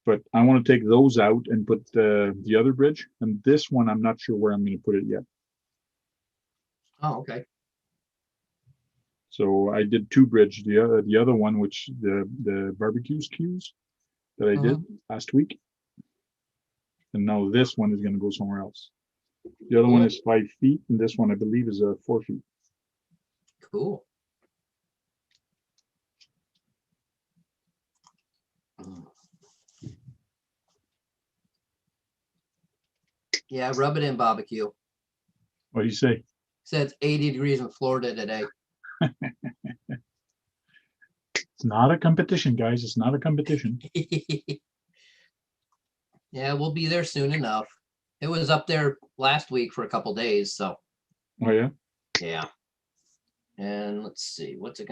But I want to take those out and put the other bridge, and this one I'm not sure where I'm going to put it yet. Oh, okay. So I did two bridge. The other one, which the barbecues queues that I did last week, and now this one is going to go somewhere else. The other one Cool. is 5 feet, and this one I believe is 4 feet. Cool. Yeah, rub it in barbecue. What do you say? Said it's 80 degrees in Florida today. It's not a competition, guys. It's not a competition. Yeah, we'll be there soon enough. It was up there last week for a couple days, so Oh yeah. yeah. And let's see, what's it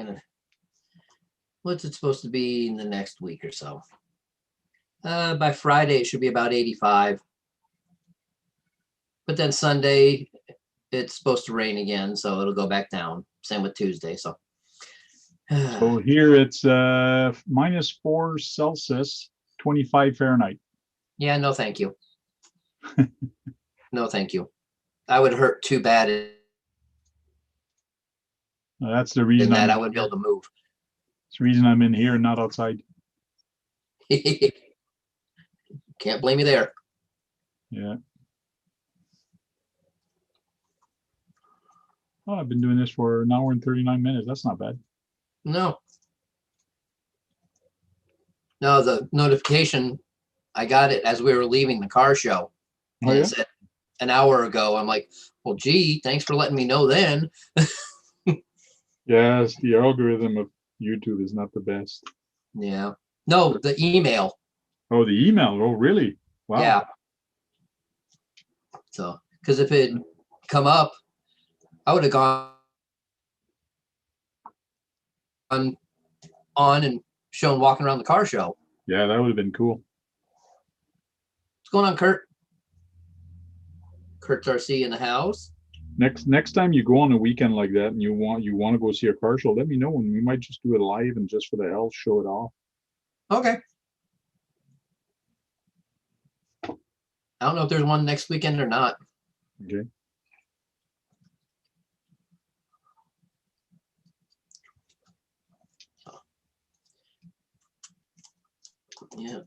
supposed to be in the next week or so? By Friday, it should be about 85. But then Sunday, it's supposed to rain again, so it'll go back down. Same with Tuesday. So So here it's -4 Celsius, 25 Fahrenheit. yeah, no, thank you. No, thank you. I would hurt too bad in That's the reason that I'm I wouldn't be able to move. It's the reason I'm in here and not outside. Can't blame you there. Yeah. Oh, I've been doing this for an hour and 39 minutes. That's not bad. No. No, the notification, I got it as we were leaving the car show. Oh And yeah. it said an hour ago. I'm like, well, gee, thanks for letting me know then. Yes, the algorithm of YouTube is not the best. Yeah. No, the email. Oh, the email. Oh, really? Wow. Yeah. So, because if it come up, I would have gone on and shown walking around the car show. Yeah, that would have been cool. What's going on, Kurt? Kurt's RC in the house. Next time you go on a weekend like that and you want to go see a car show, let me know and we might just do it live and just for the hell show it off. Okay. I don't know if there's one next weekend or not. Okay. Yeah.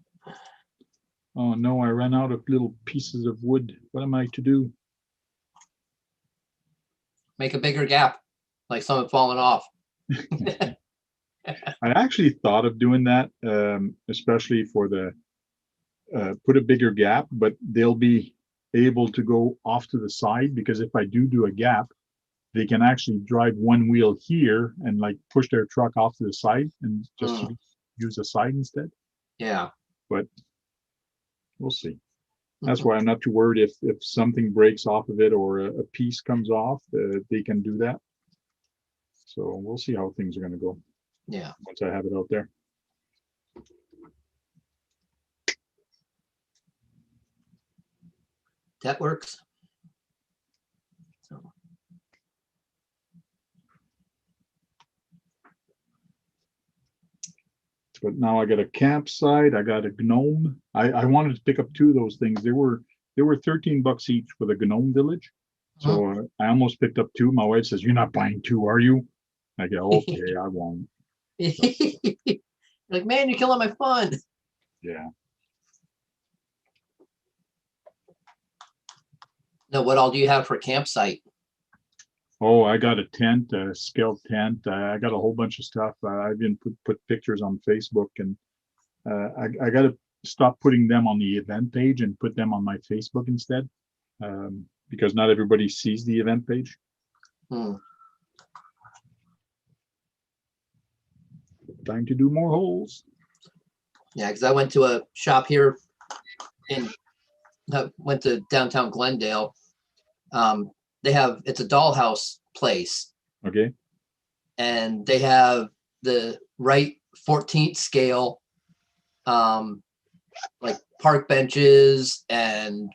Oh no, I ran out of little pieces of wood. What am I to do? Make a bigger gap, like something falling off. I actually thought of doing that, especially for the put a bigger gap, but they'll be able to go off to the side because if I do a gap, they can actually drive one wheel here and like push their truck off to the side and just use the side instead. Yeah. But we'll see. That's why I'm not too worried if something breaks off of it or a piece comes off, they can do that. So we'll see how things are going to go Yeah. once I have it out there. That works. So, But now I got a campsite, I got a gnome. I wanted to pick up two of those things. They were $13 each for the gnome village. So I almost picked up two. My wife says, "You're not buying two, are you?" I go, "Okay, I won't." like, man, you're killing my fun. Yeah. No, what all do you have for a campsite? Oh, I got a tent, a scaled tent. I got a whole bunch of stuff. I've been put pictures on Facebook, and I got to stop putting them on the event page and put them on my Facebook instead, because not everybody sees the event page. Time to do more holes. Yeah, because I went to a shop here went to downtown Glendale. It's a dollhouse place. Okay. And they have the right 14th scale, like park benches and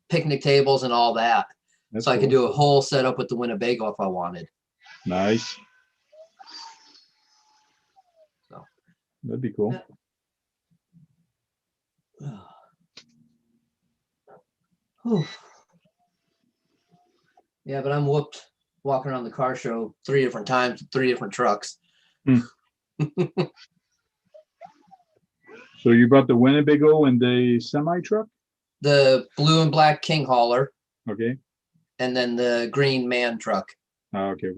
picnic tables and all that. That's so I could cool. do a whole setup with the Winnebago if I wanted. Nice. So that'd be cool. Yeah, but I'm whooped walking around the car show 3 different times, 3 different trucks. So you brought the Winnebago and the semi truck? The blue and black King hauler. Okay. And then the green man truck. Okay.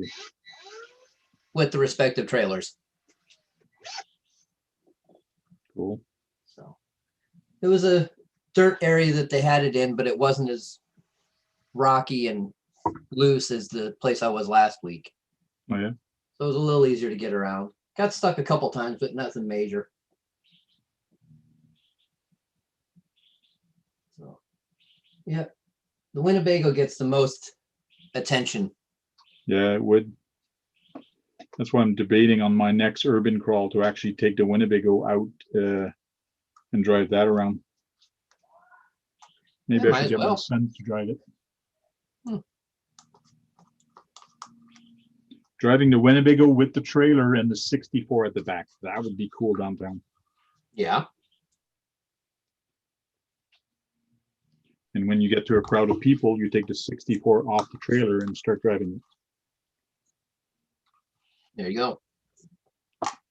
With the respective trailers. Cool. So it was a dirt area that they had it in, but it wasn't as rocky and loose as the place I was last week. Oh yeah. So it was a little easier to get around. Got stuck a couple times, but nothing major. So yeah, the Winnebago gets the most attention. Yeah, it would. That's why I'm debating on my next urban crawl to actually take the Winnebago out and drive that around. Maybe I should get my son to drive it. Driving the Winnebago with the trailer and the 64 at the back. That would be cool downtown. Yeah. And when you get to a crowd of people, you take the 64 off the trailer and start driving it. There you go.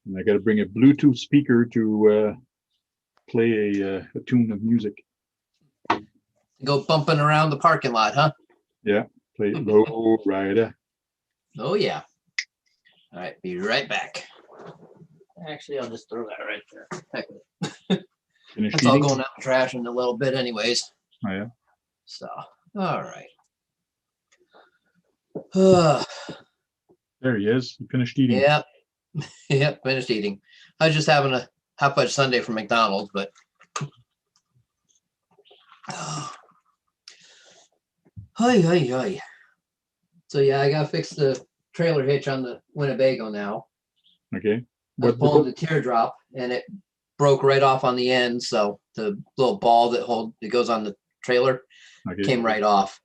And I got to bring a Bluetooth speaker to play a tune of music. Go bumping around the parking lot, huh? Yeah, play Low Rider. Oh, yeah. All right, be right back. Actually, I'll just throw that right there. Heck with it. That's all going out in trash in a little bit anyways. Oh, yeah. So, all right. There he is. He finished eating. Yep. Yep, finished eating. I was just having a hot fudge sundae from McDonald's, but Hi. So yeah, I gotta fix the trailer hitch on the Winnebago now. Okay. I was pulling the teardrop and it broke right off on the end. So the little ball that goes on the trailer came right off.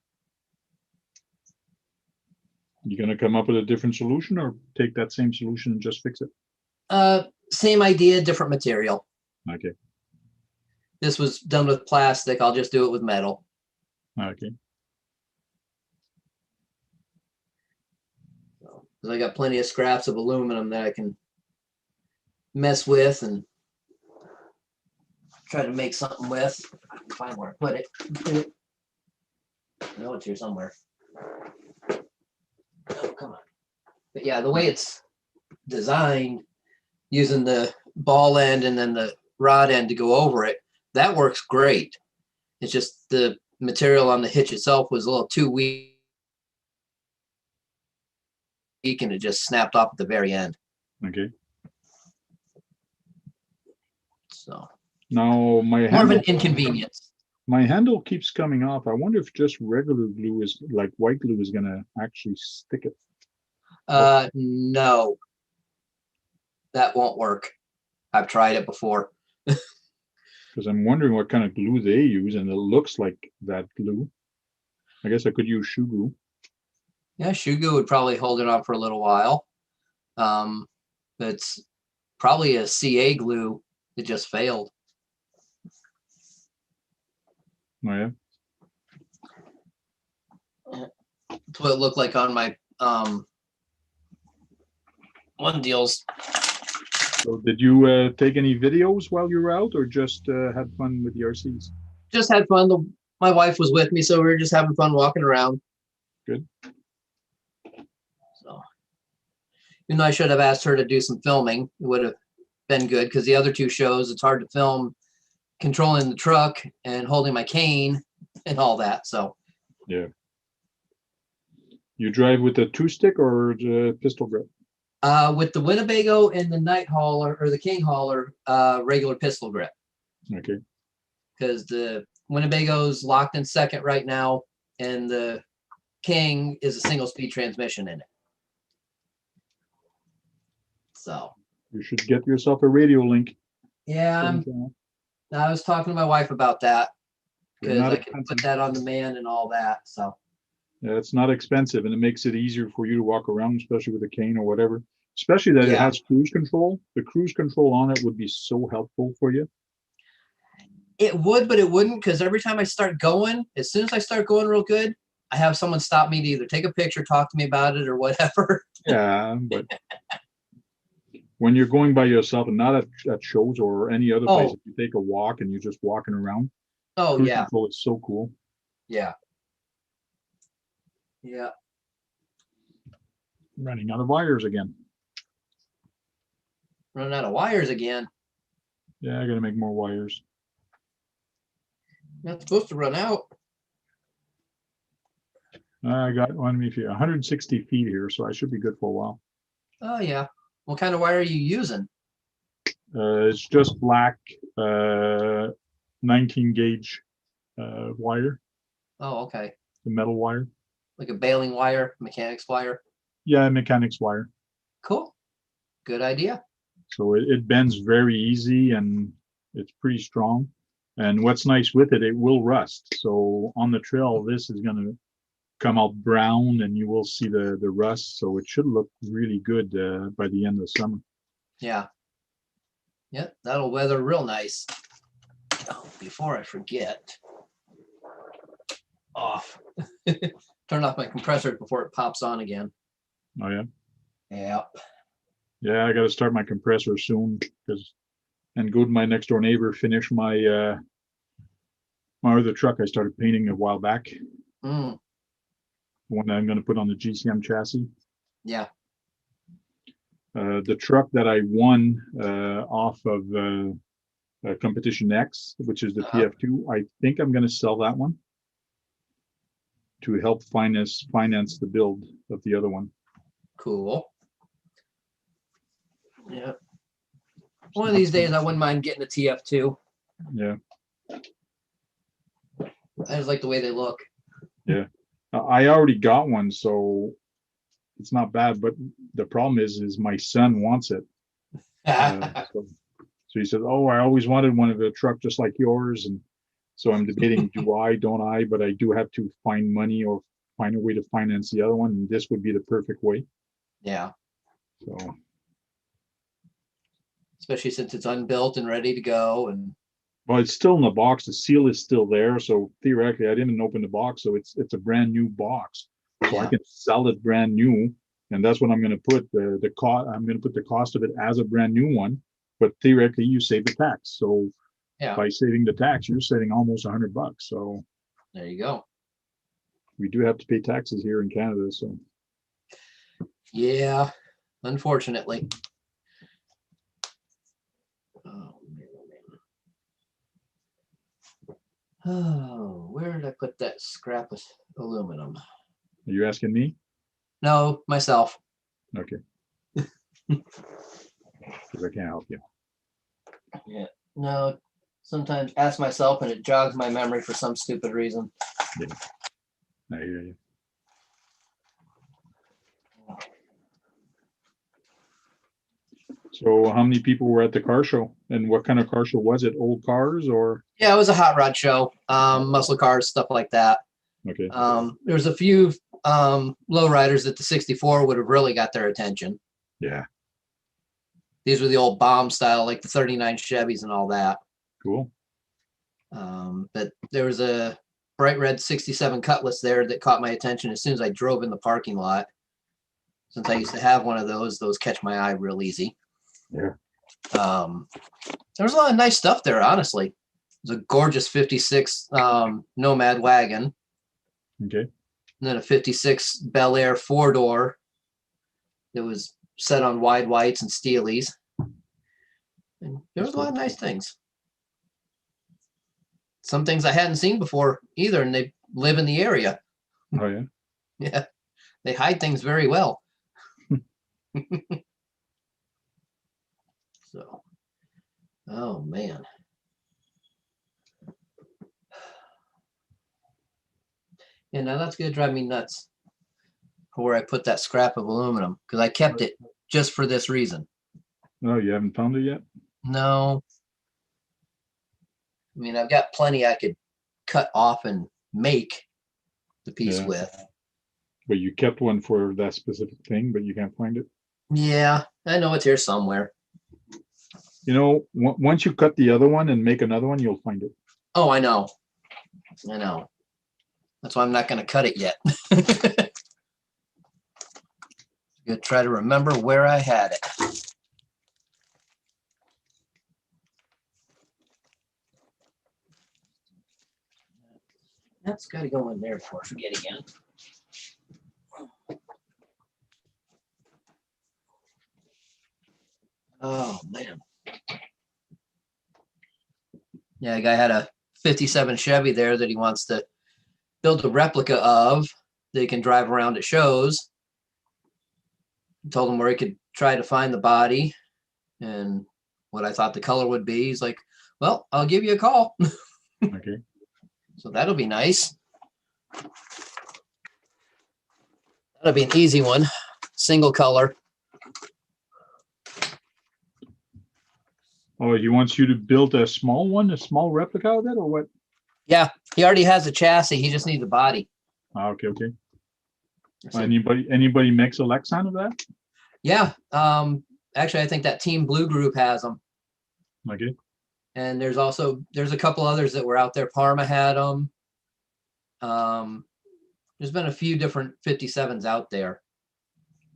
You gonna come up with a different solution or take that same solution and just fix it? Same idea, different material. Okay. This was done with plastic. I'll just do it with metal. Okay. So, 'cause I got plenty of scraps of aluminum that I can mess with and try to make something with. I can find where I put it. I know it's here somewhere. Oh, come on. But yeah, the way it's designed, using the ball end and then the rod end to go over it, that works great. It's just the material on the hitch itself was a little too weak and it just snapped off at the very end. Okay. So Now my more of handle, an inconvenience. my handle keeps coming off. I wonder if just regular glue is like white glue is gonna actually stick it. No, that won't work. I've tried it before. Because I'm wondering what kind of glue they use, and it looks like that glue. I guess I could use shoe glue. Yeah, shoe glue would probably hold it on for a little while. It's probably a CA glue that just failed. Oh yeah. That's what it looked like on my one deals. So did you take any videos while you were out, or just had fun with the RCs? Just had fun. My wife was with me, so we were just having fun walking around. Good. So, even though I should have asked her to do some filming, it would have been good because the other two shows, it's hard to film controlling the truck and holding my cane and all that. So, Yeah. You drive with a 2-stick or the pistol grip? with the Winnebago and the Night Hauler or the King Hauler, regular pistol grip, Okay. because the Winnebago's locked in second right now, and the King is a single speed transmission in it. So You should get yourself a radio link. yeah, I was talking to my wife about that They're because not I can put expensive. that on the man and all that. So Yeah, it's not expensive, and it makes it easier for you to walk around, especially with a cane or whatever. Especially that it Yeah. has cruise control. The cruise control on it would be so helpful for you. it would, but it wouldn't, because every time I start going, as soon as I start going real good, I have someone stop me to either take a picture, talk to me about it, or whatever. Yeah, but when you're going by yourself and not at shows or any other place, Oh. if you take a walk and you're just walking around, Oh cruise yeah, control is so cool. yeah, yeah. Running out of wires again. Running out of wires again. Yeah, I gotta make more wires. Not supposed to run out. I got 160 feet here, so I should be good for a while. Oh yeah. What kind of wire are you using? It's just black 19 gauge wire, Oh, okay. the metal wire. Like a baling wire, mechanics wire. Yeah, mechanics wire. Cool. Good idea. So it bends very easy and it's pretty strong. And what's nice with it, it will rust. So on the trail, this is going to come out brown and you will see the rust. So it should look really good by the end of summer. Yeah. Yep, that'll weather real nice. Oh, before I forget. Off. Turn off my compressor before it pops on again. Oh yeah. Yep. Yeah, I got to start my compressor soon and go to my next door neighbor, finish my my other truck I started painting a while back. Mm, One that I'm going to put on the GCM chassis. yeah. The truck that I won off of Competition X, which is the Uh-huh. PF2, I think I'm going to sell that one to help finance the build of the other one. Cool. Yeah. One of these days I wouldn't mind getting a TF2. Yeah, I just like the way they look. I already got one, so it's not bad. But the problem is my son wants it. So he said, "Oh, I always wanted one of a truck just like yours," and so I'm debating, do I, don't I? But I do have to find money or find a way to finance the other one, and this would be the perfect way. Yeah. So Especially since it's unbuilt and ready to go. And well, it's still in the box. The seal is still there. So theoretically, I didn't open the box, so it's a brand new box. So I yeah. can sell it brand new, and that's what I'm going to put the cost. I'm going to put the cost of it as a brand new one. But theoretically, you save the tax. So Yeah. by saving the tax, you're saving almost $100. So There you go. we do have to pay taxes here in Canada. So Yeah, unfortunately. Oh, man, oh, man. Oh, where did I put that scrap of aluminum? are you asking me? No, myself. Okay. Because I can't help you. Yeah. No, sometimes ask myself and it jogs my memory for some stupid reason. I hear you. So how many people were at the car show, and what kind of car show was it? Old cars or? Yeah, it was a hot rod show. Muscle cars, stuff like that. Okay. There was a few low riders that the 64 would have really got their attention. Yeah. These were the old bomb style, like the 39 Chevys and all that. Cool. But there was a bright red 67 Cutlass there that caught my attention as soon as I drove in the parking lot. Since I used to have one of those catch my eye real easy. Yeah. There was a lot of nice stuff there, honestly. It was a gorgeous 56 Nomad wagon. Okay. And then a 56 Bel Air 4-door that was set on wide whites and steelies. And there was a lot of nice things. Some things I hadn't seen before either, and they live in the area. Oh yeah. Yeah, they hide things very well. So, oh man. Yeah, now that's gonna drive me nuts for where I put that scrap of aluminum, because I kept it just for this reason. Oh, you haven't found it yet? No. I mean, I've got plenty I could cut off and make the piece Yeah. with. But you kept one for that specific thing, but you can't find it. Yeah, I know it's here somewhere. You know, once you cut the other one and make another one, you'll find it. Oh, I know. I know. That's why I'm not going to cut it yet. Gonna try to remember where I had it. That's got to go in there before I forget again. Oh man. Yeah, a guy had a 57 Chevy there that he wants to build a replica of that he can drive around at shows. Told him where he could try to find the body and what I thought the color would be. He's like, well, I'll give you a call. Okay. So that'll be nice. That'll be an easy one. Single color. Oh, he wants you to build a small one, a small replica of it, or what? Yeah, he already has a chassis. He just needs a body. Ah, okay, okay. I said, Anybody makes a Lexan of that? yeah. Actually, I think that Team Blue group has them. Okay. And there's a couple others that were out there. Parma had them. There's been a few different 57s out there.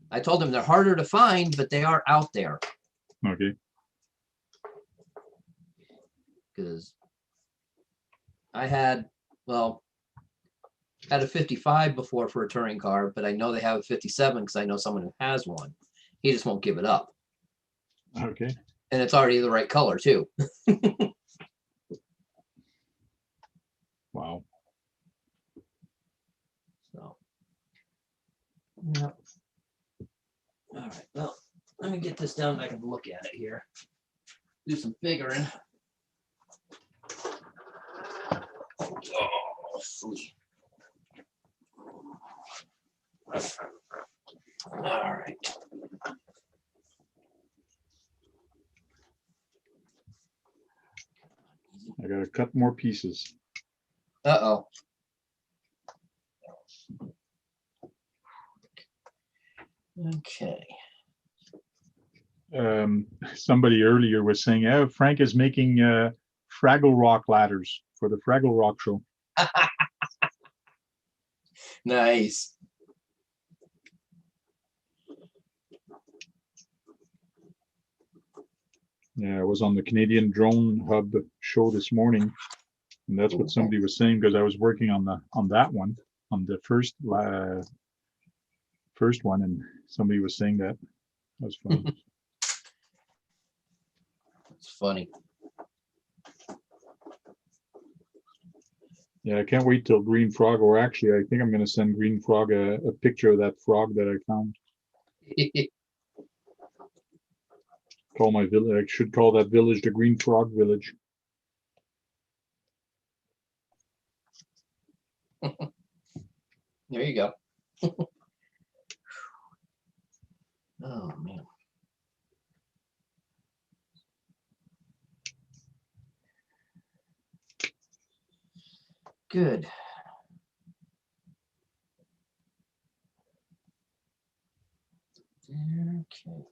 I told him they're harder to find, but they are out there. Okay. Because I had a 55 before for a touring car, but I know they have a 57 because I know someone who has one. He just won't give it up. Okay. And it's already the right color too. Wow. So, yeah. All right. Well, let me get this down. I can look at it here. Do some figuring. Oh, sweet. All right. I gotta cut more pieces. Uh-oh. Okay. Somebody earlier was saying, "Oh, Frank is making Fraggle Rock ladders for the Fraggle Rock show." Nice. Yeah, I was on the Canadian Drone Hub show this morning, and that's what somebody was saying, because I was working on that one, on the first one, and somebody was saying that. That was funny. It's funny. Yeah, I can't wait till Green Frog, or actually, I think I'm gonna send Green Frog a picture of that frog that I found. Call my village. I should call that village the Green Frog Village. There you go. Oh man. Good. Okay.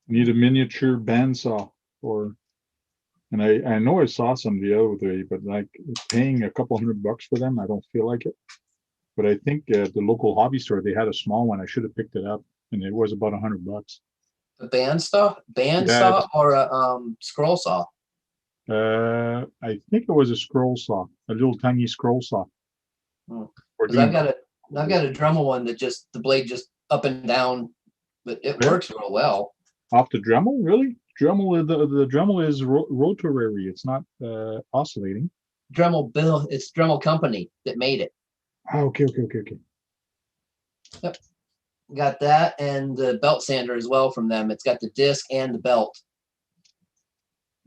Need a miniature bandsaw, and I know I saw some the other day, but like paying a couple $100 for them, I don't feel like it. But I think the local hobby store, they had a small one. I should have picked it up, and it was about $100. A bandsaw or a scroll saw? I think it was a scroll saw, a little tiny scroll saw. Hmm. For 'Cause I've doing- got a Dremel one that just the blade just up and down, but it Yeah. works real well. Off the Dremel, really? Dremel, the Dremel is rotary. It's not oscillating. It's Dremel Company that made it. Oh, okay. Got that and the belt sander as well from them. It's got the disc and the belt.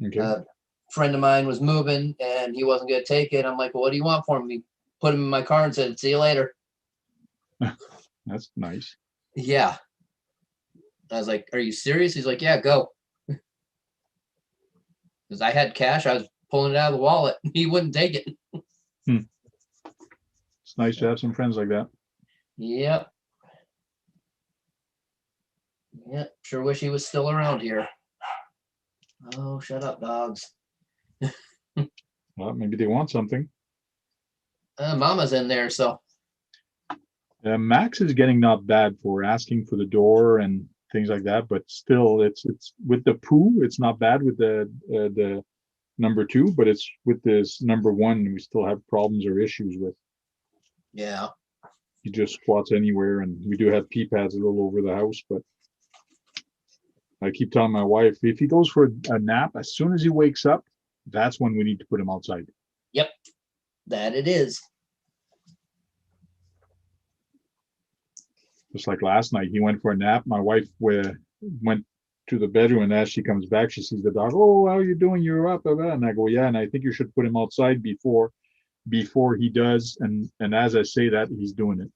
Okay. Friend of mine was moving and he wasn't going to take it. I'm like, well, what do you want for me? Put him in my car and said, see you later. That's nice. Yeah. I was like, are you serious? He's like, yeah, go. Because I had cash. I was pulling it out of the wallet. He wouldn't take it. It's nice to have some friends like that. Yep. Yep. Sure wish he was still around here. Oh, shut up, dogs. Well, maybe they want something. Mama's in there, so Max is getting not bad for asking for the door and things like that, but still, it's with the poo. It's not bad with the number 2, but it's with this number 1 we still have problems or issues with. yeah. He just squats anywhere, and we do have pee pads a little over the house, but I keep telling my wife, if he goes for a nap, as soon as he wakes up, that's when we need to put him outside. Yep. That it is. Just like last night, he went for a nap. My wife went to the bedroom, and as she comes back, she sees the dog. Oh, how are you doing? You're up. And I go, yeah, and I think you should put him outside before he does. And as I say that, he's doing it.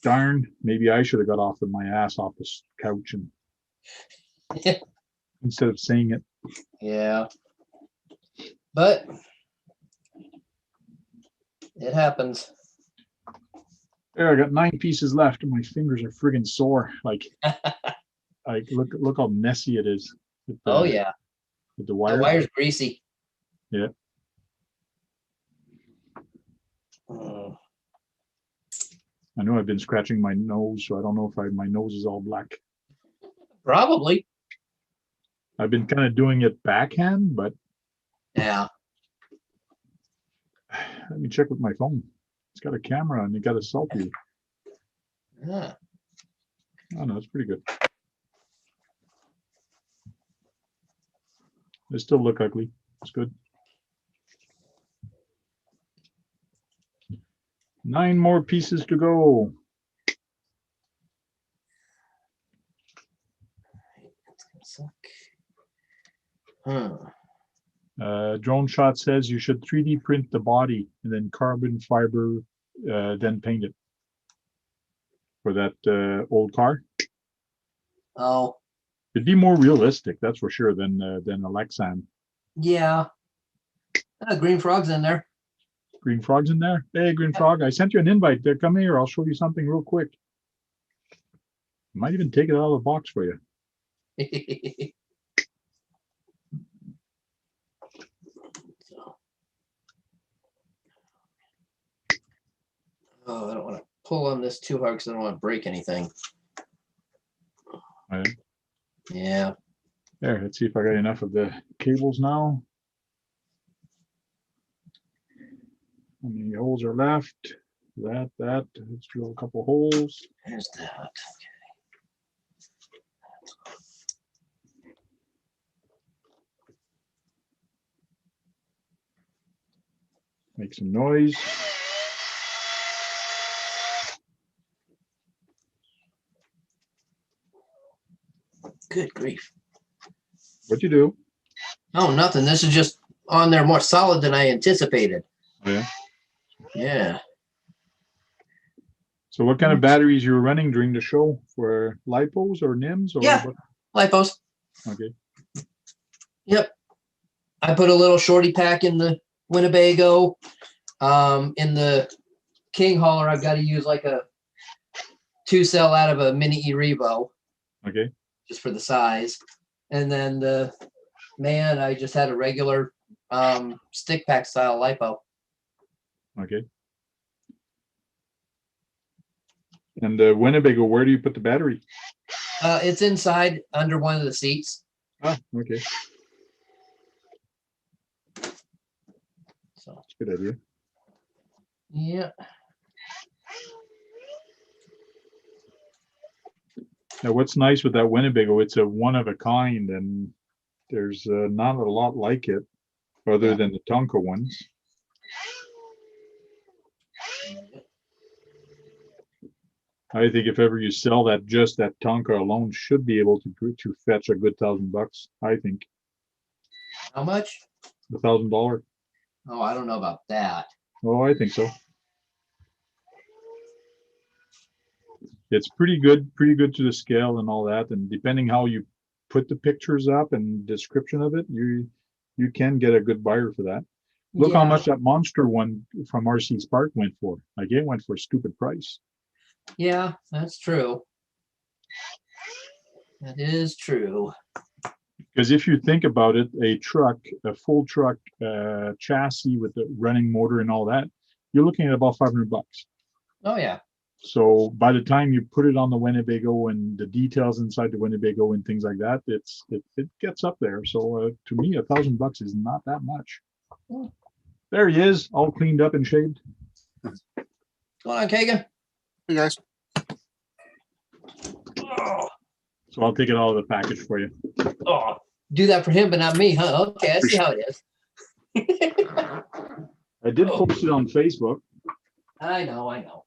Darn, maybe I should have got off my ass off this couch and instead of saying it. Yeah. But it happens. There, I got 9 pieces left, and my fingers are friggin' sore. Like look how messy it is. With the, Oh yeah. with The the wire. wire's greasy. Yeah. Mm. I know I've been scratching my nose, so I don't know if my nose is all black. Probably. I've been kind of doing it backhand, but Yeah. let me check with my phone. It's got a camera and it got a selfie. Yeah. Oh no, it's pretty good. They still look ugly. It's good. 9 more pieces to go. Drone Shot says you should 3D print the body and then carbon fiber, then paint it for that old car. Oh, It'd be more realistic, that's for sure, than Alexan. yeah. Green Frog's in there. Green Frog's in there. Hey, Green Frog, I sent you an invite. There, come here. I'll show you something real quick. Might even take it out of the box for you. Oh, I don't want to pull on this too hard because I don't want to break anything. Yeah. There, let's see if I got enough of the cables now. How many holes are left? That, let's drill a couple holes. There's that. Make some noise. Good grief. What'd you do? Oh, nothing. This is just on there more solid than I anticipated. Oh, yeah. Yeah. So what kind of batteries you were running during the show? For lipos or NIMS or Yeah. what? Lipos. Okay. Yep. I put a little shorty pack in the Winnebago. In the King hauler, I've got to use like a 2-cell out of a mini eRevo Okay. just for the size. And then the man, I just had a regular stick pack style lipo. Okay. And the Winnebago, where do you put the battery? It's inside under one of the seats. Ah, okay. So That's a good idea. yeah. Now, what's nice with that Winnebago, it's a one of a kind, and there's not a lot like it other Yeah. than the Tonka ones. I think if ever you sell that, just that Tonka alone should be able to fetch a good $1,000. I think How much? $1,000. Oh, I don't know about that. Oh, I think so. It's pretty good to the scale and all that. And depending how you put the pictures up and description of it, you can get a good buyer for that. Look how Yeah. much that monster one from RC Spark went for. Like it went for a stupid price. Yeah, that's true. That is true. Because if you think about it, a full truck chassis with the running motor and all that, you're looking at about $500. Oh yeah. So by the time you put it on the Winnebago and the details inside the Winnebago and things like that, it gets up there. So to me, $1,000 is not that much. There he is, all cleaned up and shaved. What's going on, Kagan? Hey guys, Oh, So I'll take it out of the package for you. oh, do that for him, but not me, huh? Okay, I see how it is. I did post it on Facebook. I know.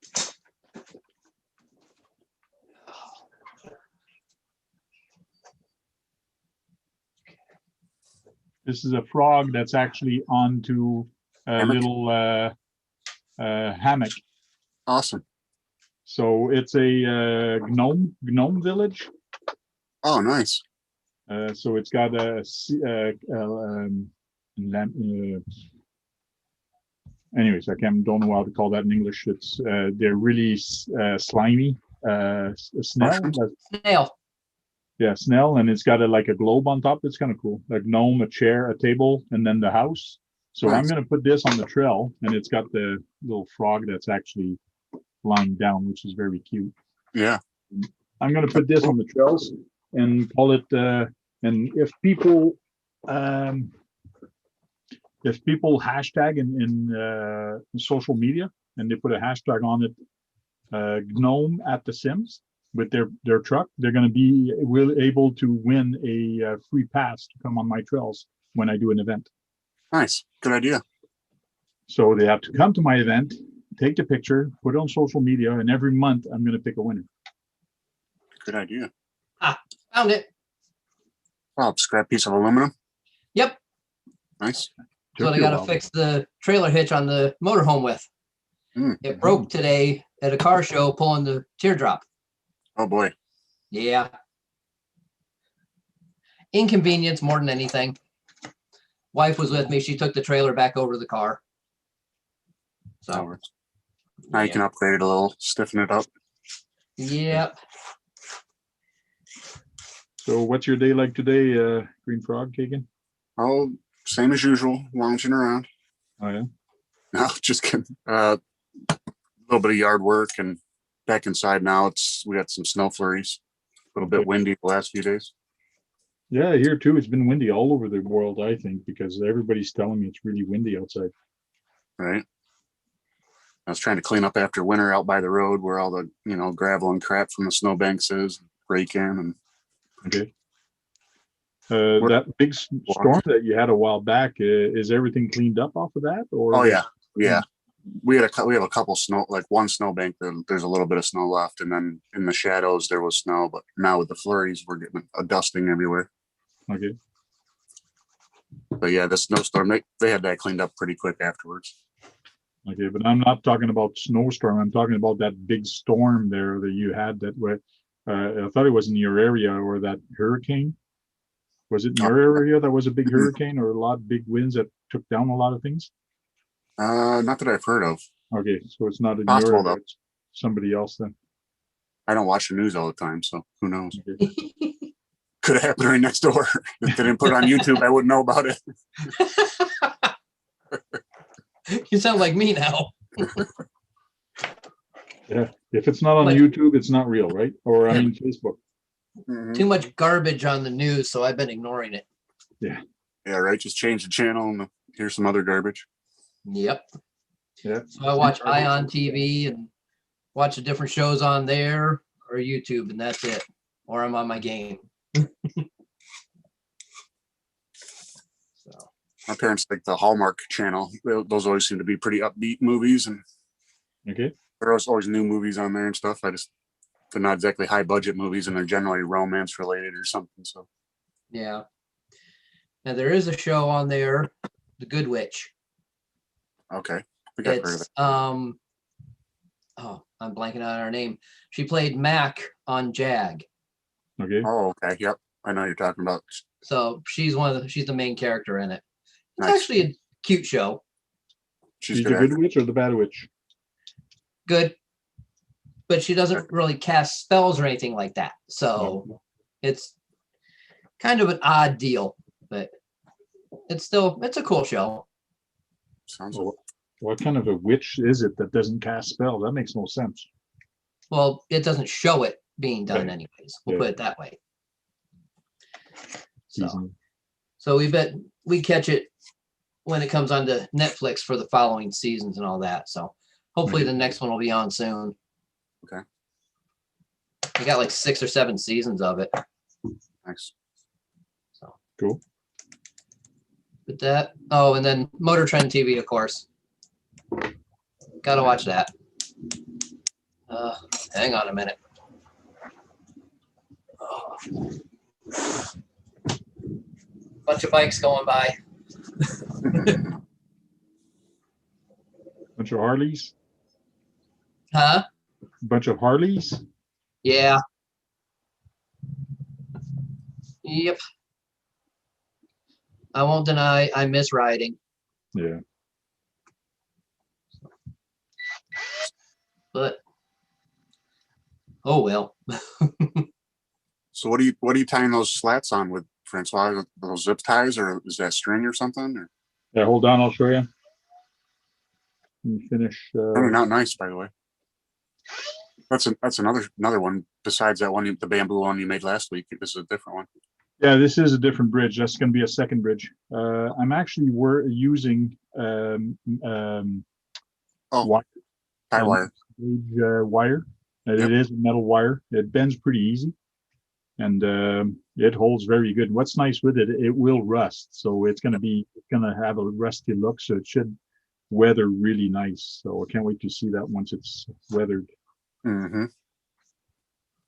This is a frog that's actually onto a Hammock? little hammock. awesome. So it's a gnome village. Oh, nice. So it's got anyways, don't know how to call that in English. It's they're really slimy. Snail, Snail. yeah, snail, and it's got like a globe on top. It's kind of cool. A gnome, a chair, a table, and then the house. So I'm Nice. gonna put this on the trail, and it's got the little frog that's actually lying down, which is very cute. Yeah. I'm gonna put this on the trails and call it. And if people hashtag in social media and they put a hashtag on it, gnome at the Sims with their truck, they're going to be able to win a free pass to come on my trails when I do an event. Nice. Good idea. So they have to come to my event, take the picture, put it on social media, and every month I'm going to pick a winner. Good idea. Found it. Oh, scrap piece of aluminum. Yep. Nice. That's what I Took you a gotta while. fix the trailer hitch on the motorhome with. Mm. It broke today at a car show pulling the teardrop. Oh boy. Yeah. Inconvenience more than anything. Wife was with me. She took the trailer back over to the car. That So, works. Now you can upgrade it a little, stiffen it up. yep. So what's your day like today, Green Frog, Kagan? Oh, same as usual, lounging around. Oh yeah. No, just kidding. A little bit of yard work and back inside now. We got some snow flurries. A little bit Okay. windy the last few days. Yeah, here too. It's been windy all over the world, I think, because everybody's telling me it's really windy outside. Right. I was trying to clean up after winter out by the road where all the, gravel and crap from the snowbanks is, rake in and Okay. We're- That big storm that you had a while back, is everything cleaned up off of that? Or oh yeah. Yeah. We have a couple snow, like one snowbank that there's a little bit of snow left, and then in the shadows there was snow, but now with the flurries we're getting a dusting everywhere. Okay. But yeah, the snowstorm, they had that cleaned up pretty quick afterwards. Okay, but I'm not talking about snowstorm. I'm talking about that big storm there that you had that way. I thought it was in your area, or that hurricane. Was it in your area that was a big hurricane or a lot of big winds that took down a lot of things? Not that I've heard of. Okay, so it's not in Possible, your area, though. it's somebody else then. I don't watch the news all the time, so who knows? Okay. Could have happened right next door. If they didn't put it on YouTube, I wouldn't know about it. You sound like me now. Yeah, if it's not on Like- YouTube, it's not real, right? Or I mean, Facebook. Mhm. Too much garbage on the news, so I've been ignoring it. Yeah, right. Just change the channel and here's some other garbage. Yep. Yeah. So I watch Ion TV and watch the different shows on there or YouTube, and that's it. Or I'm on my game. So My parents like the Hallmark channel. Those always seem to be pretty upbeat movies, and Okay. there are always new movies on there and stuff. They're not exactly high budget movies, and they're generally romance related or something. So yeah. Now there is a show on there, The Good Witch. okay, I think I've heard of It's it. oh, I'm blanking on her name. She played Mac on Jag. Okay. Oh, okay, yep, I know you're talking about. So she's she's the main character in it. It's Nice. actually a cute show. She's She's good the at good it. witch or the bad witch? Good. But she doesn't really cast spells or anything like that. So it's kind of an odd deal, but it's a cool show. Sounds So what kind of a witch is it that doesn't cast spells? That makes no sense. Well, it doesn't show it being done Right. anyways. We'll Yeah. put it that way. So, Season. so we catch it when it comes onto Netflix for the following seasons and all that. So hopefully Okay. the next one will be on soon. Okay. We got like 6 or 7 seasons of it. nice. So Cool. with that. Oh, and then Motor Trend TV, of course. Gotta watch that. Hang on a minute. Oh. Bunch of bikes going by. Bunch of Harleys. Huh? Bunch of Harleys. Yeah. Yep. I won't deny I miss riding, Yeah. but oh well. So what are you tying those slats on with, Francois? Those zip ties, or is that string or something? Or, Yeah. Hold on. I'll show you. Let me finish. they're not nice, by the way. That's another one besides that one, the bamboo one you made last week. This is a different one. Yeah, this is a different bridge. That's going to be a second bridge. I'm actually using Oh, wire. tie wire. Wire. And Yep. It is a metal wire. It bends pretty easy, and it holds very good. What's nice with it, it will rust, so it's going to have a rusty look. So it should weather really nice. So I can't wait to see that once it's weathered. Mm-hmm.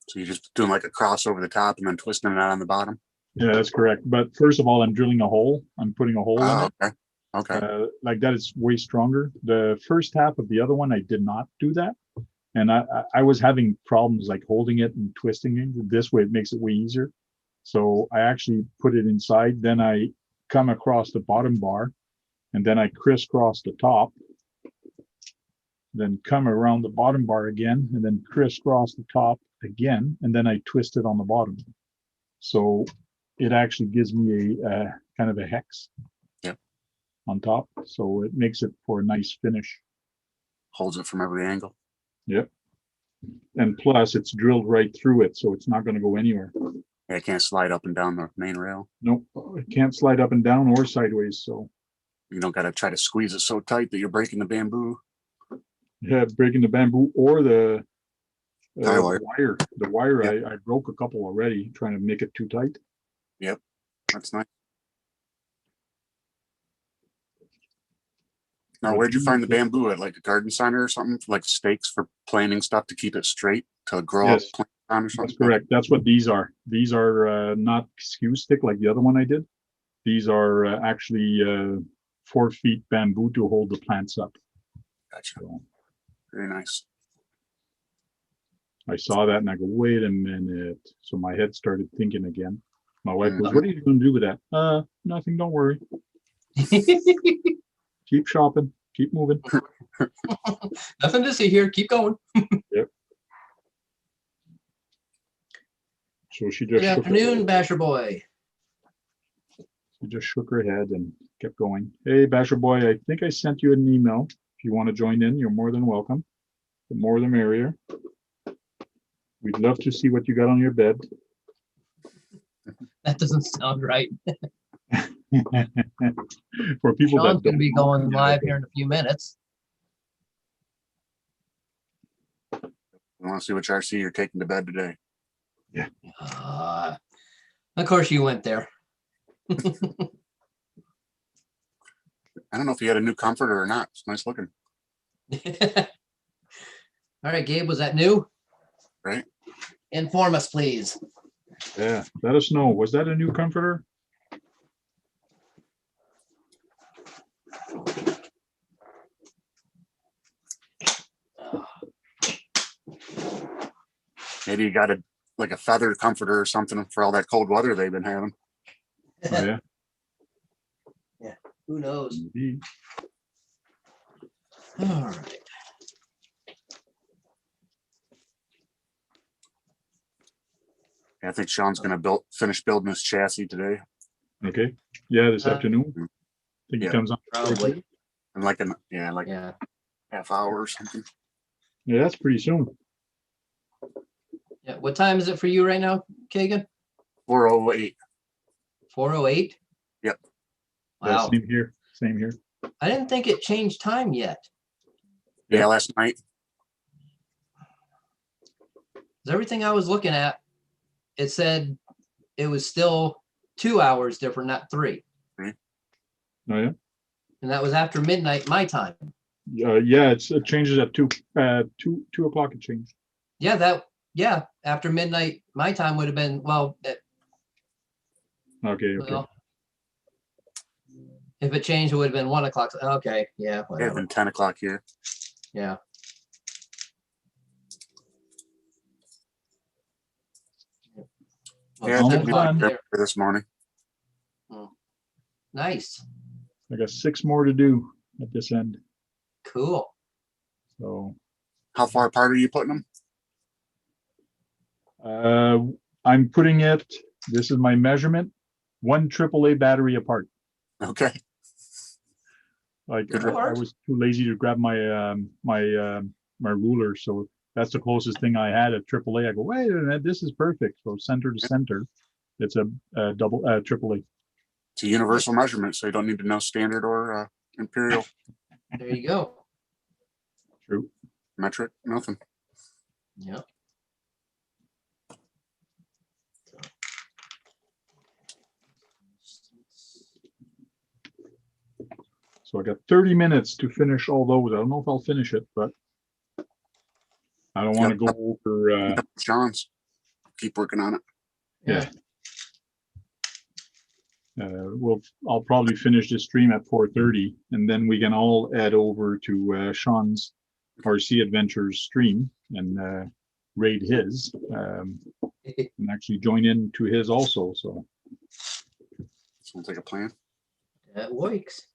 So you're just doing like a cross over the top and then twisting it out on the bottom. Yeah, that's correct. But first of all, I'm drilling a hole. I'm putting a hole in Oh, it. okay. Okay. Like that, it's way stronger. The first half of the other one, I did not do that. And I was having problems like holding it and twisting it. This way, it makes it way easier. So I actually put it inside. Then I come across the bottom bar, and then I crisscross the top. Then come around the bottom bar again, and then crisscross the top again, and then I twist it on the bottom. So it actually gives me a kind of a hex. Yep. On top. So it makes it for a nice finish. Holds it from every angle. Yep. And plus it's drilled right through it, so it's not going to go anywhere. Yeah, it can't slide up and down the main rail. Nope, it can't slide up and down or sideways, so. You don't gotta try to squeeze it so tight that you're breaking the bamboo. Yeah, breaking the bamboo or the Tie wire. wire. The wire, Yeah. I broke a couple already, trying to make it too tight. That's nice. Now, where'd you find the bamboo at, like a garden center or something, like stakes for planting stuff to keep it straight to grow up Yes. plant on or something? That's correct. That's what these are. These are not skew stick like the other one I did. These are actually 4 feet bamboo to hold the plants up. Gotcha. So Very nice. I saw that and I go, wait a minute. So my head started thinking again. My wife goes, what are you going to do with that? Nothing. Don't worry. Keep shopping. Keep moving. Nothing to see here. Keep going. So she Good just shook her afternoon, head. Basher Boy. She just shook her head and kept going. Hey, Basher Boy, I think I sent you an email. If you want to join in, you're more than welcome. The more the merrier. We'd love to see what you got on your bed. That doesn't sound right. For people Sean's that going to be don't know, going yeah, live okay. here in a few minutes. We want to see which RC you're taking to bed today. Of course you went there. I don't know if you had a new comforter or not. It's nice looking. All right, Gabe, was that new? Right. Inform us, please. Yeah, let us know. Was that a new comforter? Maybe you got like a feather comforter or something for all that cold weather they've been having. Oh, yeah. Who knows? Indeed. All right. I think Sean's gonna finish building his chassis today. Okay. Yeah, this Uh, afternoon. I think yeah, he comes on. Probably. And like Yeah. half hour or something. Yeah, that's pretty soon. Yeah. What time is it for you right now, Kagan? 4:08. 4:08? Yep. Yeah, Wow. same here. Same here. I didn't think it changed time yet. Yeah, Yeah. last night. 'Cause everything I was looking at, it said it was still 2 hours different, not 3. Oh, yeah. And that was after midnight my time. Yeah, it changes at 2 o'clock. It changed. Yeah, after midnight my time would have been, Okay. well, if it changed, it would have been 1 o'clock. Okay, yeah, It had whatever. been 10 o'clock here. Yeah. Well, Yeah, it almost took me done. like this morning. Nice. I got 6 more to do at this end. Cool. So How far apart are you putting them? I'm putting it, this is my measurement, 1 AAA battery apart. Okay. Like Good I work. was too lazy to grab my my ruler, so that's the closest thing I had at AAA. I go, wait a minute, this is perfect. So center to center, it's a double AAA. It's a universal measurement, so you don't need to know standard or imperial, There you go. True. metric, nothing. Yeah. So I got 30 minutes to finish all those. I don't know if I'll finish it, but I don't want to go over. Sean's. Keep working on it. Yeah. I'll probably finish this stream at 4:30, and then we can all add over to Sean's RC Adventures stream and raid his, and actually join in to his also. So Sounds like a plan. That works.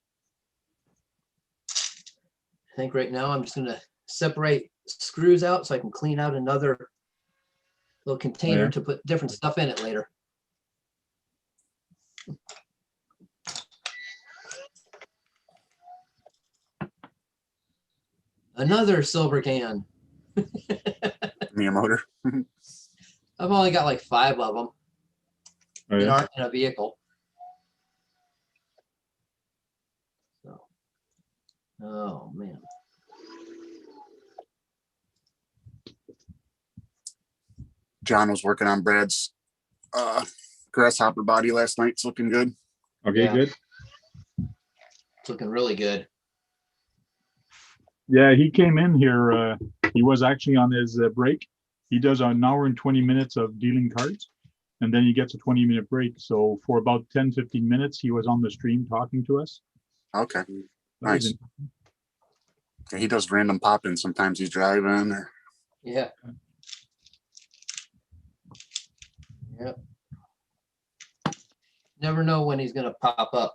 I think right now I'm just gonna separate screws out so I can clean out another little container Yeah. to put different stuff in it later. Another silver can. Miyamoto. I've only got like 5 of them. Oh, in yeah. our, in a vehicle. So, oh, man. John was working on Brad's grasshopper body last night. It's looking good. Okay, Yeah. good. It's looking really good. Yeah, he came in here. He was actually on his break. He does an hour and 20 minutes of dealing cards, and then he gets a 20-minute break. So for about 10, 15 minutes, he was on the stream talking to us. Okay. That was Nice. in- Yeah, he does random pop-ins. Sometimes he's driving or Yeah. Yep. Never know when he's gonna pop up.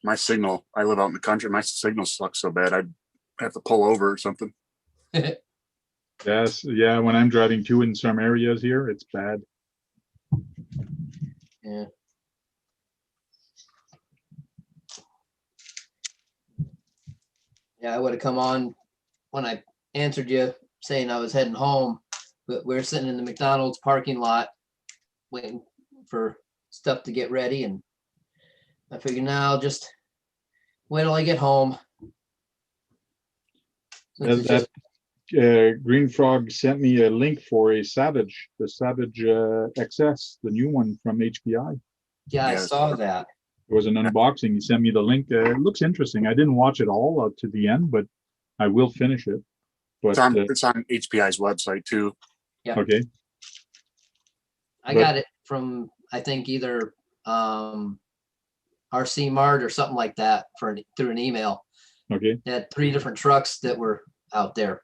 my signal. I live out in the country. My signal sucks so bad. I'd have to pull over or something. Yes, yeah, when I'm driving too in some areas here, it's bad. Yeah. Yeah, I would have come on when I answered you saying I was heading home, but we're sitting in the McDonald's parking lot waiting for stuff to get ready, and I figured now I'll just wait till I get home. Since it's That just- Green Frog sent me a link for the Savage XS, the new one from HPI. yeah, I Yes. saw that. It was an unboxing. He sent me the link. It looks interesting. I didn't watch it all to the end, but I will finish it. But It's on HPI's website too. okay, I But- got it from, I think either RC Mart or something like that through an email. okay. They had 3 different trucks that were out there.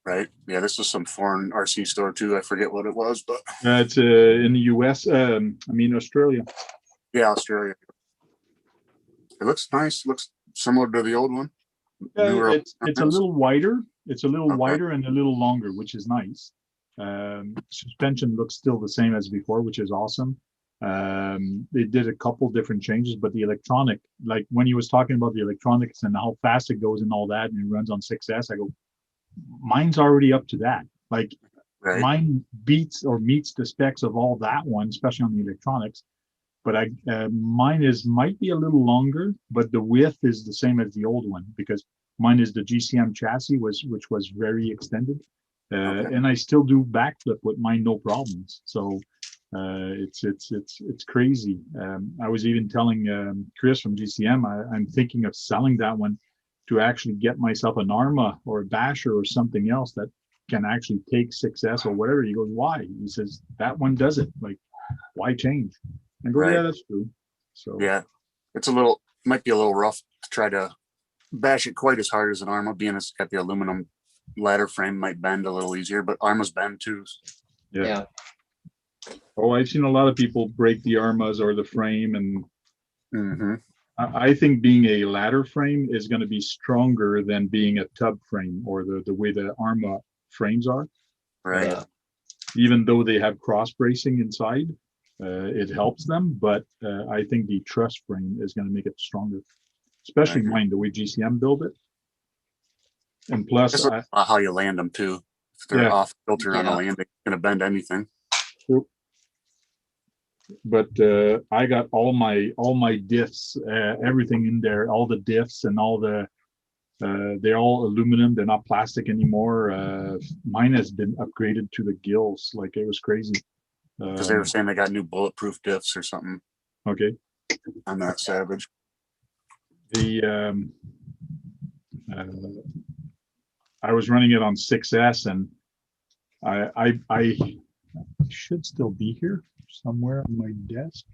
Right. Yeah, this was some foreign RC store too. I forget what it was, but It's in the US. Australia. yeah, Australia. It looks nice. Looks similar to the old one. Yeah, Newer it's a appearance. little wider. It's a little Okay. wider and a little longer, which is nice. Suspension looks still the same as before, which is awesome. They did a couple different changes, but the electronic, like when he was talking about the electronics and how fast it goes and all that, and it runs on 6S, I go, mine's already up to that. Like Right. mine beats or meets the specs of all that one, especially on the electronics. But mine might be a little longer, but the width is the same as the old one because mine is the GCM chassis, which was very extended, Okay. and I still do backflip with mine no problems. So it's crazy. I was even telling Chris from GCM, I'm thinking of selling that one to actually get myself an Arma or a Basher or something else that can actually take 6S or whatever. He goes, why? He says that one does it. Like, why change? I go, Right. yeah, that's true. So Yeah. Might be a little rough to try to bash it quite as hard as an Arma, being it's got the aluminum ladder frame, might bend a little easier, but Armas bend too. yeah. Yeah. Oh, I've seen a lot of people break the Armas or the frame, and Mm-hmm. I think being a ladder frame is going to be stronger than being a tub frame or the way the Arma frames are. Right. Yeah. Even though they have cross bracing inside, it helps them. But I think the truss frame is going to make it stronger, especially agree. mine, the way GCM build it. And plus, It's about how you land them too. If they're Yeah. off filter on the Yeah. land, they're gonna bend anything. but I got all my diffs, everything in there, all the diffs and all the. They're all aluminum. They're not plastic anymore. Mine has been upgraded to the gills. Like it was crazy. Because they were saying they got new bulletproof diffs or something Okay. on that Savage. The I was running it on 6S, and I should still be here somewhere on my desk.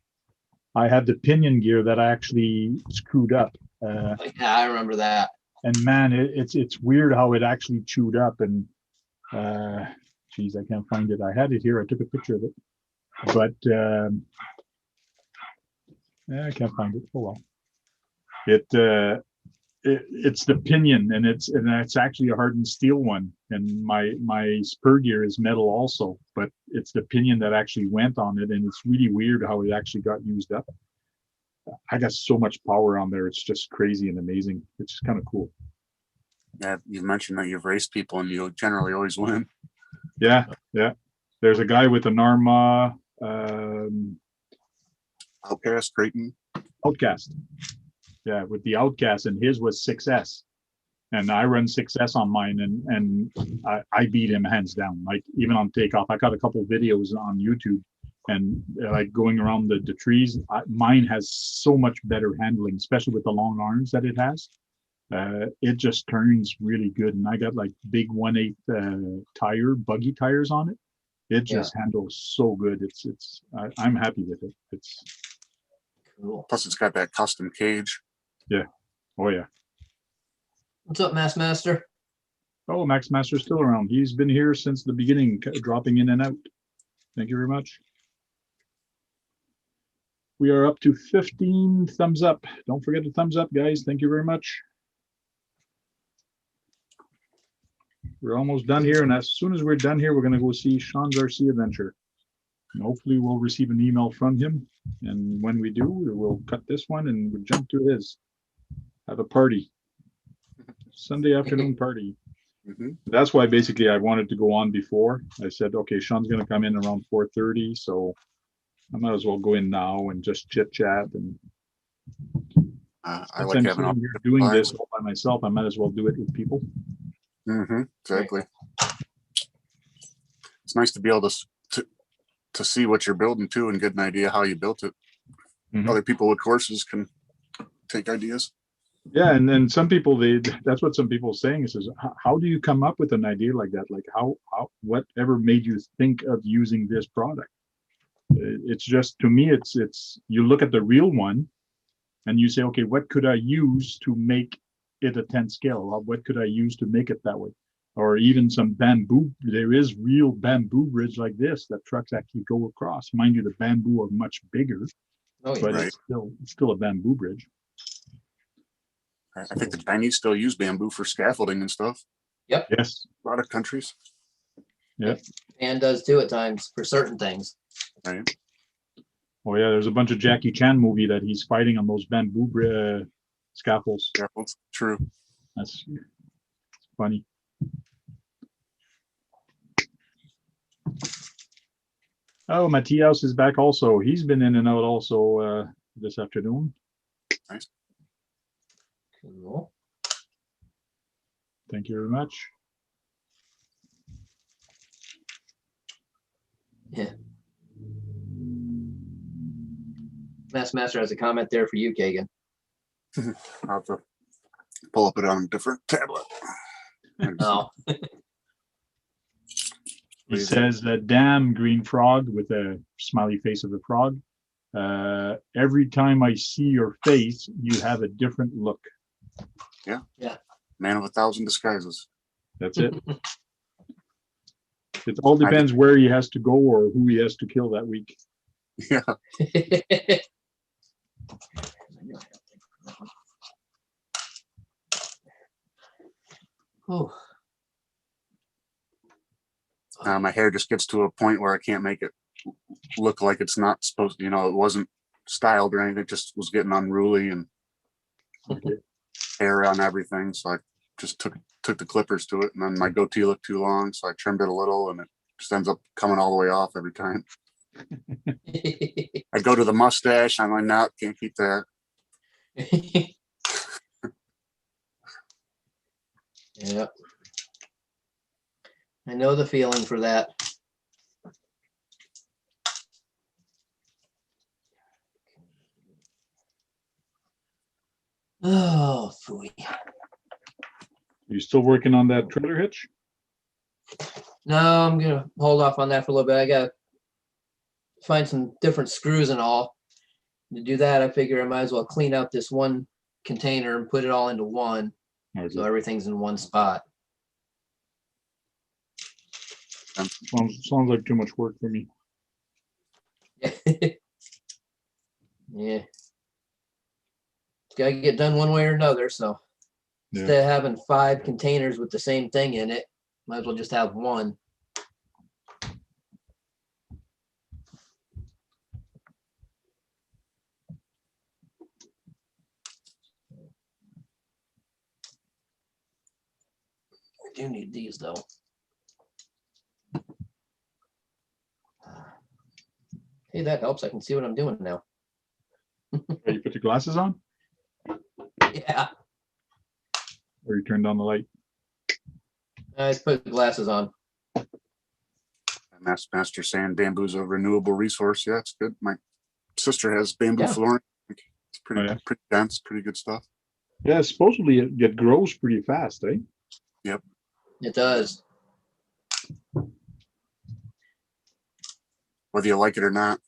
I had the pinion gear that I actually screwed up. Yeah, I remember that. And man, it's weird how it actually chewed up, and geez, I can't find it. I had it here. I took a picture of it, but I can't find it. Oh well. It's the pinion, and it's actually a hardened steel one, and my spur gear is metal also, but it's the pinion that actually went on it, and it's really weird how it actually got used up. I got so much power on there. It's just crazy and amazing. It's just kind of cool. Yeah, you've mentioned that you've raced people and you generally always win. Yeah. There's a guy with an Arma Outcast, Creighton. Outcast. Yeah, with the Outcast, and his was 6S. And I run 6S on mine, and I beat him hands down. Like even on takeoff, I got a couple videos on YouTube, and like going around the trees. Mine has so much better handling, especially with the long arms that it has. It just turns really good, and I got like big 1/8 tire, buggy tires on it. It just handles so good. I'm happy with it. It's Cool. Plus, it's got that custom cage. oh yeah. What's up, Mass Master? Oh, Max Master's still around. He's been here since the beginning, dropping in and out. Thank you very much. We are up to 15 thumbs up. Don't forget the thumbs up, guys. Thank you very much. We're almost done here, and as soon as we're done here, we're going to go see Sean's RC Adventure. And hopefully we'll receive an email from him. And when we do, we'll cut this one and we'll jump to his. Have a party. Sunday afternoon party. Mhm. That's why basically I wanted to go on before. I said, okay, Sean's going to come in around 4:30, so I might as well go in now and just chit chat. And I since like I'm having sitting here doing this all by myself, I might as well do it with people. Exactly. It's nice to be able to see what you're building too and get an idea how you built it. Mhm. Other people with courses can take ideas. Yeah, and then some people, that's what some people are saying is, how do you come up with an idea like that? Like how whatever made you think of using this product? It's just, to me, it's you look at the real one and you say, okay, what could I use to make it a 10 scale? Or what could I use to make it that way? Or even some bamboo. There is real bamboo bridge like this that trucks actually go across. Mind you, the bamboo are much bigger, Oh, yeah. but Right. it's still a bamboo bridge. I think the Chinese still use bamboo for scaffolding and stuff. Yes. A lot of countries. And does too at times for certain things. Right. Oh yeah, there's a bunch of Jackie Chan movie that he's fighting on those bamboo scaffolds. Scaffolds. True. That's funny. Oh, Matthias is back also. He's been in and out also this afternoon. Cool. Thank you very much. Yeah. Mass Master has a comment there for you, Kagan. I'll have to pull up it on a different tablet. Oh, He says, damn green frog, with a smiley face of a frog. Every time I see your face, you have a different look. Man of 1,000 disguises. That's it. It all depends where he has to go or who he has to kill that week. Yeah. Oh, My hair just gets to a point where I can't make it look like it's not supposed to, it wasn't styled or anything. It just was getting unruly and hair on everything. So I just took the clippers to it, and then my goatee looked too long. So I trimmed it a little, and it just ends up coming all the way off every time. I go to the mustache. I'm like, no, can't keep that. yeah. I know the feeling for that. Oh, phooey. You still working on that trailer hitch? No, I'm gonna hold off on that for a little bit. I gotta find some different screws and all. To do that, I figure I might as well clean out this one container and put it all into one, Okay. so everything's in one spot. Sounds like too much work for me. Yeah. It's gotta get done one way or another, so Yeah. instead of having 5 containers with the same thing in it, might as well just have one. I do need these though. that helps. I can see what I'm doing now. Oh, you put the glasses on Yeah, or you turned on the light? I just put glasses on. Master saying bamboo's a renewable resource. Yeah, it's good. My sister has bamboo Yeah. flooring. It's pretty, Oh, yeah. pretty dense, pretty good stuff. Yeah, supposedly it grows pretty fast, eh? It does. Whether you like it or not.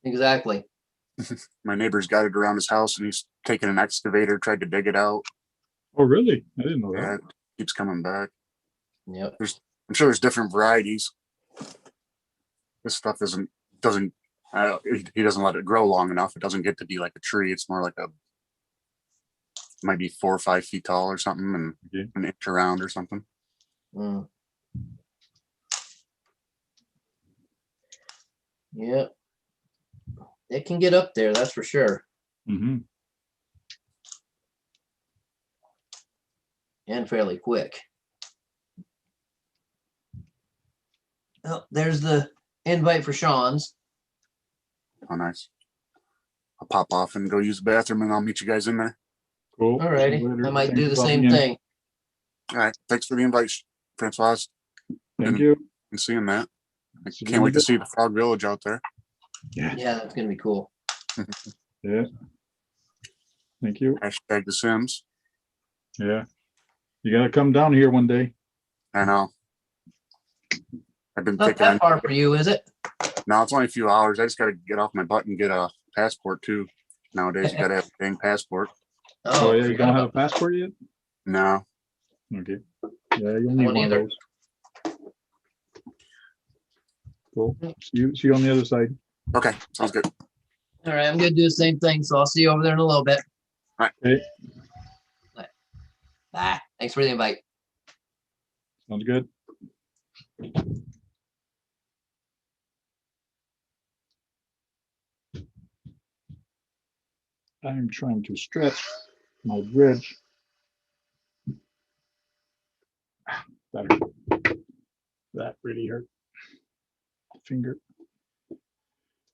Exactly. My neighbor's got it around his house and he's taken an excavator, tried to dig it out. Oh, really? I didn't know that. Yeah, it keeps coming back. Yep. I'm sure there's different varieties. This stuff doesn't he doesn't let it grow long enough. It doesn't get to be like a tree. It's more like might be 4 or 5 feet tall or something and Okay. an inch around or something. Mm. Yep. It can get up there, that's for sure. Mm-hmm. And fairly quick. Oh, there's the invite for Sean's. Oh, nice. I'll pop off and go use the bathroom and I'll meet you guys in there. Cool. Alrighty. See you later. I might Thanks do for the popping same in. thing. All right. Thanks for the invite, Francois. Thank you. And seeing that. I See you can't wait later. to see the Frog Village out there. Yeah. Yeah, that's gonna be cool. Yeah. Thank you. Hashtag The Sims. Yeah. You gotta come down here one day. I know. I've been Not thinking. that far for you, is it? No, it's only a few hours. I just got to get off my butt and get a passport too. Nowadays, you got to have a dang passport. Oh, yeah, you forgot don't have a about- passport yet? No. Okay. Yeah, you'll need Won't one of either. those. Cool. See you on the other side. Okay, sounds good. All right, I'm gonna do the same thing, so I'll see you over there in a little bit. Okay, Bye. Thanks for the invite. sounds good. I'm trying to stretch my bridge. That hurt. That really hurt. Finger.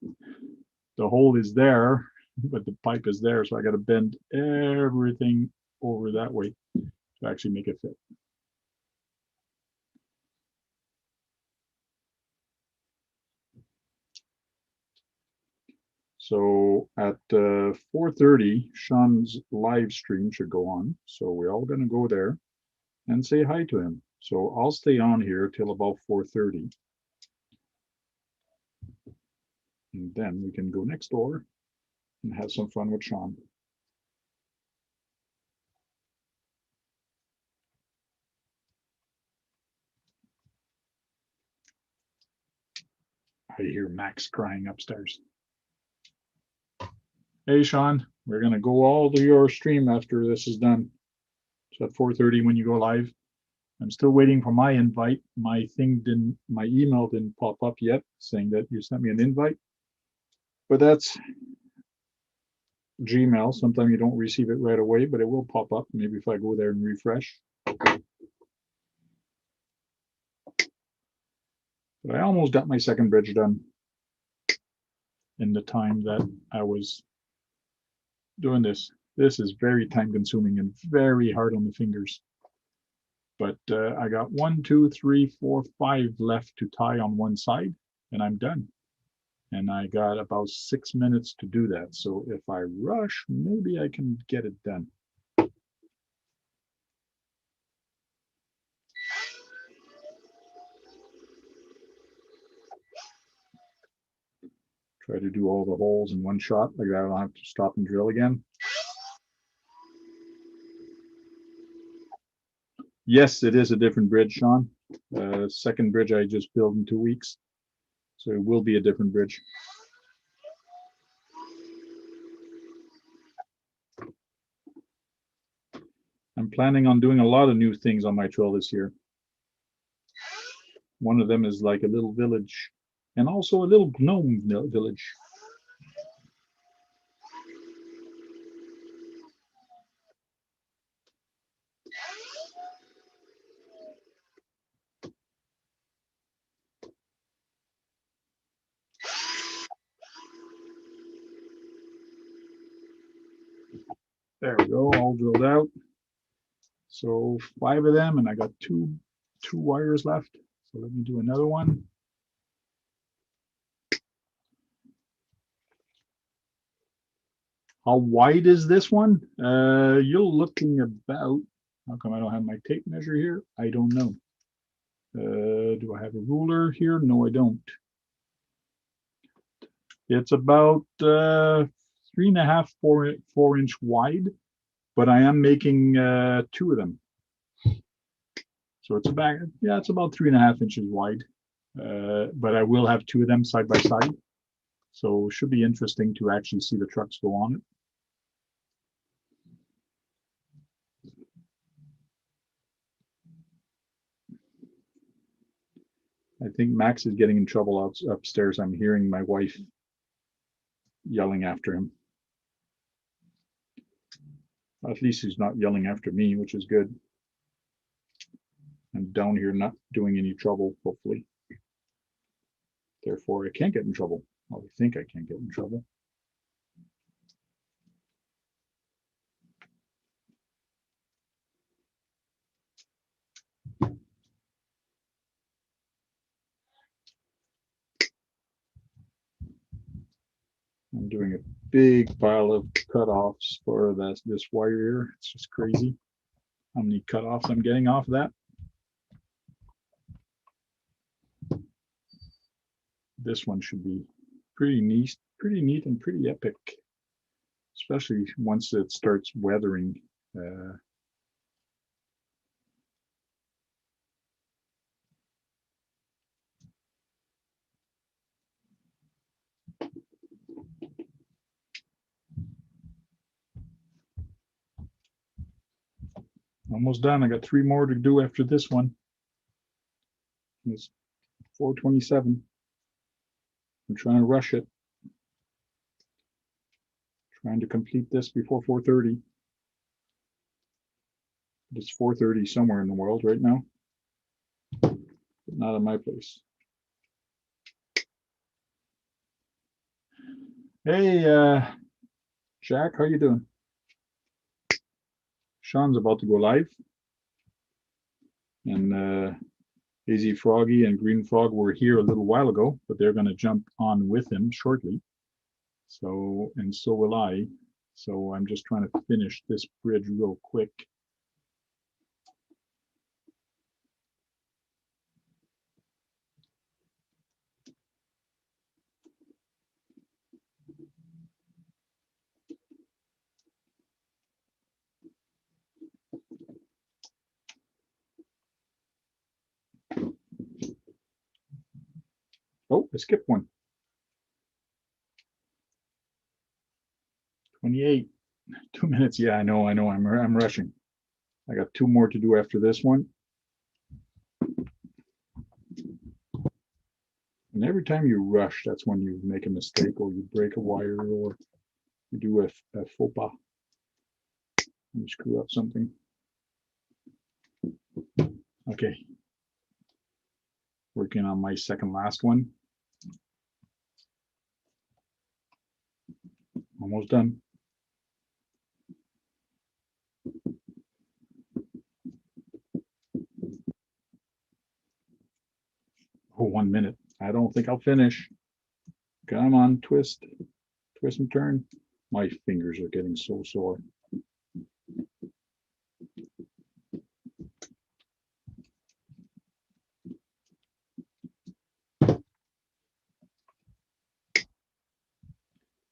The hole is there, but the pipe is there, so I got to bend everything over that way to actually make it fit. So at 4:30, Sean's live stream should go on. So we're all going to go there and say hi to him. So I'll stay on here till about 4:30. And then we can go next door and have some fun with Sean. I hear Max crying upstairs. Hey, Sean, we're going to go all to your stream after this is done. So at 4:30 when you go live. I'm still waiting for my invite. My email didn't pop up yet saying that you sent me an invite. But that's Gmail. Sometimes you don't receive it right away, but it will pop up. Maybe if I go there and refresh. But I almost got my second bridge done in the time that I was doing this. This is very time consuming and very hard on the fingers. But I got 1, 2, 3, 4, 5 left to tie on one side and I'm done. And I got about 6 minutes to do that. So if I rush, maybe I can get it done. Try to do all the holes in one shot, like that. I don't have to stop and drill again. Yes, it is a different bridge, Sean. Second bridge I just built in 2 weeks. So it will be a different bridge. I'm planning on doing a lot of new things on my trail this year. One of them is like a little village and also a little gnome village. There we go, all drilled out. So 5 of them, and I got two wires left. So let me do another one. How wide is this one? You're looking about, how come I don't have my tape measure here? I don't know. Do I have a ruler here? No, I don't. It's about 3.5, 4 inch wide, but I am making 2 of them. So it's about, yeah, it's about 3.5 inches wide. But I will have 2 of them side by side. So it should be interesting to actually see the trucks go on it. I think Max is getting in trouble upstairs. I'm hearing my wife yelling after him. At least he's not yelling after me, which is good. I'm down here not doing any trouble, hopefully. Therefore, I can't get in trouble. Well, I think I can't get in trouble. I'm doing a big pile of cutoffs for this wire here. It's just crazy how many cutoffs I'm getting off of that. This one should be pretty neat and pretty epic, especially once it starts weathering. Almost done. I got 3 more to do after this one. It's 4:27. I'm trying to rush it. Trying to complete this before 4:30. It's 4:30 somewhere in the world right now, but not in my place. Hey, Jack, how you doing? Sean's about to go live, and Hazy Froggy and Green Frog were here a little while ago, but they're going to jump on with him shortly. So, and so will I. So I'm just trying to finish this bridge real quick. Oh, I skipped one. 28, 2 minutes. Yeah, I know. I'm rushing. I got 2 more to do after this one. And every time you rush, that's when you make a mistake or you break a wire or you do a faux pas. You screw up something. Okay. Working on my second last one. Almost done. Oh, 1 minute. I don't think I'll finish. Come on, twist and turn. My fingers are getting so sore.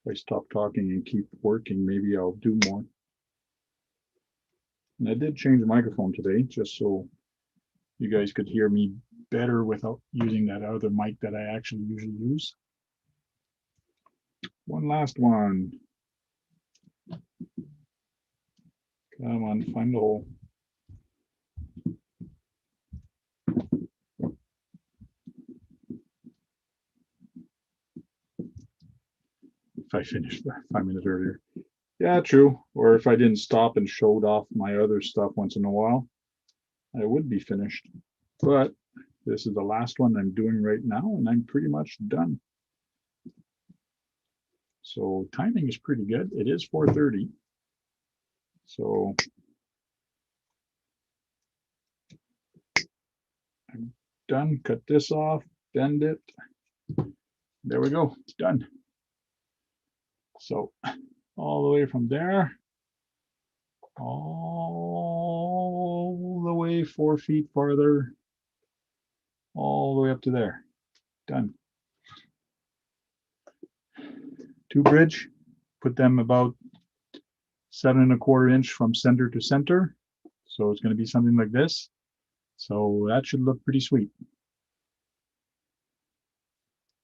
If I stop talking and keep working, maybe I'll do more. And I did change the microphone today, just so you guys could hear me better without using that other mic that I actually usually use. One last one. Come on, find the hole. If I finished 5 minutes earlier. Yeah, true. Or if I didn't stop and showed off my other stuff once in a while, I would be finished. But this is the last one I'm doing right now, and I'm pretty much done. So timing is pretty good. It is 4:30. So I'm done. Cut this off, bend it. There we go, done. So all the way from there, all the way 4 feet farther, all the way up to there, done. 2 bridge, put them about 7¼ inch from center to center. So it's going to be something like this. So that should look pretty sweet.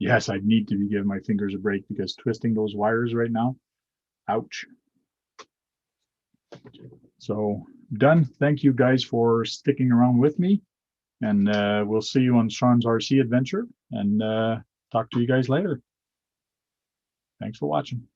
Yes, I need to be giving my fingers a break because twisting those wires right now, ouch. So done. Thank you guys for sticking around with me, and we'll see you on Sean's RC adventure, and talk to you guys later. Thanks for watching.